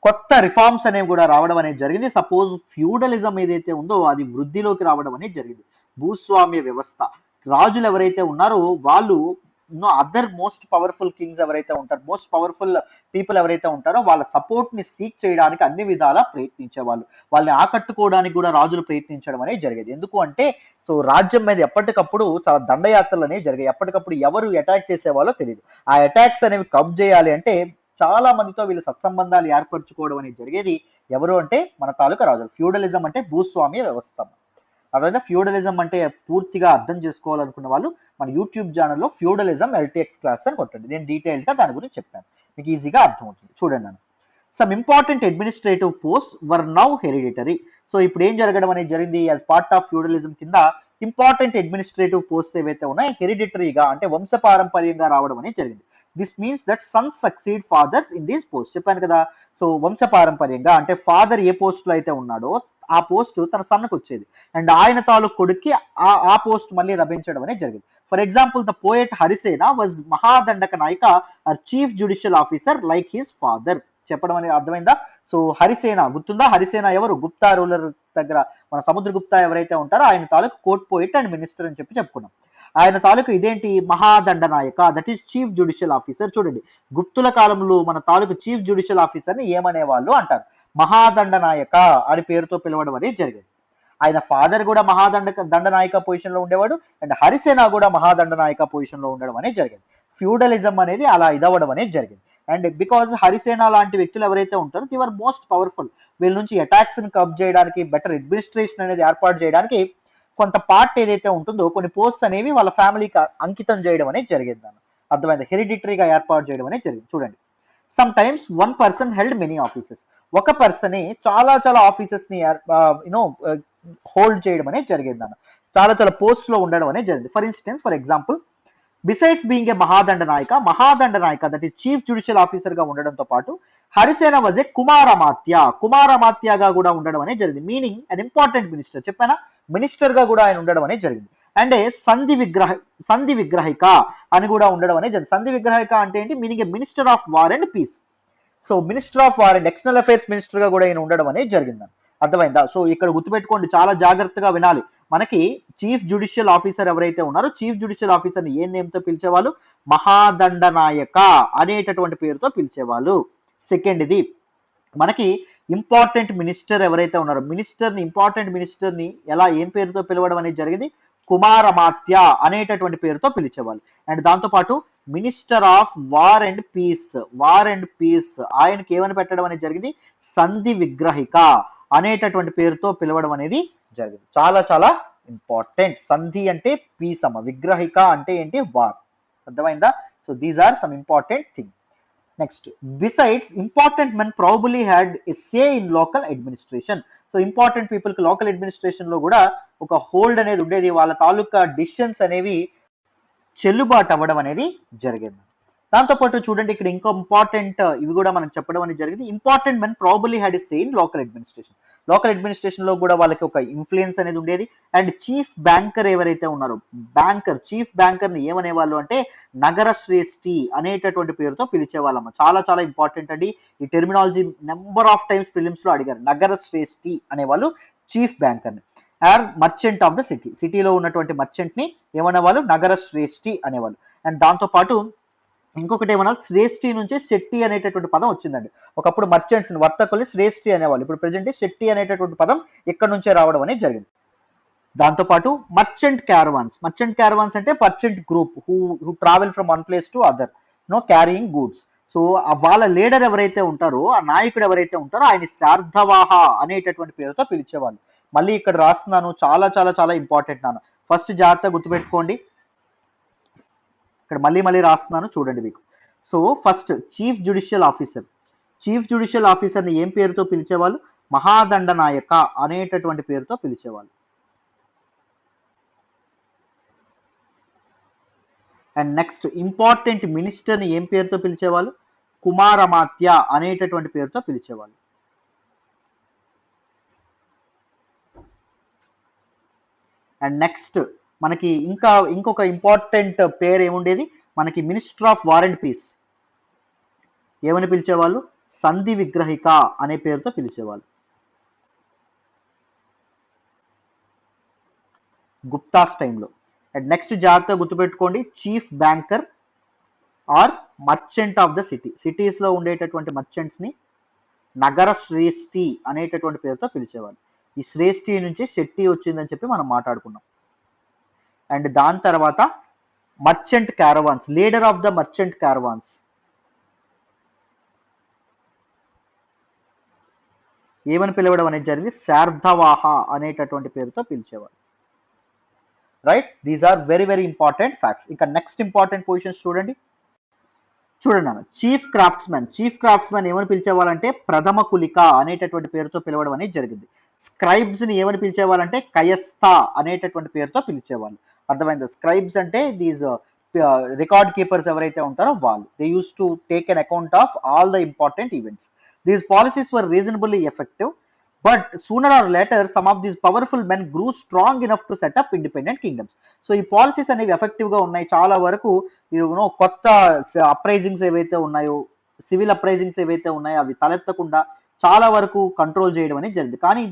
కొత్త రిఫార్మ్స్ అనేవి కూడా రావడం అనేది జరిగింది. సపోజ్ ఫ్యూడలిజం ఏదైతే ఉందో అది వృద్ధిలోకి రావడం అనేది జరిగింది. భూస్వామ్య వ్యవస్థ, రాజులు ఎవరైతే ఉన్నారో వాళ్ళు అదర్ మోస్ట్ పవర్ఫుల్ కింగ్స్ ఎవరైతే ఉంటారో, మోస్ట్ పవర్ఫుల్ పీపుల్ ఎవరైతే ఉంటారో వాళ్ళ సపోర్ట్ ని సీక్ చేయడానికి అన్ని విధాలా ప్రయత్నించేవాళ్ళు. వాళ్ళని ఆకట్టుకోవడానికి కూడా రాజులు ప్రయత్నించడం అనేది జరిగేది. ఎందుకు అంటే సో రాజ్యం మీద ఎప్పటికప్పుడు చాలా దండయాత్రలు అనేవి జరిగాయి. ఎప్పటికప్పుడు ఎవరు అటాక్ చేసేవాళ్ళో తెలియదు. ఆ అటాక్స్ అనేవి కబ్ చేయాలి అంటే చాలా మందితో వీళ్ళు సత్సంబంధాలు ఏర్పరచుకోవడం అనేది జరిగేది. ఎవరు అంటే మన తాలూకా రాజులు. ఫ్యూడలిజం అంటే భూస్వామ్య వ్యవస్థ. అదే ఫ్యూడలిజం అంటే పూర్తిగా అర్థం చేసుకోవాలనుకున్న వాళ్ళు మన యూట్యూబ్ ఛానల్లో ఫ్యూడలిజం ఎల్టీఎక్స్ క్లాస్ అని కొట్టండి. నేను డీటెయిల్ గా దాని గురించి చెప్పాను, మీకు ఈజీగా అర్థమవుతుంది. చూడండి అన్న, some important administrative post were now hereditary. So ఇప్పుడు ఏం జరగడం అనేది జరిగింది, యాజ్ పార్ట్ ఆఫ్ ఫ్యూడలిజం కింద ఇంపార్టెంట్ అడ్మినిస్ట్రేటివ్ పోస్ట్ ఏవైతే ఉన్నాయో హెరిడిటరీగా అంటే వంశపారంపర్యంగా రావడం అనేది జరిగింది. This means that sons succeed fathers in these post. చెప్పాను కదా, సో వంశపారంపర్యంగా అంటే ఫాదర్ ఏ పోస్ట్లో అయితే ఉన్నాడో ఆ పోస్ట్ తన సన్నుకు వచ్చేది, అండ్ ఆయన తాలూకు కొడుక్కి ఆ పోస్ట్ మళ్ళీ లభించడం అనేది జరిగింది. For example, the poet Harisena was mahadandanayaka or chief judicial officer like his father. చెప్పడం అనేది అర్థమైందా? సో హరిసేన గుర్తుందా? హరిసేన ఎవరు? గుప్తా రూలర్ దగ్గర మన సముద్రగుప్తా ఎవరైతే ఉంటారో ఆయన తాలూకు కోర్ట్ పోయిట్ అండ్ మినిస్టర్ అని చెప్పుకున్నాం. ఆయన తాలూకు ఇదేంటి? మహాదండ నాయక, that is chief judicial officer. చూడండి, గుప్తుల కాలంలో మన తాలూకు చీఫ్ జ్యుడిషియల్ ఆఫీసర్ ని ఏమనేవాళ్ళు అంటారు? మహాదండ నాయక అని పేరుతో పిలవడం అనేది జరిగింది. ఆయన ఫాదర్ కూడా దండనాయక పొజిషన్ లో ఉండేవాడు, అండ్ హరిసేన కూడా మహాదండనాయక పొజిషన్ లో ఉండడం అనేది జరిగింది. ఫ్యూడలిజం అనేది అలా ఇదవ్వడం అనేది జరిగింది. అండ్ బికాజ్ హరిసేన లాంటి వ్యక్తులు ఎవరైతే ఉంటారో ది ఆర్ మోస్ట్ పవర్ఫుల్, వీళ్ళ నుంచి అటాక్స్ ని కబ్ చేయడానికి, బెటర్ అడ్మినిస్ట్రేషన్ అనేది ఏర్పాటు చేయడానికి కొంత పార్ట్ ఏదైతే ఉంటుందో కొన్ని పోస్ట్ అనేవి వాళ్ళ ఫ్యామిలీకి అంకితం చేయడం అనేది జరిగింది. అర్థమైంది? హెరిడిటరీగా ఏర్పాటు చేయడం అనేది జరిగింది. చూడండి, some times one person held many offices. ఒక పర్సన్ చాలా చాలా ఆఫీసెస్ ని హోల్డ్ చేయడం అనేది జరిగింది చాలా చాలా పోస్ట్ లో ఉండడం అనేది జరిగింది. For example, besides being a mahadandanayaka that is chief judicial officer గా ఉండడంతో పాటు హరిసేన వాజ్ ఏ కుమారమాత్యగా కూడా ఉండడం అనేది జరిగింది. Meaning an important minister. చెప్పానా, మినిస్టర్ గా కూడా ఆయన ఉండడం అనేది జరిగింది. అండ్ సంధి విగ్రహిక అని కూడా ఉండడం అనేది జరిగింది. సంధి విగ్రహిక అంటే ఏంటి? Meaning a minister of war and peace. So minister of war and external affairs minister గా కూడా ఈయన ఉండడం అనేది జరిగింది. అర్థమైందా? సో ఇక్కడ గుర్తుపెట్టుకోండి, చాలా జాగ్రత్తగా వినాలి. మనకి చీఫ్ జ్యుడిషియల్ ఆఫీసర్ ఎవరైతే ఉన్నారో చీఫ్ జ్యుడిషియల్ ఆఫీసర్ ని ఏ నేమ్ తో పిలిచేవాళ్ళు? మహాదండనాయక అనేటటువంటి పేరుతో పిలిచేవాళ్ళు. సెకండ్ ఇది మనకి ఇంపార్టెంట్ మినిస్టర్ ఎవరైతే ఉన్నారో ఇంపార్టెంట్ మినిస్టర్ ని ఏం పేరుతో పిలవడం అనేది జరిగింది? కుమారమాత్య అనేటటువంటి పేరుతో పిలిచేవాళ్ళు. అండ్ దాంతో పాటు minister of war and peace ఆయనకి ఏమని పెట్టడం అనేది జరిగింది? సంధి విగ్రహిక అనేటటువంటి పేరుతో పిలవడం అనేది జరిగింది. చాలా చాలా ఇంపార్టెంట్. సంధి అంటే పీస్ అమ్మ, విగ్రహిక అంటే ఏంటి? వార్. అర్థమైందా? So these are some important thing. Next, besides important men probably had a say in local administration. So important people కి లోకల్ అడ్మినిస్ట్రేషన్ లో కూడా ఒక హోల్డ్ అనేది ఉండేది, వాళ్ళ తాలూకా డిసిషన్స్ అనేవి చెల్లుబాటు అవ్వడం అనేది జరిగింది. దాంతోపాటు చూడండి, ఇక్కడ ఇంకో ఇంపార్టెంట్ ఇవి కూడా మనం చెప్పడం అనేది జరిగింది. Important men probably had a say in local administration లో కూడా వాళ్ళకి ఒక ఇన్ఫ్లుయెన్స్ అనేది ఉండేది. అండ్ చీఫ్ బ్యాంకర్ ఎవరైతే ఉన్నారో చీఫ్ బ్యాంకర్ ని ఏమనేవాళ్ళు అంటే నగర శ్రేష్ఠి అనేటటువంటి పేరుతో పిలిచేవాళ్ళమ్మ. చాలా చాలా ఇంపార్టెంట్ అండి ఈ terminology. Number of times prelims లో అడిగారు. నగర శ్రేష్ఠి అనేవాళ్ళు చీఫ్ బ్యాంకర్ ని. ఆర్ మర్చెంట్ ఆఫ్ ద సిటీలో ఉన్నటువంటి మర్చెంట్ ని ఏమనేవాళ్ళు? నగర శ్రేష్ఠి అనేవాళ్ళు. అండ్ దాంతో పాటు ఇంకొకటి ఏమన్నా, శ్రేష్ఠి నుంచి శెట్టి అనేటటువంటి పదం వచ్చిందండి. ఒకప్పుడు మర్చెంట్స్ వర్తకుల్ని శ్రేష్ఠి అనేవాళ్ళు, ఇప్పుడు ప్రెజెంట్ శెట్టి అనేటటువంటి పదం ఇక్కడ నుంచే రావడం అనేది జరిగింది. దాంతోపాటు మర్చెంట్ క్యారవాన్స్ అంటే merchant group who travel from one place to other carrying goods. So వాళ్ళ లీడర్ ఎవరైతే ఉంటారో, ఆ నాయకుడు ఎవరైతే ఉంటారో ఆయన శార్ధవాహ అనేటటువంటి పేరుతో పిలిచేవాళ్ళు. మళ్ళీ ఇక్కడ రాస్తున్నాను, చాలా చాలా చాలా ఇంపార్టెంట్ నాన్న, ఫస్ట్ జాగ్రత్తగా గుర్తుపెట్టుకోండి. ఇక్కడ మళ్ళీ రాస్తున్నాను చూడండి మీకు. So first chief judicial officer ని ఏం పేరుతో పిలిచేవాళ్ళు? మహాదండనాయక అనేటటువంటి పేరుతో పిలిచేవాళ్ళు. అండ్ నెక్స్ట్, ఇంపార్టెంట్ మినిస్టర్ ని ఏం పేరుతో పిలిచేవాళ్ళు? కుమారమాత్య అనేటటువంటి పేరుతో పిలిచేవాళ్ళు. అండ్ నెక్స్ట్ మనకి ఇంకొక ఇంపార్టెంట్ పేరు ఏముండేది మనకి? Minister of war and peace ఏమని పిలిచేవాళ్ళు? సంధి విగ్రహిక అనే పేరుతో పిలిచేవాళ్ళు. గుప్తాస్ టైంలో. అండ్ నెక్స్ట్ జాగ్రత్తగా గుర్తుపెట్టుకోండి, chief banker or merchant of the cities లో ఉండేటటువంటి మర్చెంట్స్ ని నగర శ్రేష్ఠి అనేటటువంటి పేరుతో పిలిచేవాళ్ళు. ఈ శ్రేష్ఠి నుంచి శెట్టి వచ్చిందని చెప్పి మనం మాట్లాడుకున్నాం. అండ్ దాని తర్వాత merchant caravans, leader of the merchant caravans ఏమని పిలవడం అనేది జరిగింది? శార్ధవాహ అనేటటువంటి పేరుతో పిలిచేవారు. Right, these are very very important facts. ఇంకా నెక్స్ట్ ఇంపార్టెంట్ పొజిషన్స్ చూడండి అన్న. చీఫ్ క్రాఫ్ట్స్మెన్ ఏమని పిలిచేవాళ్ళంటే ప్రథమ కులిక అనేటటువంటి పేరుతో పిలవడం అనేది జరిగింది. స్క్రైబ్స్ ని ఏమని పిలిచేవాళ్ళంటే కయస్థ అనేటటువంటి పేరుతో పిలిచేవాళ్ళు. అర్థమైందా? స్క్రైబ్స్ అంటే దీస్ రికార్డ్ కీపర్స్ ఎవరైతే ఉంటారో వాళ్ళు. They use to take an account of all the important events. These policies were reasonably effective, but sooner or later some of these powerful men grew strong enough to set up independent kingdoms. So ఈ policies అనేవి effective గా ఉన్నాయి. చాలా వరకు కొత్త uprisings ఏవైతే ఉన్నాయో, civil uprisings ఏవైతే ఉన్నాయో అవి తలెత్తకుండా చాలా వరకు కంట్రోల్ చేయడం అనేది జరిగింది. కానీ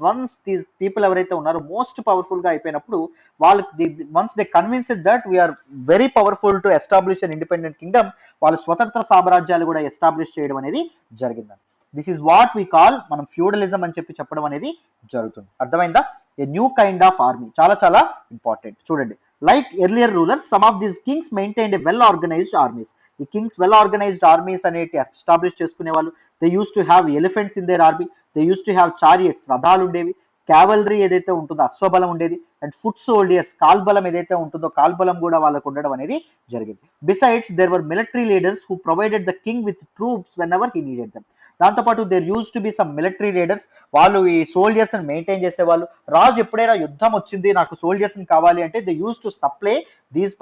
వన్స్ దీస్ పీపుల్ ఎవరైతే ఉన్నారో మోస్ట్ పవర్ఫుల్ గా అయిపోయినప్పుడు వాళ్ళకి once they convinced that we are very powerful to establish an independent kingdom, వాళ్ళు స్వతంత్ర సామ్రాజ్యాలు కూడా ఎస్టాబ్లిష్ చేయడం అనేది జరిగిందండి. This is what we call మనం ఫ్యూడలిజం అని చెప్పడం అనేది జరుగుతుంది. అర్థమైందా? A new kind of army, చాలా చాలా ఇంపార్టెంట్. చూడండి, like earlier rulers some of these kings maintained well organised armies. ఈ కింగ్స్ వెల్ ఆర్గనైజ్డ్ ఆర్మీస్ అనేటి ఎస్టాబ్లిష్ చేసుకునే వాళ్ళు. They use to have elephants in there army, they use to have chariots, రథాలు ఉండేవి, cavalry ఏదైతే ఉంటుందో అశ్వబలం ఉండేది, అండ్ ఫుట్ సోల్డియర్స్ కాల్బలం ఏదైతే ఉంటుందో కాల్బలం కూడా వాళ్ళకు ఉండడం అనేది జరిగింది. Besides there were military leaders who provided the king with troops whenever he needed them. దాంతోపాటు there used to be some military leaders, వాళ్ళు ఈ సోల్జర్స్ ని మెయింటైన్ చేసేవాళ్ళు. రాజు ఎప్పుడైనా యుద్ధం వచ్చింది నాకు సోల్జర్స్ ని కావాలి అంటే they use to supply these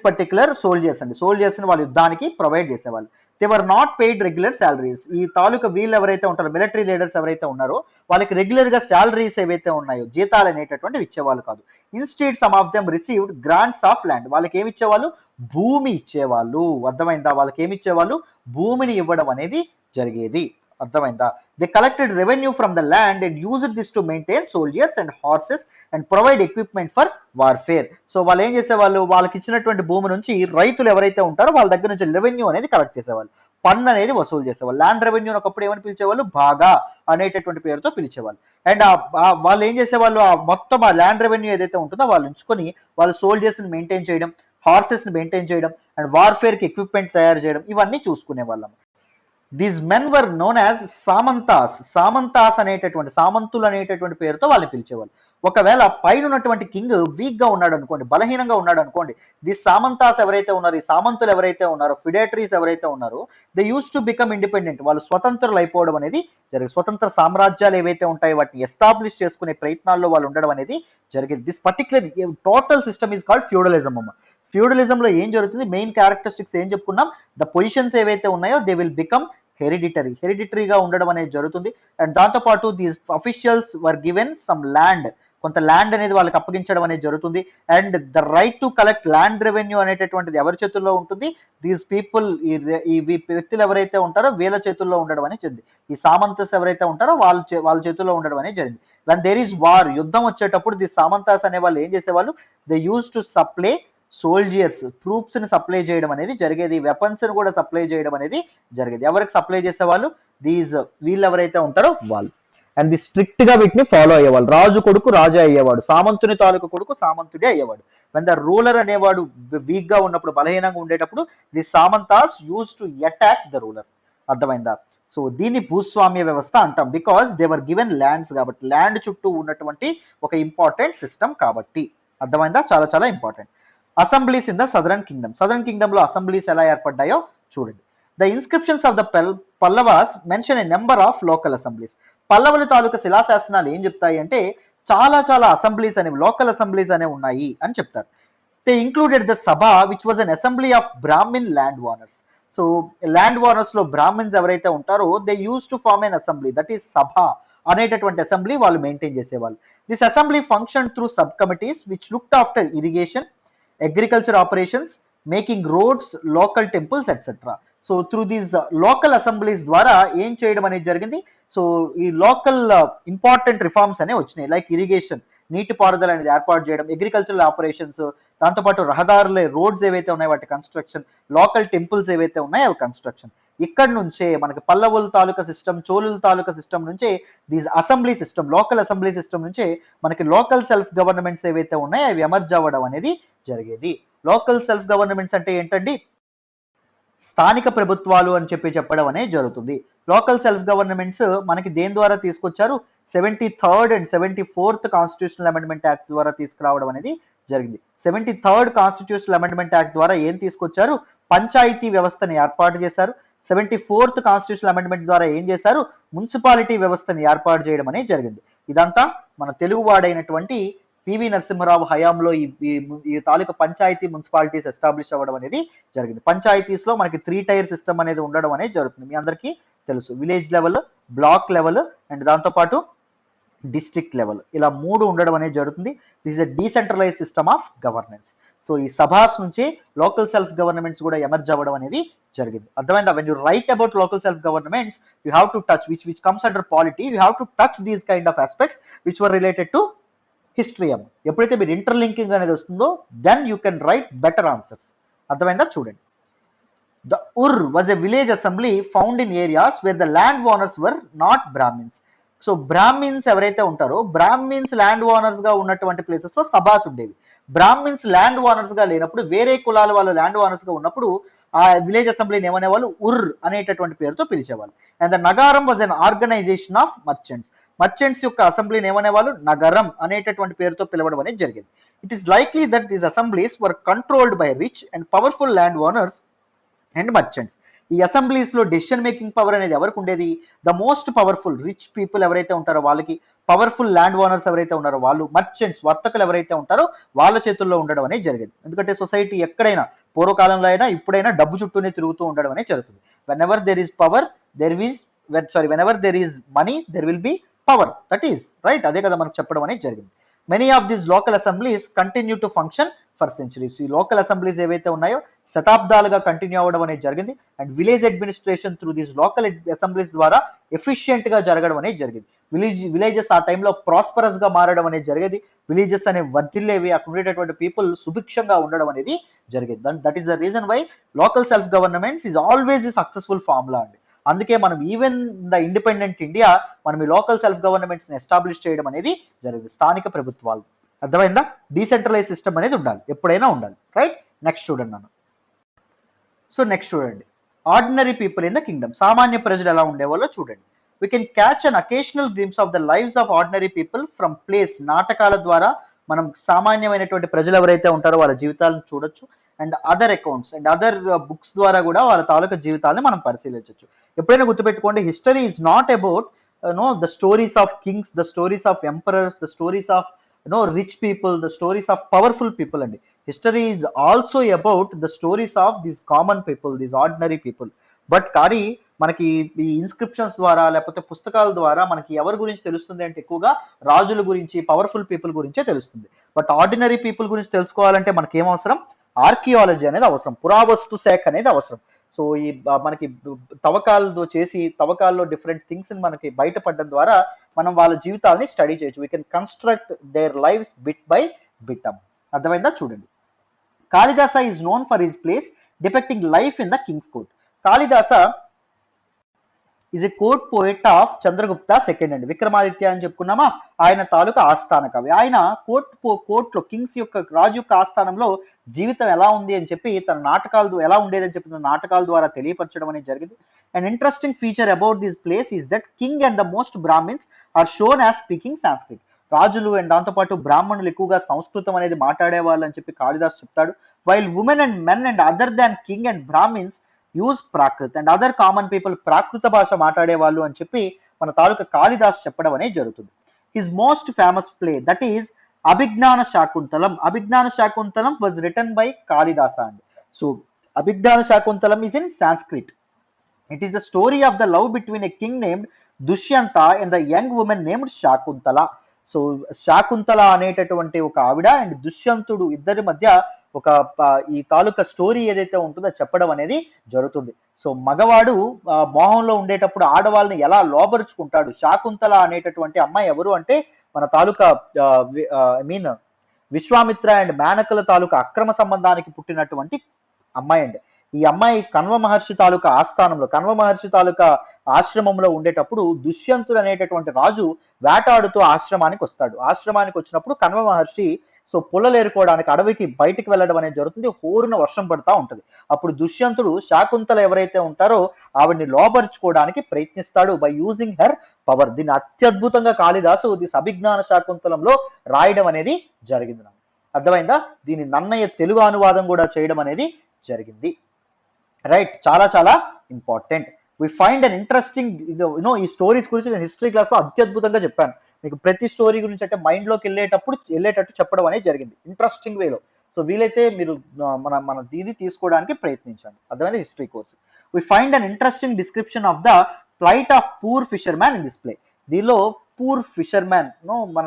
particular soldiers అండి. సోల్జర్స్ ని వాళ్ళు యుద్ధానికి ప్రొవైడ్ చేసేవాళ్ళు. They were not paid regular salaries. ఈ తాలూకా వీళ్ళు ఎవరైతే ఉంటారో మిలిటరీ లీడర్స్ ఎవరైతే ఉన్నారో వాళ్ళకి రెగ్యులర్ గా శాలరీస్ ఏవైతే ఉన్నాయో జీతాలు అనేటటువంటివి ఇచ్చేవాళ్ళు కాదు. Instead some of them received grants of land. వాళ్ళకి ఏమి ఇచ్చేవాళ్ళు? భూమి ఇచ్చేవాళ్ళు. అర్థమైందా? వాళ్ళకి ఏమి ఇచ్చేవాళ్ళు? భూమిని ఇవ్వడం అనేది జరిగేది. అర్థమైందా? They collected revenue from the land and used this to maintain soldiers and horses and provide equipment for warfare. So వాళ్ళు ఏం చేసేవాళ్ళు? వాళ్ళకి ఇచ్చినటువంటి భూమి నుంచి రైతులు ఎవరైతే ఉంటారో వాళ్ళ దగ్గర నుంచి రెవెన్యూ అనేది కలెక్ట్ చేసేవాళ్ళు, పన్ను అనేది వసూలు చేసేవాళ్ళు. ల్యాండ్ రెవెన్యూ ఒకప్పుడు ఏమని పిలిచేవాళ్ళు? బాగా అనేటటువంటి పేరుతో పిలిచేవాళ్ళు. అండ్ వాళ్ళు ఏం చేసేవాళ్ళు? మొత్తం ఆ ల్యాండ్ రెవెన్యూ ఏదైతే ఉంటుందో వాళ్ళు ఉంచుకొని వాళ్ళు సోల్జర్స్ ని మెయింటైన్ చేయడం, హార్సెస్ ని మెయింటైన్ చేయడం, అండ్ వార్ఫేర్ కి ఎక్విప్మెంట్ తయారు చేయడం, ఇవన్నీ చూసుకునే వాళ్ళం. These men were known as samantas. Samantas అనేటటువంటి, సామంతులు అనేటటువంటి పేరుతో వాళ్ళని పిలిచేవాళ్ళు. ఒకవేళ పైన ఉన్నటువంటి కింగ్ వీక్ గా ఉన్నాడు అనుకోండి, బలహీనంగా ఉన్నాడు అనుకోండి, ది సామంతాస్ ఎవరైతే ఉన్నారో, ఈ సామంతులు ఎవరైతే ఉన్నారో, ఫిడేటరీస్ ఎవరైతే ఉన్నారో, they use to become independent. వాళ్ళు స్వతంత్రులు అయిపోవడం అనేది జరిగింది. స్వతంత్ర సామ్రాజ్యాలు ఏవైతే ఉంటాయో వాటిని ఎస్టాబ్లిష్ చేసుకునే ప్రయత్నాల్లో వాళ్ళు ఉండడం అనేది జరిగింది. This particular total system is called feudalism అమ్మ. ఫ్యూడలిజంలో ఏం జరుగుతుంది? మెయిన్ క్యారెక్టరిస్టిక్స్ ఏం చెప్పుకున్నాం? ద పొజిషన్స్ ఏవైతే ఉన్నాయో దే విల్ బికమ్ హెరిడిటరీగా ఉండడం అనేది జరుగుతుంది. అండ్ దాంతోపాటు these officials were given some land, కొంత ల్యాండ్ అనేది వాళ్ళకి అప్పగించడం అనేది జరుగుతుంది. And the right to collect land revenue అనేటటువంటిది ఎవరి చేతుల్లో ఉంటుంది? దీస్ పీపుల్, ఈ వ్యక్తులు ఎవరైతే ఉంటారో వీళ్ళ చేతుల్లో ఉండడం అనేది జరిగింది. ఈ సామంతస్ ఎవరైతే ఉంటారో వాళ్ళ చేతుల్లో ఉండడం అనేది జరిగింది. వెన్ దేర్ ఈస్ వార్, యుద్ధం వచ్చేటప్పుడు ది సామంతాస్ అనే వాళ్ళు ఏం చేసేవాళ్ళు? They use to supply soldiers, troops ని సప్లై చేయడం అనేది జరిగేది, వెపన్స్ ని కూడా సప్లై చేయడం అనేది జరిగేది. ఎవరికి సప్లై చేసేవాళ్ళు? వీళ్ళు ఎవరైతే ఉంటారో వాళ్ళు. అండ్ ది స్ట్రిక్ట్ గా వీటిని ఫాలో అయ్యేవాళ్ళు. రాజు కొడుకు రాజే అయ్యేవాడు, సామంతుని తాలూకు కొడుకు సామంతుడే అయ్యేవాడు. వెన్ ద రూలర్ అనేవాడు వీక్ గా ఉన్నప్పుడు, బలహీనంగా ఉండేటప్పుడు, the samantas used to attack the ruler. అర్థమైందా? సో దీన్ని భూస్వామ్య వ్యవస్థ అంటాం. Because they were given lands కాబట్టి, ల్యాండ్ చుట్టూ ఉన్నటువంటి ఒక ఇంపార్టెంట్ సిస్టమ్ కాబట్టి. అర్థమైందా? చాలా చాలా important. Assemblies in the southern kingdom. Southern kingdom లో అసెంబ్లీస్ ఎలా ఏర్పడ్డాయో చూడండి. The inscriptions of the Pallavas mention a number of local assemblies. పల్లవుల తాలూకా శిలాశాసనాలు ఏం చెప్తాయి అంటే చాలా చాలా అసెంబ్లీస్ అనేవి, లోకల్ అసెంబ్లీస్ అనేవి ఉన్నాయి అని చెప్తారు. They included the sabha which was an assembly of Brahmin land owners. So land owners లో బ్రాహ్మిన్స్ ఎవరైతే ఉంటారో they use to form an assembly, that is sabha అనేటటువంటి అసెంబ్లీ వాళ్ళు మెయింటైన్ చేసేవాళ్ళు. This assembly function through sub committees which looked after irrigation, agriculture operations, making roads, local temples, etc. So through these local assemblies ద్వారా ఏం చేయడం అనేది జరిగింది? So ఈ local important reforms అనేవి వచ్చినాయి. లైక్ ఇరిగేషన్, నీటిపారుదల అనేది ఏర్పాటు చేయడం, అగ్రికల్చరల్ ఆపరేషన్స్, దాంతోపాటు రహదారులే, రోడ్స్ ఏవైతే ఉన్నాయో వాటి కన్స్ట్రక్షన్, లోకల్ టెంపుల్స్ ఏవైతే ఉన్నాయో అవి కన్స్ట్రక్షన్. ఇక్కడ నుంచే మనకి పల్లవుల తాలూకా సిస్టమ్, చోళుల తాలూకా సిస్టమ్ నుంచే these assembly system, local assembly system నుంచే మనకి లోకల్ సెల్ఫ్ గవర్నమెంట్స్ ఏవైతే ఉన్నాయో అవి ఎమర్జ్ అవ్వడం అనేది జరిగేది. లోకల్ సెల్ఫ్ గవర్నమెంట్స్ అంటే ఏంటండి? స్థానిక ప్రభుత్వాలు అని చెప్పడం అనేది జరుగుతుంది. లోకల్ సెల్ఫ్ గవర్నమెంట్స్ మనకి దేని ద్వారా తీసుకొచ్చారు? 73rd and 74th constitutional amendment act ద్వారా తీసుకురావడం అనేది జరిగింది. 73rd కాన్స్టిట్యూషనల్ అమెండ్మెంట్ యాక్ట్ ద్వారా ఏం తీసుకొచ్చారు? పంచాయతీ వ్యవస్థని ఏర్పాటు చేశారు. 74th కాన్స్టిట్యూషనల్ అమెండ్మెంట్ ద్వారా ఏం చేశారు? మున్సిపాలిటీ వ్యవస్థని ఏర్పాటు చేయడం అనేది జరిగింది. ఇదంతా మన తెలుగువాడైనటువంటి పివి నరసింహరావు హయాంలో ఈ తాలూకా పంచాయతీ మున్సిపాలిటీస్ ఎస్టాబ్లిష్ అవ్వడం అనేది జరిగింది. పంచాయతీస్ లో మనకి 3 టైర్ సిస్టమ్ అనేది ఉండడం అనేది జరుగుతుంది. మీ అందరికీ తెలుసు, village level, block level and దాంతోపాటు డిస్ట్రిక్ట్ లెవెల్, ఇలా 3 ఉండడం అనేది జరుగుతుంది. This is a decentralise system of governance. So ఈ సభాస్ నుంచి లోకల్ సెల్ఫ్ గవర్నమెంట్స్ కూడా ఎమర్జ్ అవ్వడం అనేది జరిగింది. అర్థమైందా? When you write about local self governments you have to touch which comes under polity, you have to touch these kind of aspects which were related to history. ఎప్పుడైతే మీరు interlinking అనేది వస్తుందో then you can write better answers. అర్థమైందా? చూడండి. The Ur was a village assembly found in areas where the land owners were not Brahmins. So Brahmins ఎవరైతే ఉంటారో, Brahmins land owners గా ఉన్నటువంటి ప్లేసెస్ లో సభాస్ ఉండేవి. బ్రాహ్మిన్స్ ల్యాండ్ ఓనర్స్ గా లేనప్పుడు, వేరే కులాల వాళ్ళు ల్యాండ్ ఓనర్స్ గా ఉన్నప్పుడు ఆ విలేజ్ అసెంబ్లీని ఏమనేవాళ్ళు? ఉర్ అనేటటువంటి పేరుతో పిలిచేవాళ్ళు. And the nagaram was an organization of merchants. Merchants యొక్క అసెంబ్లీని ఏమనేవాళ్ళు? నగరం అనేటటువంటి పేరుతో పిలవడం అనేది జరిగింది. It is likely that these assemblies were controlled by rich and powerful land owners and merchants. ఈ అసెంబ్లీస్ లో డెసిషన్ మేకింగ్ పవర్ అనేది ఎవరికి ఉండేది? The most powerful rich people ఎవరైతే ఉంటారో వాళ్ళకి, పవర్ఫుల్ ల్యాండ్ ఓనర్స్ ఎవరైతే ఉన్నారో వాళ్ళు, మర్చెంట్స్ వర్తకులు ఎవరైతే ఉంటారో వాళ్ళ చేతుల్లో ఉండడం అనేది జరిగింది. ఎందుకంటే సొసైటీ ఎక్కడైనా, పూర్వకాలంలో అయినా ఇప్పుడైనా డబ్బు చుట్టూనే తిరుగుతూ ఉండడం అనేది జరుగుతుంది. When ever there is power there is when ever there is money there will be power. That is right. అదే కదా మనకు చెప్పడం అనేది జరిగింది. Many of these local assemblies continue to function for centuries. ఈ లోకల్ అసెంబ్లీస్ ఏవైతే ఉన్నాయో శతాబ్దాలుగా కంటిన్యూ అవ్వడం అనేది జరిగింది. And village administration through these local assemblies ద్వారా ఎఫిషియెంట్ గా జరగడం అనేది జరిగింది. విలేజెస్ ఆ టైంలో ప్రాస్పరస్ గా మారడం అనేది జరిగేది. విలేజెస్ అనే వర్ధిల్లేవి, అక్కడ ఉండేటటువంటి పీపుల్ సుభిక్షంగా ఉండడం అనేది జరిగేది. That is the reason why local self governments is always the successful formula అండి. అందుకే మనం ఈవెన్ ద ఇండిపెండెంట్ ఇండియా మనం ఈ లోకల్ సెల్ఫ్ గవర్నమెంట్స్ ని ఎస్టాబ్లిష్ చేయడం అనేది జరిగింది. స్థానిక ప్రభుత్వాలు. అర్థమైందా? డీసెంట్రలైజ్ సిస్టమ్ అనేది ఉండాలి, ఎప్పుడైనా ఉండాలి. రైట్. నెక్స్ట్ చూడండి నన్ను. సో నెక్స్ట్ చూడండి, ordinary people in the Kingdom. సామాన్య ప్రజలు ఎలా ఉండేవాళ్ళో చూడండి. We can catch an occasional glimpse of the lives of ordinary people from place. నాటకాల ద్వారా మనం సామాన్యమైనటువంటి ప్రజలు ఎవరైతే ఉంటారో వాళ్ళ జీవితాలను చూడొచ్చు. And other accounts and other books ద్వారా కూడా వాళ్ళ తాలూకా జీవితాలను మనం పరిశీలించవచ్చు. ఎప్పుడైనా గుర్తుపెట్టుకోండి, history is not about the stories of kings, the stories of emperors, the stories of rich people, the stories of powerful people అండి. History is also about the stories of these common people, these ordinary people. But కానీ మనకి ఈ inscriptions ద్వారా లేకపోతే పుస్తకాల ద్వారా మనకి ఎవరి గురించి తెలుస్తుంది అంటే ఎక్కువగా రాజుల గురించి, పవర్ఫుల్ పీపుల్ గురించే తెలుస్తుంది. బట్ ఆర్డినరీ పీపుల్ గురించి తెలుసుకోవాలంటే మనకి ఏం అవసరం? ఆర్కియాలజీ అనేది అవసరం, పురావస్తు శాఖ అనేది అవసరం. సో ఈ మనకి తవ్వకాలతో చేసి తవ్వకాల్లో డిఫరెంట్ థింగ్స్ మనకి బయటపడడం ద్వారా మనం వాళ్ళ జీవితాలని స్టడీ చేయొచ్చు. We can construct there lifes bit by bit. అర్థమైందా? చూడండి. Kalidasa is known for his place depicting life in the Kings court. Kalidasa is a court poet of Chandragupta second అండి. విక్రమాదిత్య అని చెప్పుకున్నామా, ఆయన తాలూకా ఆస్థాన కవి. ఆయన కోర్టులో కింగ్స్ యొక్క, రాజు యొక్క ఆస్థానంలో జీవితం ఎలా ఉంది అని చెప్పి తన నాటకాలు ఎలా ఉండేదని చెప్పి తన నాటకాల ద్వారా తెలియపరచడం అనేది జరిగింది. And interesting feature about this place is that king and the most Brahmins are shown as speaking Sanskrit. రాజులు అండ్ దాంతోపాటు బ్రాహ్మణులు ఎక్కువగా సంస్కృతం అనేది మాట్లాడేవాళ్ళు అని చెప్పి కాళిదాస్ చెప్తాడు. While women and men and other than king and Brahmins use Prakrit and other common people Prakrita భాష మాట్లాడేవాళ్ళు అని చెప్పి మన తాలూకా కాళిదాస్ చెప్పడం అనేది జరుగుతుంది. His most famous play that is Abhijnana Shakuntalam. Abhijnana Shakuntalam was written by Kalidasa అండి. So Abhijnana Shakuntalam is in Sanskrit. It is the story of the love between a king named Dushyanta and the young woman named Shakuntala. So Shakuntala అనేటటువంటి ఒక ఆవిడ అండ్ దుష్యంతుడు ఇద్దరి మధ్య ఒక ఈ తాలూకా స్టోరీ ఏదైతే ఉంటుందో చెప్పడం అనేది జరుగుతుంది. సో మగవాడు మోహంలో ఉండేటప్పుడు ఆడవాళ్ళని ఎలా లోబరుచుకుంటాడు. శాకుంతల అనేటటువంటి అమ్మాయి ఎవరు అంటే మన తాలూకా విశ్వామిత్ర అండ్ మేనకల తాలూకా అక్రమ సంబంధానికి పుట్టినటువంటి అమ్మాయి అండి. ఈ అమ్మాయి కణ్వ మహర్షి తాలూకా ఆస్థానంలో, కణ్వ మహర్షి తాలూకా ఆశ్రమంలో ఉండేటప్పుడు దుష్యంతుడు అనేటటువంటి రాజు వేటాడుతూ ఆశ్రమానికి వస్తాడు. ఆశ్రమానికి వచ్చినప్పుడు కణ్వ మహర్షి సో పుల్లలేరుకోవడానికి అడవికి బయటికి వెళ్ళడం అనేది జరుగుతుంది. హోరున వర్షం పడతా ఉంటది. అప్పుడు దుష్యంతుడు శాకుంతల ఎవరైతే ఉంటారో ఆవిడ్ని లోపరుచుకోవడానికి ప్రయత్నిస్తాడు బై యూజింగ్ హర్ పవర్. దీన్ని అత్యద్భుతంగా కాళిదాసు దిస్ అభిజ్ఞాన శాకుంతలంలో రాయడం అనేది జరిగింది. అర్థమైందా? దీని నన్నయ్య తెలుగు అనువాదం కూడా చేయడం అనేది జరిగింది. రైట్, చాలా చాలా important. We find an interesting ఈ స్టోరీస్ గురించి నేను హిస్టరీ క్లాస్ లో అత్యద్భుతంగా చెప్పాను. మీకు ప్రతి స్టోరీ గురించి అంటే మైండ్లోకి వెళ్ళేటట్టు చెప్పడం అనేది జరిగింది ఇంట్రెస్టింగ్ వేలో. సో వీలైతే మీరు మన మన దీన్ని తీసుకోవడానికి ప్రయత్నించండి. అర్థమైంది history course. We find an interesting description of the flight of poor fisherman in this play. దీనిలో పూర్ ఫిషర్ మ్యాన్ ను మన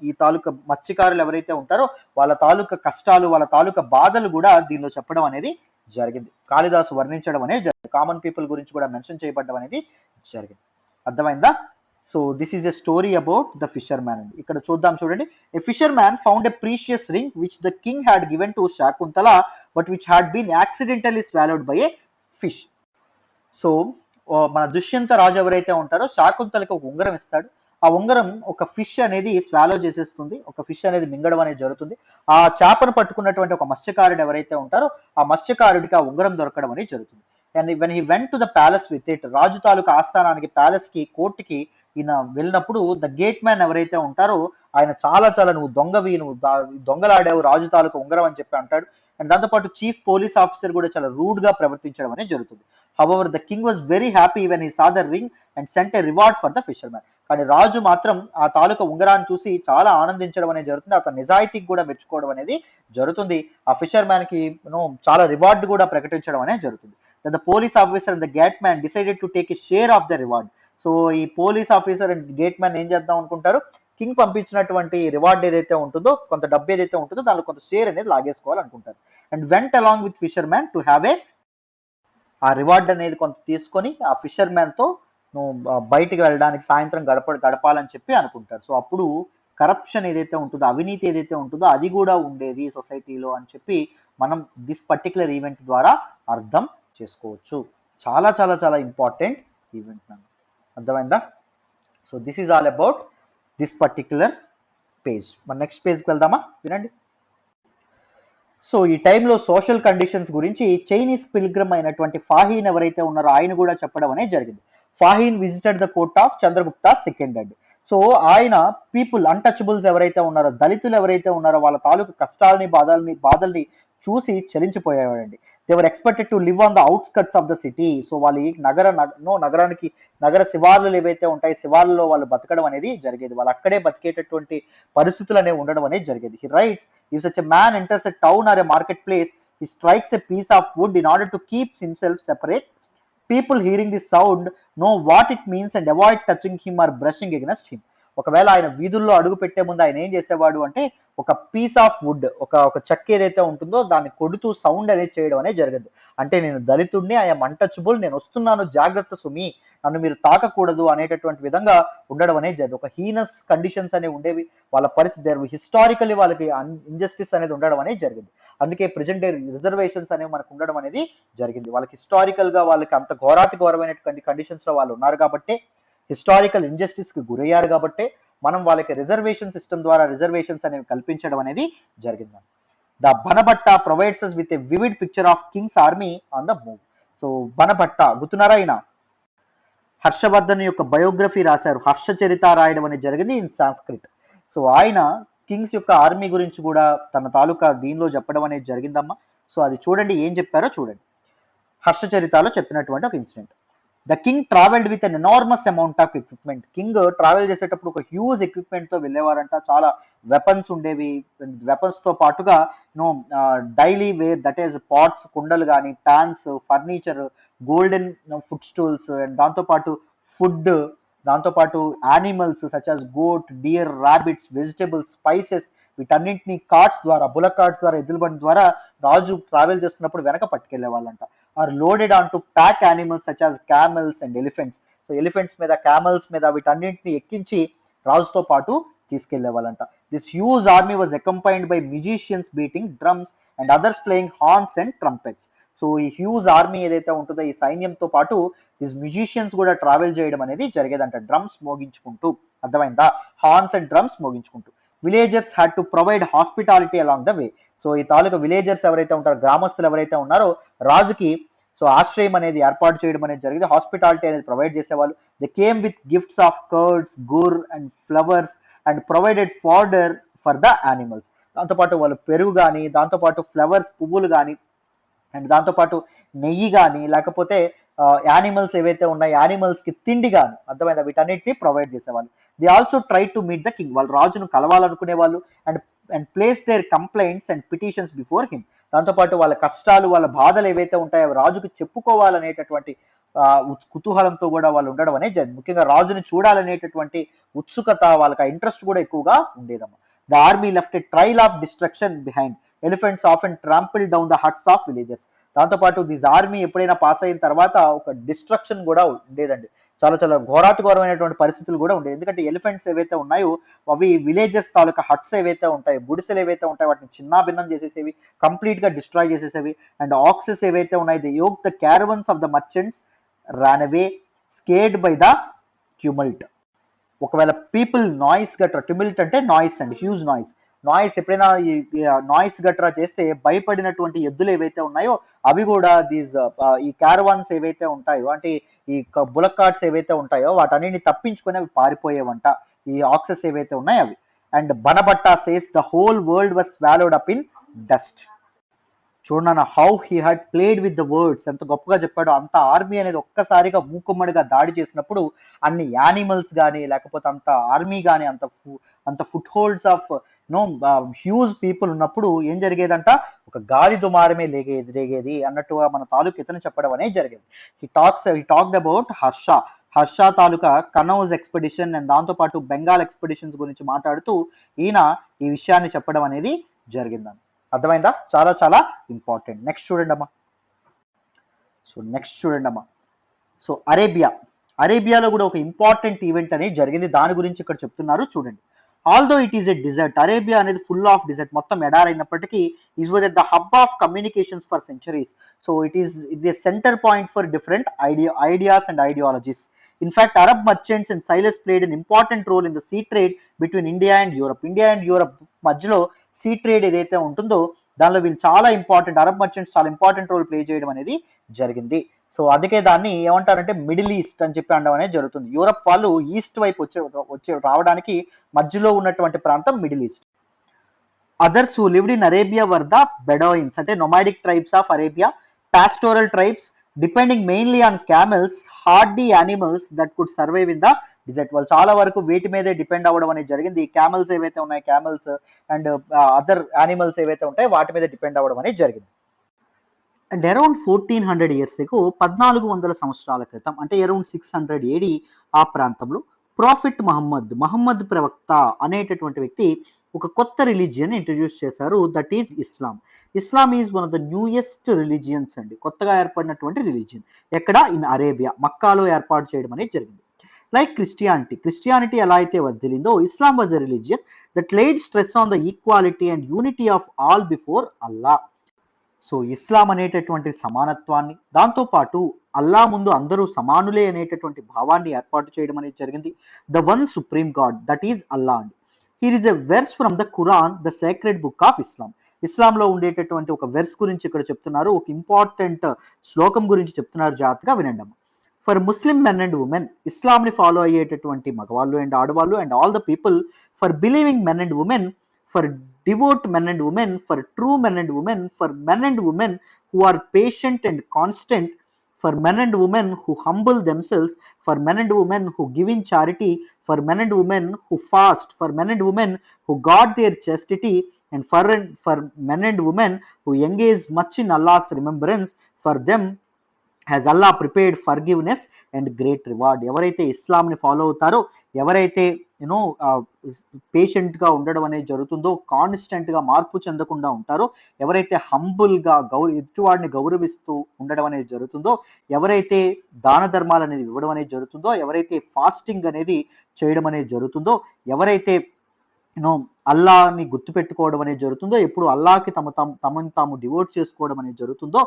ఈ తాలూకా మత్స్యకారులు ఎవరైతే ఉంటారో వాళ్ళ తాలూకా కష్టాలు, వాళ్ళ తాలూకా బాధలు కూడా దీనిలో చెప్పడం అనేది జరిగింది. కాళిదాసు వర్ణించడం అనేది జరిగింది. కామన్ పీపుల్ గురించి కూడా మెన్షన్ చేయబడడం అనేది జరిగింది. అర్థమైందా? So this is a story about the fisherman అండి. ఇక్కడ చూద్దాం చూడండి. A fisherman found a precious ring which the king had given to Shakuntala but which had been accidentally swallowed by a fish. So మన దుష్యంత రాజు ఎవరైతే ఉంటారో శాకుంతలకి ఒక ఉంగరం ఇస్తాడు. ఆ ఉంగరం ఒక ఫిష్ అనేది స్వాలో చేసేస్తుంది, ఒక ఫిష్ అనేది మింగడం అనేది జరుగుతుంది. ఆ చేపను పట్టుకున్నటువంటి ఒక మత్స్యకారుడు ఎవరైతే ఉంటారో ఆ మత్స్యకారుడికి ఆ ఉంగరం దొరకడం అనేది జరుగుతుంది. And when he went to the palace with it, రాజు తాలూకా ఆస్థానానికి, ప్యాలెస్ కి, కోర్టుకి ఈయన వెళ్ళినప్పుడు ద గేట్ మ్యాన్ ఎవరైతే ఉంటారో ఆయన చాలా నువ్వు దొంగవి, నువ్వు దొంగలాడావు రాజు తాలూకా ఉంగరం అని చెప్పి అంటాడు. అండ్ దాంతోపాటు చీఫ్ పోలీస్ ఆఫీసర్ కూడా చాలా రూడ్ గా ప్రవర్తించడం అనేది జరుగుతుంది. However the king was very happy when he saw the ring and cent a reward for the fissure man. కానీ రాజు మాత్రం ఆ తాలూకా ఉంగరాన్ని చూసి చాలా ఆనందించడం అనేది జరుగుతుంది. అతని నిజాయితీకి కూడా మెచ్చుకోవడం అనేది జరుగుతుంది. ఆ ఫిషర్ మ్యాన్ కి చాలా రివార్డ్ కూడా ప్రకటించడం అనేది జరుగుతుంది. The police officer and the gateman decided to take a share of the reward. So ఈ police officer and gateman ఏం చేద్దాం అనుకుంటారు, కింగ్ పంపించినటువంటి రివార్డ్ ఏదైతే ఉంటుందో, కొంత డబ్బు ఏదైతే ఉంటుందో దానిలో కొంత షేర్ అనేది లాగేసుకోవాలనుకుంటారు. And went along with fisherman to have a, ఆ రివార్డ్ అనేది కొంత తీసుకొని ఆ ఫిషర్ మ్యాన్ తో బయటికి వెళ్ళడానికి, సాయంత్రం గడపాలని చెప్పి అనుకుంటారు. సో అప్పుడు కరప్షన్ ఏదైతే ఉంటుందో, అవినీతి ఏదైతే ఉంటుందో అది కూడా ఉండేది సొసైటీలో అని చెప్పి మనం దిస్ పర్టికులర్ ఈవెంట్ ద్వారా అర్థం చేసుకోవచ్చు. చాలా ఇంపార్టెంట్ ఈవెంట్ నాకు. అర్థమైందా? So this is all about this particular page. మన నెక్స్ట్ పేజ్కి వెళ్దామా? వినండి. సో ఈ టైంలో సోషల్ కండిషన్స్ గురించి చైనీస్ పిల్గ్రమ్ అయినటువంటి ఫాహీన్ ఎవరైతే ఉన్నారో ఆయన కూడా చెప్పడం అనేది జరిగింది. Fahien visited the court of Chandragupta second అండి. సో ఆయన పీపుల్ అన్టచబుల్స్ ఎవరైతే ఉన్నారో, దళితులు ఎవరైతే ఉన్నారో వాళ్ళ తాలూకు కష్టాలని, బాధల్ని చూసి చలించిపోయేవాడండి. They were expected to live on the outskirts of the city. So వాళ్ళు నగరానికి నగర శివార్లు ఏవైతే ఉంటాయి, శివార్లలో వాళ్ళు బతకడం అనేది జరిగేది. వాళ్ళు అక్కడే బతికేటటువంటి పరిస్థితులు అనేవి ఉండడం అనేది జరిగేది. He writes, if such a man enters a town or a market place, he strikes a piece of wood in order to keep himself separate. People hearing the sound know what it means and avoid touching him or brushing against him. ఒకవేళ ఆయన వీధుల్లో అడుగు పెట్టే ముందు ఆయన ఏం చేసేవాడు అంటే ఒక పీస్ ఆఫ్ వుడ్, ఒక చెక్క ఏదైతే ఉంటుందో దాన్ని కొడుతూ సౌండ్ అనేది చేయడం అనేది జరిగింది. అంటే నేను దళితుడిని, ఐఎమ్ అన్టచబుల్, నేను వస్తున్నాను, జాగ్రత్త సుమి, నన్ను మీరు తాకకూడదు అనేటటువంటి విధంగా ఉండడం అనేది జరిగింది. ఒక హీనస్ కండిషన్స్ అనేవి ఉండేవి వాళ్ళ పరిస్థితి. హిస్టారికలీ వాళ్ళకి ఇంజస్టిస్ అనేది ఉండడం అనేది జరిగింది. అందుకే ప్రెజెంట్ డే రిజర్వేషన్స్ అనేవి మనకు ఉండడం అనేది జరిగింది. వాళ్ళకి హిస్టారికల్ గా వాళ్ళకి అంత ఘోరాతిఘోరమైనటువంటి కండిషన్స్ లో వాళ్ళు ఉన్నారు కాబట్టి, హిస్టారికల్ ఇంజస్టిస్ కి గురయ్యారు కాబట్టి మనం వాళ్ళకి రిజర్వేషన్ సిస్టమ్ ద్వారా రిజర్వేషన్స్ అనేవి కల్పించడం అనేది జరిగింది. The Banabhatta provides us with a vivid picture of king's army on the move. So Banabhatta గుర్తున్నారా? ఆయన హర్షవర్ధన్ యొక్క బయోగ్రఫీ రాశారు, హర్ష చరిత రాయడం అనేది జరిగింది ఇన్ సాంస్క్రిట్. సో ఆయన కింగ్స్ యొక్క ఆర్మీ గురించి కూడా తన తాలూకా దీనిలో చెప్పడం అనేది జరిగిందమ్మా. సో అది చూడండి, ఏం చెప్పారో చూడండి. హర్ష చరితాలో చెప్పినటువంటి ఒక incident. The king travelled with an enormous amount of equipment. King travel చేసేటప్పుడు ఒక హ్యూజ్ ఎక్విప్మెంట్ తో వెళ్ళేవారంట. చాలా వెపన్స్ ఉండేవి. వెపన్స్ తో పాటుగా daily ware, that is pots, కుండలు కానీ, pans, furniture, golden foot stools, and దాంతోపాటు ఫుడ్, దాంతోపాటు animals such as goat, deer, rabbits, vegetables, spices, వీటన్నింటినీ కార్డ్స్ ద్వారా, బులక్ కార్డ్స్ ద్వారా, ఎద్దుల బండి ద్వారా రాజు ట్రావెల్ చేస్తున్నప్పుడు వెనక పట్టుకెళ్లే వాళ్ళంట. Or loaded onto pack animals such as camels and elephants. So elephants మీద, క్యామెల్స్ మీద వీటన్నింటిని ఎక్కించి రాజుతో పాటు తీసుకెళ్లే వాళ్ళంట. This huge army was accompanied by musicians beating drums and others playing horns and trumpets. So ఈ హ్యూజ్ ఆర్మీ ఏదైతే ఉంటుందో ఈ సైన్యంతో పాటు దిస్ మ్యూజిషియన్స్ కూడా ట్రావెల్ చేయడం అనేది జరిగేదంట, డ్రమ్స్ మోగించుకుంటూ. అర్థమైందా? హార్న్స్ అండ్ డ్రమ్స్ మోగించుకుంటూ. Villagers had to provide hospitality along the way. So ఈ తాలూకా విలేజర్స్ ఎవరైతే ఉంటారో, గ్రామస్తులు ఎవరైతే ఉన్నారో రాజుకి సో ఆశ్రయం అనేది ఏర్పాటు చేయడం అనేది జరిగింది. హాస్పిటాలిటీ అనేది ప్రొవైడ్ చేసేవాళ్ళు. They came with gifts of curds, gur and flowers and provided fodder for the animals. దాంతోపాటు వాళ్ళు పెరుగు కానీ, దాంతోపాటు ఫ్లవర్స్, పువ్వులు కానీ, అండ్ దాంతోపాటు నెయ్యి కానీ, లేకపోతే యానిమల్స్ ఏవైతే ఉన్నాయో యానిమల్స్కి తిండి గాను అర్థమైందా వీటన్నిటిని ప్రొవైడ్ చేసేవాళ్ళు. They also try to meet the king, వాళ్ళు రాజును కలవాలనుకునే వాళ్ళు. And and place their complaints and petitions before him. దాంతోపాటు వాళ్ళ కష్టాలు వాళ్ళ బాధలు ఏవైతే ఉంటాయో రాజుకు చెప్పుకోవాలనేటటువంటి కుతూహలంతో కూడా వాళ్ళు ఉండడం అనేది జరిగింది. ముఖ్యంగా రాజుని చూడాలనేటటువంటి ఉత్సుకత వాళ్ళకి ఆ ఇంట్రెస్ట్ కూడా ఎక్కువగా ఉండేదమ్మా. The army left a trail of destruction behind, elephants often trample down the huts of villages. దాంతోపాటు దిస్ ఆర్మీ ఎప్పుడైనా పాస్ అయిన తర్వాత ఒక డిస్ట్రక్షన్ కూడా ఉండేదండి. చాలా చాలా ఘోరాతిఘోరమైనటువంటి పరిస్థితులు కూడా ఉండేది. ఎందుకంటే ఎలిఫెంట్స్ ఏవైతే ఉన్నాయో అవి విలేజెస్ తాలూకా హట్స్ ఏవైతే ఉంటాయో గుడిసెలు ఏవైతే ఉంటాయో వాటిని చిన్నాభిన్నం చేసేసేవి, కంప్లీట్ గా డిస్ట్రాయ్ చేసేసేవి. అండ్ ఆక్సెస్ ఏవైతే ఉన్నాయి the yoke the caravans of the merchants ran away scared by the tumult. ఒకవేళ పీపుల్ నాయిస్ గట్రా, ట్యూమిల్ట్ అంటే నాయిస్ అండి, హ్యూజ్ నాయిస్. నాయిస్ ఎప్పుడైనా ఈ నాయిస్ గట్రా చేస్తే భయపడినటువంటి ఎద్దులు ఏవైతే ఉన్నాయో అవి కూడా ఈ క్యారవాన్స్ ఏవైతే ఉంటాయో అంటే ఈ బులక్ కార్ట్స్ ఏవైతే ఉంటాయో వాటన్నిటిని తప్పించుకొని అవి పారిపోయేవంట, ఈ ఆక్సెస్ ఏవైతే ఉన్నాయో అవి. And Banabhatta says the whole world was swallowed up in dust. చూడన్న how he had played with the words, ఎంత గొప్పగా చెప్పాడో. అంత ఆర్మీ అనేది ఒక్కసారిగా మూకుమ్మడిగా దాడి చేసినప్పుడు అన్ని యానిమల్స్ కానీ లేకపోతే అంత ఆర్మీ కానీ అంత footholds of no huge people ఉన్నప్పుడు ఏం జరిగేదంట, ఒక గాలి దుమారమే రేగేది అన్నట్టుగా మన తాలూకు ఇతను చెప్పడం అనేది జరిగేది. He talked about Harsha taluka Kannauj expedition and దాంతోపాటు బెంగాల్ ఎక్స్పెడిషన్స్ గురించి మాట్లాడుతూ ఈయన ఈ విషయాన్ని చెప్పడం అనేది జరిగిందని. అర్థమైందా? చాలా చాలా ఇంపార్టెంట్. నెక్స్ట్ చూడండి అమ్మా. సో అరేబియాలో కూడా ఒక ఇంపార్టెంట్ ఈవెంట్ అనేది జరిగింది, దాని గురించి ఇక్కడ చెప్తున్నారు చూడండి. Although it is a desert, Arabia అనేది ఫుల్ ఆఫ్ డిజర్ట్, మొత్తం ఎడారైనప్పటికీ it was at the hub of communications for centuries. So it a centre point for different ideas and ideologies. In fact, Arab merchants and sailors played an important role in the sea trade between India and Europe. India and Europe మధ్యలో see trade ఏదైతే ఉంటుందో దానిలో వీళ్ళు చాలా important, Arab merchants చాలా important role play చేయడం అనేది జరిగింది. సో అందుకే దాన్ని ఏమంటారంటే మిడిల్ ఈస్ట్ అని చెప్పి అనడం అనేది జరుగుతుంది. యూరప్ వాళ్ళు ఈస్ట్ వైపు వచ్చే రావడానికి మధ్యలో ఉన్నటువంటి ప్రాంతం Middle East. Others who lived in Arabia were the Bedouins, అంటే nomadic tribes of Arabia, pastoral tribes depending mainly on camels, hardy animals that could survive in the desert. వాళ్ళు చాలా వరకు వీటి మీదే డిపెండ్ అవ్వడం అనేది జరిగింది. క్యామెల్స్ ఏవైతే ఉన్నాయి, క్యామెల్స్ అండ్ అదర్ యానిమల్స్ ఏవైతే ఉంటాయో వాటి మీద డిపెండ్ అవ్వడం అనేది జరిగింది. అండ్ అరౌండ్ 1400 years ago, 1400 సంవత్సరాల క్రితం, అంటే అరౌండ్ 600 AD ఆ ప్రాంతంలో ప్రాఫిట్ మహమ్మద్ ప్రవక్త అనేటటువంటి వ్యక్తి ఒక కొత్త రిలీజియన్ ఇంట్రడ్యూస్ చేశారు, that is Islam. Islam is one of the newest religions అండి, కొత్తగా ఏర్పడినటువంటి రిలీజియన్. ఎక్కడ? ఇన్ అరేబియా, మక్కాలో ఏర్పాటు చేయడం అనేది జరిగింది. లైక్ క్రిస్టియానిటీ ఎలా అయితే వర్ధిల్లిందో, Islam was a religion that laid stress on the equality and unity of all before Allah. So Islam అనేటటువంటి సమానత్వాన్ని, దాంతోపాటు అల్లా ముందు అందరూ సమానులే అనేటటువంటి భావాన్ని ఏర్పాటు చేయడం అనేది జరిగింది. The one supreme god, that is Allah అండి. Here is a verse from the Quran, the sacred book of Islam. ఇస్లాంలో ఉండేటటువంటి ఒక వెర్స్ గురించి ఇక్కడ చెప్తున్నారు, ఒక ఇంపార్టెంట్ శ్లోకం గురించి చెప్తున్నారు, జాగ్రత్తగా వినండి. For Muslim men and women, ఇస్లాంని ఫాలో అయ్యేటటువంటి మగవాళ్ళు అండ్ ఆడవాళ్ళు, and all the people, for believing men and women, for devout men and women, for true men and women, for men and women who are patient and constant, for men and women who humble themselves, for men and women who give in charity, for men and women who fast, for men and women who guard their chastity, and for men and women who engage much in Allah's remembrance, for them has Allah prepared forgiveness and great reward. ఎవరైతే ఇస్లాంని follow అవుతారో, ఎవరైతే పేషెంట్గా ఉండడం అనేది జరుగుతుందో, కాన్స్టెంట్గా మార్పు చెందకుండా ఉంటారో, ఎవరైతే హంబుల్గా ఎదుటివాడిని గౌరవిస్తూ ఉండడం అనేది జరుగుతుందో, ఎవరైతే దాన ధర్మాలు అనేది ఇవ్వడం అనేది జరుగుతుందో, ఎవరైతే ఫాస్టింగ్ అనేది చేయడం అనేది జరుగుతుందో, ఎవరైతే అల్లాని గుర్తుపెట్టుకోవడం అనేది జరుగుతుందో, ఎప్పుడు అల్లాకి తమను తాము డివోట్ చేసుకోవడం అనేది జరుగుతుందో,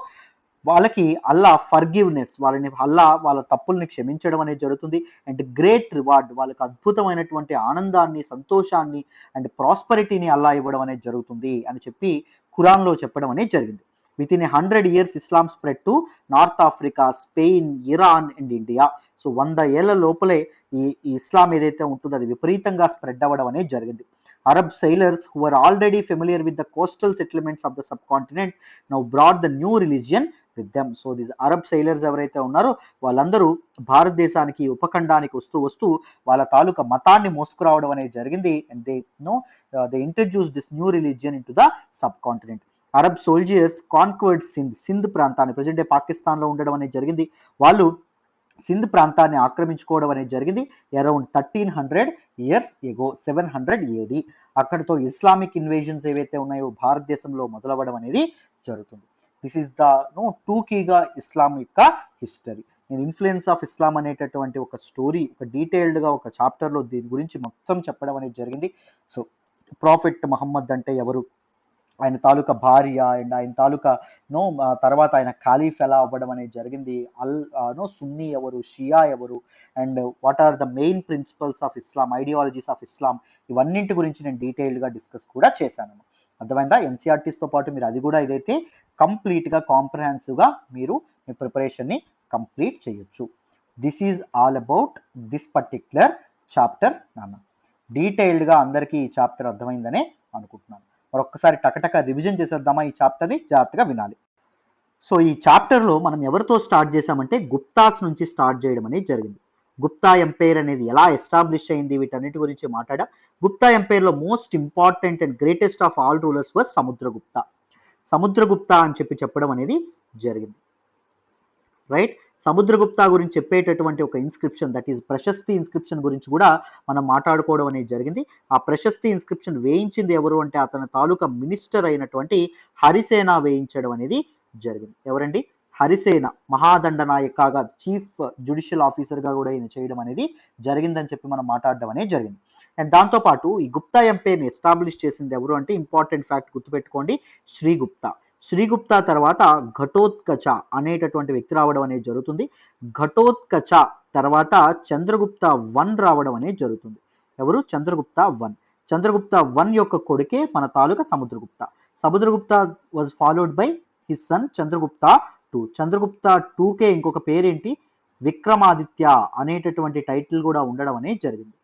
వాళ్ళకి అల్లా ఫర్గివ్నెస్, వాళ్ళ తప్పుల్ని క్షమించడం అనేది జరుగుతుంది. అండ్ గ్రేట్ రివార్డ్, వాళ్ళకి అద్భుతమైనటువంటి ఆనందాన్ని, సంతోషాన్ని అండ్ ప్రాస్పరిటీని అల్లా ఇవ్వడం అనేది జరుగుతుంది అని చెప్పి ఖురాన్లో చెప్పడం అనేది జరిగింది. With in 100 years Islam spread to north Africa, Spain, Iran and India. So 100 ఏళ్ల లోపలే ఈ ఇస్లాం ఏదైతే ఉంటుందో అది విపరీతంగా స్ప్రెడ్ అవ్వడం అనేది జరిగింది. Arab sailors who were already familiar with the coastal settlements of the subcontinent now brought the new religion with them. So this Arab sailors ఎవరైతే ఉన్నారో వాళ్ళందరూ భారతదేశానికి ఉపఖండానికి వస్తూ వస్తూ వాళ్ళ తాలూకా మతాన్ని మోసుకురావడం అనేది జరిగింది. And they introduce this new religion in to the sub continent. Arab soldiers conquered Sindh ప్రాంతాన్ని, ప్రజెంట్ డే పాకిస్తాన్లో ఉండడం అనేది జరిగింది. వాళ్ళు సింధ్ ప్రాంతాన్ని ఆక్రమించుకోవడం అనేది జరిగింది అరౌండ్ 1300 years ఎగో, 700 AD. అక్కడితో ఇస్లామిక్ ఇన్వేజన్స్ ఏవైతే ఉన్నాయో భారతదేశంలో మొదలవ్వడం అనేది జరుగుతుంది. దిస్ ఈస్ ద టూకీగా ఇస్లాం యొక్క హిస్టరీ. నేను ఇన్ఫ్లుయెన్స్ ఆఫ్ ఇస్లాం అనేటటువంటి ఒక స్టోరీ, ఒక డీటెయిల్డ్గా ఒక చాప్టర్లో దీని గురించి మొత్తం చెప్పడం అనేది జరిగింది. సో ప్రాఫెట్ మహమ్మద్ అంటే ఎవరు, ఆయన తాలూకా భార్య అండ్ ఆయన తాలూకా తర్వాత ఆయన ఖాలీఫ్ ఎలా అవ్వడం అనేది జరిగింది, సున్నీ ఎవరు, షియా ఎవరు, and what are the main principles of Islam, ideologies of Islam, ఇవన్నింటి గురించి నేను డీటెయిల్డ్గా డిస్కస్ కూడా చేశాను. అర్థమైందా? ఎన్సీఆర్టీస్తో పాటు మీరు అది కూడా ఇదైతే కంప్లీట్గా కాంప్రహెన్సివ్గా మీరు మీ ప్రిపరేషన్ని కంప్లీట్ చేయొచ్చు. This is all about this particular chapter నాన్న. డీటెయిల్డ్గా అందరికీ ఈ చాప్టర్ అర్థమైందనే అనుకుంటున్నాను. మరొక్కసారి టకటక రివిజన్ చేసేద్దామా ఈ చాప్టర్ని? జాగ్రత్తగా వినాలి. సో ఈ చాప్టర్లో మనం ఎవరితో స్టార్ట్ చేసామంటే గుప్తాస్ నుంచి స్టార్ట్ చేయడం అనేది జరిగింది. గుప్తా ఎంపైర్ అనేది ఎలా ఎస్టాబ్లిష్ అయింది, వీటన్నిటి గురించి మాట్లాడాం. గుప్తా ఎంపైర్లో most important and greatest of all rulers was Samudragupta. Samudragupta అని చెప్పడం అనేది జరిగింది. రైట్? సముద్రగుప్త గురించి చెప్పేటటువంటి ఒక inscription, that is prashasti inscription గురించి కూడా మనం మాట్లాడుకోవడం అనేది జరిగింది. ఆ ప్రశస్తి ఇన్స్క్రిప్షన్ వేయించింది ఎవరు అంటే అతని తాలూకా మినిస్టర్ అయినటువంటి హరిసేన వేయించడం అనేది జరిగింది. ఎవరండి? హరిసేన మహాదండనాయకగా చీఫ్ జ్యుడిషియల్ ఆఫీసర్గా కూడా ఈయన చేయడం అనేది జరిగిందని చెప్పి మనం మాట్లాడడం అనేది జరిగింది. అండ్ దాంతోపాటు ఈ గుప్తా ఎంపైర్ని ఎస్టాబ్లిష్ చేసింది ఎవరు అంటే ఇంపార్టెంట్ ఫ్యాక్ట్ గుర్తుపెట్టుకోండి, శ్రీగుప్త. శ్రీగుప్త తర్వాత ఘటోత్కచ అనేటటువంటి వ్యక్తి రావడం అనేది జరుగుతుంది. ఘటోత్కచ తర్వాత చంద్రగుప్త 1 రావడం అనేది జరుగుతుంది. ఎవరు? చంద్రగుప్త 1. చంద్రగుప్త 1 యొక్క కొడుకే మన తాలూకా Samudragupta. Samudragupta was followed by his son Chandragupta 2. Chandragupta 2కే ఇంకొక పేరేంటి? విక్రమాదిత్య అనేటటువంటి టైటిల్ కూడా ఉండడం అనేది జరిగింది.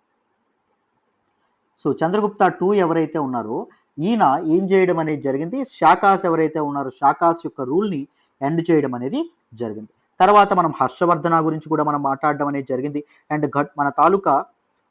సో చంద్రగుప్త 2 ఎవరైతే ఉన్నారో ఈయన ఏం చేయడం అనేది జరిగింది, శాకాస్ ఎవరైతే ఉన్నారో శాకాస్ యొక్క రూల్ని ఎండ్ చేయడం అనేది జరిగింది. తర్వాత మనం హర్షవర్ధన గురించి కూడా మనం మాట్లాడడం అనేది జరిగింది. అండ్ మన తాలూకా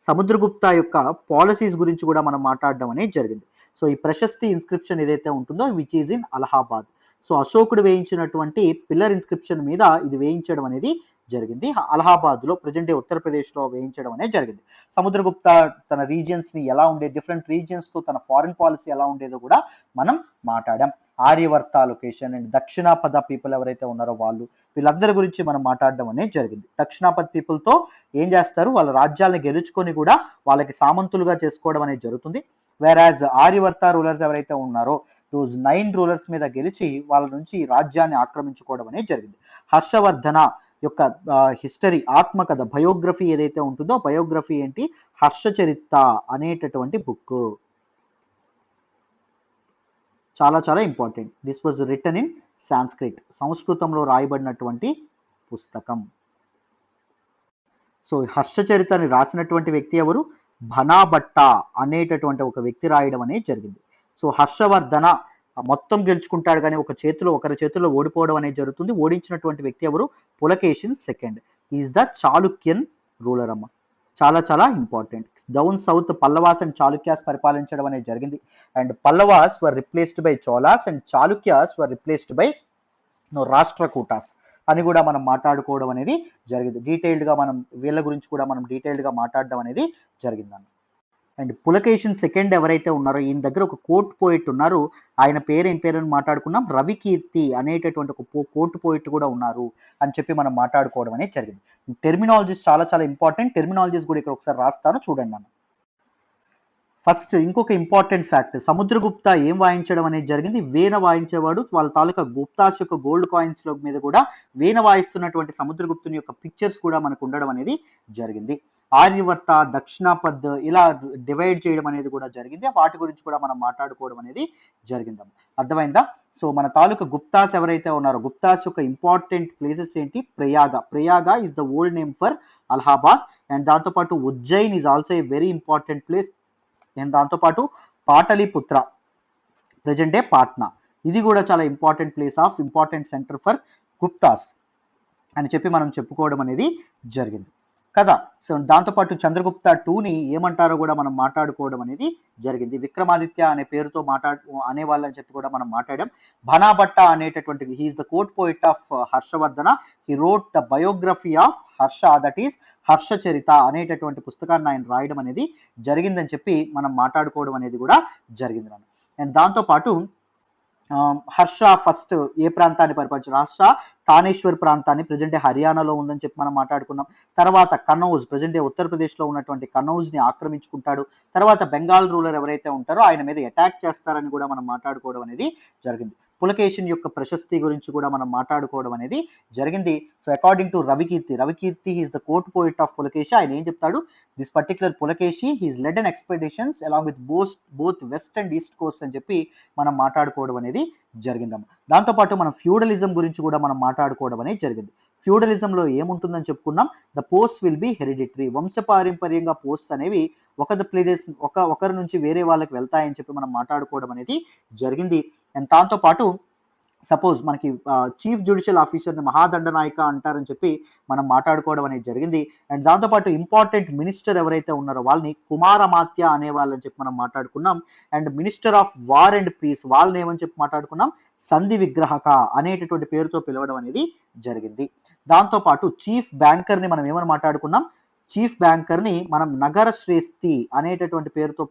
సముద్రగుప్త యొక్క పాలసీస్ గురించి కూడా మనం మాట్లాడడం అనేది జరిగింది. సో ఈ ప్రశస్తి ఇన్స్క్రిప్షన్ ఏదైతే ఉంటుందో which is in Allahabad. So అశోకుడు వేయించినటువంటి పిల్లర్ ఇన్స్క్రిప్షన్ మీద ఇది వేయించడం అనేది జరిగింది. అలహాబాద్లో, ప్రజెంట్ డే ఉత్తరప్రదేశ్లో వేయించడం అనేది జరిగింది. సముద్రగుప్త తన రీజియన్స్ని ఎలా ఉండేది, డిఫరెంట్ రీజియన్స్తో తన ఫారిన్ పాలసీ ఎలా ఉండేదో కూడా మనం మాట్లాడాం. ఆర్యవర్త లొకేషన్ అండ్ దక్షిణాపద పీపుల్ ఎవరైతే ఉన్నారో వాళ్ళు, వీళ్ళందరి గురించి మనం మాట్లాడడం అనేది జరిగింది. దక్షిణాపద పీపుల్తో ఏం చేస్తారు, వాళ్ళ రాజ్యాలను గెలుచుకొని కూడా వాళ్ళకి సామంతులుగా చేసుకోవడం అనేది జరుగుతుంది. వేరాజ్ ఆర్యవర్త రూలర్స్ ఎవరైతే ఉన్నారో 9 రూలర్స్ మీద గెలిచి వాళ్ళ నుంచి రాజ్యాన్ని ఆక్రమించుకోవడం అనేది జరిగింది. హర్షవర్ధన యొక్క హిస్టరీ, ఆత్మకథ, బయోగ్రఫీ ఏదైతే ఉంటుందో, బయోగ్రఫీ ఏంటి? హర్షచరిత్ర అనేటటువంటి బుక్. చాలా చాలా important. This was written in Sanskrit, సంస్కృతంలో రాయబడినటువంటి పుస్తకం. సో హర్షచరిత్రని రాసినటువంటి వ్యక్తి ఎవరు? భనాభట్ట అనేటటువంటి ఒక వ్యక్తి రాయడం అనేది జరిగింది. సో హర్షవర్ధన మొత్తం గెలుచుకుంటాడు కానీ ఒకరి చేతిలో ఓడిపోవడం అనేది జరుగుతుంది. ఓడించినటువంటి వ్యక్తి ఎవరు? Pulakeshin second is the Chalukyan ruler అమ్మ. చాలా చాలా important. Down south Pallavas and Chalukyas పరిపాలించడం అనేది జరిగింది. And Pallavas were replaced by Cholas and Chalukyas were replaced by Rashtrakutas అని కూడా మనం మాట్లాడుకోవడం అనేది జరిగింది. డీటెయిల్డ్గా మనం వీళ్ళ గురించి కూడా మనం డీటెయిల్డ్గా మాట్లాడడం అనేది జరిగిందన్న. అండ్ పులకేశిన్ సెకండ్ ఎవరైతే ఉన్నారో ఈయన దగ్గర ఒక కోర్ట్ పోయిట్ ఉన్నారు. ఆయన పేరు ఏం పేరు అని మాట్లాడుకున్నాం, రవికీర్తి అనేటటువంటి ఒక కోర్ట్ పోయిట్ కూడా ఉన్నారు అని చెప్పి మనం మాట్లాడుకోవడం అనేది జరిగింది. టెర్మినాలజీస్ చాలా చాలా ఇంపార్టెంట్. టెర్మినాలజీస్ కూడా ఇక్కడ ఒకసారి రాస్తాను చూడండి అన్న. ఫస్ట్ ఇంకొక ఇంపార్టెంట్ ఫ్యాక్ట్, సముద్రగుప్త ఏం వాయించడం అనేది జరిగింది? వీణ వాయించేవాడు. వాళ్ళ తాలూకా గుప్తాస్ యొక్క గోల్డ్ కాయిన్స్ మీద కూడా వీణ వాయిస్తున్నటువంటి సముద్రగుప్తుని యొక్క పిక్చర్స్ కూడా మనకు ఉండడం అనేది జరిగింది. ఆర్యవర్త, దక్షిణాపద్ ఇలా డివైడ్ చేయడం అనేది కూడా జరిగింది. వాటి గురించి కూడా మనం మాట్లాడుకోవడం అనేది జరిగింది. అర్థమైందా? సో మన తాలూకా గుప్తాస్ ఎవరైతే ఉన్నారో, గుప్తాస్ యొక్క ఇంపార్టెంట్ ప్లేసెస్ ఏంటి? Prayag. Prayag is the old name for Allahabad. And దాంతోపాటు Ujjain is also a very important place. And దాంతోపాటు పాటలీపుత్ర, ప్రజెంట్ డే పాట్నా, ఇది కూడా చాలా important place of important centre for Guptas అని చెప్పి మనం చెప్పుకోవడం అనేది జరిగింది కదా. సో దాంతోపాటు చంద్రగుప్త టూని ఏమంటారో కూడా మనం మాట్లాడుకోవడం అనేది జరిగింది. విక్రమాదిత్య అనే పేరుతో అనేవాళ్ళని చెప్పి కూడా మనం మాట్లాడాం. భనాభట్ట అనేటటువంటిది he is the court poet of Harshavardhana. He wrote the biography of Harsha, that is Harshacharita అనేటటువంటి పుస్తకాన్ని ఆయన రాయడం అనేది జరిగిందని చెప్పి మనం మాట్లాడుకోవడం అనేది కూడా జరిగింది. అండ్ దాంతోపాటు హర్ష ఫస్ట్ ఏ ప్రాంతాన్ని పరిపాలించారు? హర్ష తానేశ్వర్ ప్రాంతాన్ని, ప్రజెంట్ హర్యానాలో ఉందని చెప్పి మనం మాట్లాడుకున్నాం. తర్వాత కనౌజ్, ప్రజెంట్ ఉత్తరప్రదేశ్లో ఉన్నటువంటి కనౌజ్ని ఆక్రమించుకుంటాడు. తర్వాత బెంగాల్ రూలర్ ఎవరైతే ఉంటారో ఆయన మీద అటాక్ చేస్తారని కూడా మనం మాట్లాడుకోవడం అనేది జరిగింది. పులకేశిన్ యొక్క ప్రశస్తి గురించి కూడా మనం మాట్లాడుకోవడం అనేది జరిగింది. So according to Ravikirti is the court poet of Pulakeshi. ఆయన ఏం చెప్తాడు? This particular Pulakeshi he's led an expeditions along with both west and east coast అని చెప్పి మనం మాట్లాడుకోవడం అనేది జరిగిందమ్మ. దాంతోపాటు మనం ఫ్యూడలిజం గురించి కూడా మనం మాట్లాడుకోవడం అనేది జరిగింది. ఫ్యూడలిజంలో ఏముంటుందని చెప్పుకున్నాం? The post will be hereditary. వంశపారంపర్యంగా పోస్ట్ అనేవి ఒకరి నుంచి వేరే వాళ్ళకి వెళ్తాయని చెప్పి మనం మాట్లాడుకోవడం అనేది జరిగింది. అండ్ దాంతోపాటు సపోజ్ మనకి చీఫ్ జ్యుడిషియల్ ఆఫీసర్ని మహాదండనాయక అంటారని చెప్పి మనం మాట్లాడుకోవడం అనేది జరిగింది. అండ్ దాంతోపాటు ఇంపార్టెంట్ మినిస్టర్ ఎవరైతే ఉన్నారో వాళ్ళని కుమారమాత్య అనే వాళ్ళని చెప్పి మనం మాట్లాడుకున్నాం. And minister of war and peace వాళ్ళని ఏమని చెప్పి మాట్లాడుకున్నాం? సంధి విగ్రహక అనేటటువంటి పేరుతో పిలవడం అనేది జరిగింది. దాంతోపాటు చీఫ్ బ్యాంకర్ని మనం ఏమని మాట్లాడుకున్నాం? చీఫ్ బ్యాంకర్ని మనం నగర శ్రేష్ఠి అనేటటువంటి పేరుతో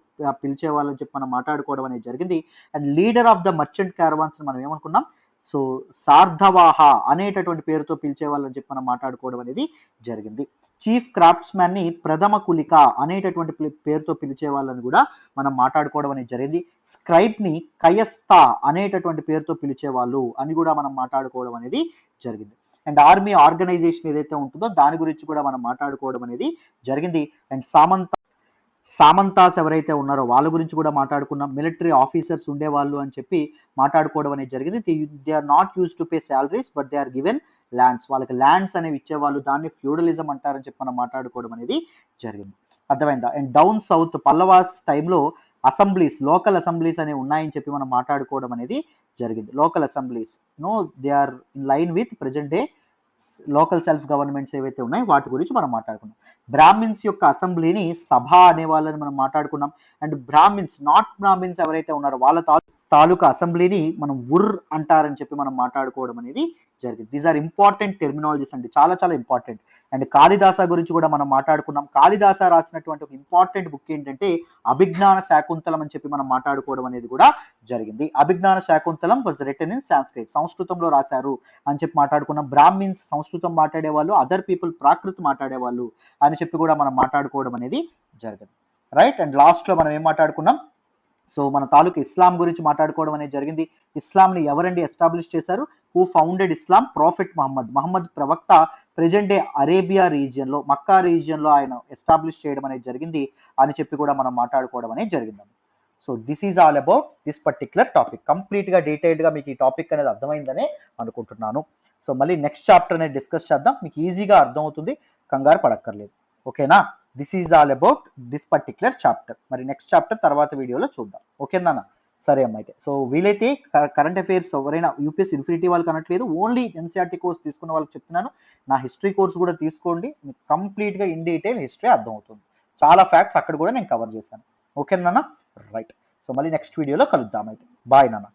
పిలిచే వాళ్ళని చెప్పి మనం మాట్లాడుకోవడం అనేది జరిగింది. And leader of the merchant caravans మనం ఏమనుకున్నాం? సో సార్ధవాహ అనేటటువంటి పేరుతో పిలిచే వాళ్ళని చెప్పి మనం మాట్లాడుకోవడం అనేది జరిగింది. చీఫ్ క్రాఫ్ట్స్ మ్యాన్ ని ప్రథమ కులిక అనేటటువంటి పేరుతో పిలిచే వాళ్ళని కూడా మనం మాట్లాడుకోవడం అనేది జరిగింది. స్క్రైబ్ ని కయస్థ అనేటటువంటి పేరుతో పిలిచే వాళ్ళు అని కూడా మనం మాట్లాడుకోవడం అనేది జరిగింది. అండ్ ఆర్మీ ఆర్గనైజేషన్ ఏదైతే ఉంటుందో దాని గురించి కూడా మనం మాట్లాడుకోవడం అనేది జరిగింది. అండ్ సామంతాస్ ఎవరైతే ఉన్నారో వాళ్ళ గురించి కూడా మాట్లాడుకున్నాం. మిలిటరీ ఆఫీసర్స్ ఉండేవాళ్ళు అని చెప్పి మాట్లాడుకోవడం అనేది జరిగింది. They are not use to pay salaries but they are given lands. వాళ్ళకి ల్యాండ్స్ అనేవి ఇచ్చేవాళ్ళు, దాన్ని ఫ్యూడలిజం అంటారని చెప్పి మనం మాట్లాడుకోవడం అనేది జరిగింది. అర్థమైందా? అండ్ డౌన్ సౌత్ పల్లవాస్ టైంలో అసెంబ్లీస్, లోకల్ అసెంబ్లీస్ అనేవి ఉన్నాయని చెప్పి మనం మాట్లాడుకోవడం అనేది జరిగింది. Local assemblies they are in line with present day local self governments ఏవైతే ఉన్నాయో వాటి గురించి మనం మాట్లాడుకున్నాం. బ్రాహ్మిన్స్ యొక్క అసెంబ్లీని సభ అనే వాళ్ళని మనం మాట్లాడుకున్నాం. అండ్ బ్రాహ్మిన్స్, నాట్ బ్రాహ్మిన్స్ ఎవరైతే ఉన్నారో వాళ్ళ తాలూకా అసెంబ్లీని మనం ఉర్ అంటారని చెప్పి మనం మాట్లాడుకోవడం అనేది జరిగింది. దీస్ ఆర్ ఇంపార్టెంట్ టెర్మినాలజీస్ అండి, చాలా చాలా ఇంపార్టెంట్. అండ్ కాళిదాస గురించి కూడా మనం మాట్లాడుకున్నాం. కాళిదాస రాసినటువంటి ఒక ఇంపార్టెంట్ బుక్ ఏంటంటే అభిజ్ఞాన శాకుంతలం అని చెప్పి మనం మాట్లాడుకోవడం అనేది కూడా జరిగింది. Abhijnana Shakuntalam was written in Sanskrit, సంస్కృతంలో రాశారు అని చెప్పి మాట్లాడుకున్నాం. బ్రాహ్మిన్స్ సంస్కృతం మాట్లాడేవాళ్ళు, అదర్ పీపుల్ ప్రాకృత్ మాట్లాడేవాళ్ళు అని చెప్పి కూడా మనం మాట్లాడుకోవడం అనేది జరిగింది. రైట్. అండ్ లాస్ట్ లో మనం ఏం మాట్లాడుకున్నాం? సో మన తాలూకు ఇస్లాం గురించి మాట్లాడుకోవడం అనేది జరిగింది. ఇస్లాంని ఎవరండి ఎస్టాబ్లిష్ చేశారు? Who founded Islam? Prophet Muhammad ప్రవక్త ప్రెజెంట్ డే అరేబియా రీజియన్లో, మక్కా రీజియన్లో ఆయన ఎస్టాబ్లిష్ చేయడం అనేది జరిగింది అని చెప్పి కూడా మనం మాట్లాడుకోవడం అనేది జరిగింది. So this is all about this particular topic. కంప్లీట్గా డీటెయిల్డ్గా మీకు ఈ టాపిక్ అనేది అర్థమైందనే అనుకుంటున్నాను. సో మళ్ళీ నెక్స్ట్ చాప్టర్ అనేది డిస్కస్ చేద్దాం. మీకు ఈజీగా అర్థమవుతుంది, కంగారు పడక్కర్లేదు. ఓకేనా? This is all about this particular chapter. మరి నెక్స్ట్ చాప్టర్ తర్వాత వీడియోలో చూద్దాం. ఓకేనా? సరే అమ్మ. అయితే సో వీలైతే కరెంట్ అఫైర్స్ ఎవరైనా యూపీఎస్ ఇన్ఫినిటీ వాళ్ళకి అనట్లేదు, ఓన్లీ ఎన్సీఆర్టీ కోర్స్ తీసుకున్న వాళ్ళకి చెప్తున్నాను. నా హిస్టరీ కోర్స్ కూడా తీసుకోండి, మీకు కంప్లీట్గా ఇన్ డీటెయిల్ హిస్టరీ అర్థమవుతుంది. చాలా ఫ్యాక్ట్స్ అక్కడ కూడా నేను కవర్ చేశాను. ఓకేనా? రైట్. సో మళ్ళీ నెక్స్ట్ వీడియోలో కలుద్దాం. అయితే బాయ్ నాన్న.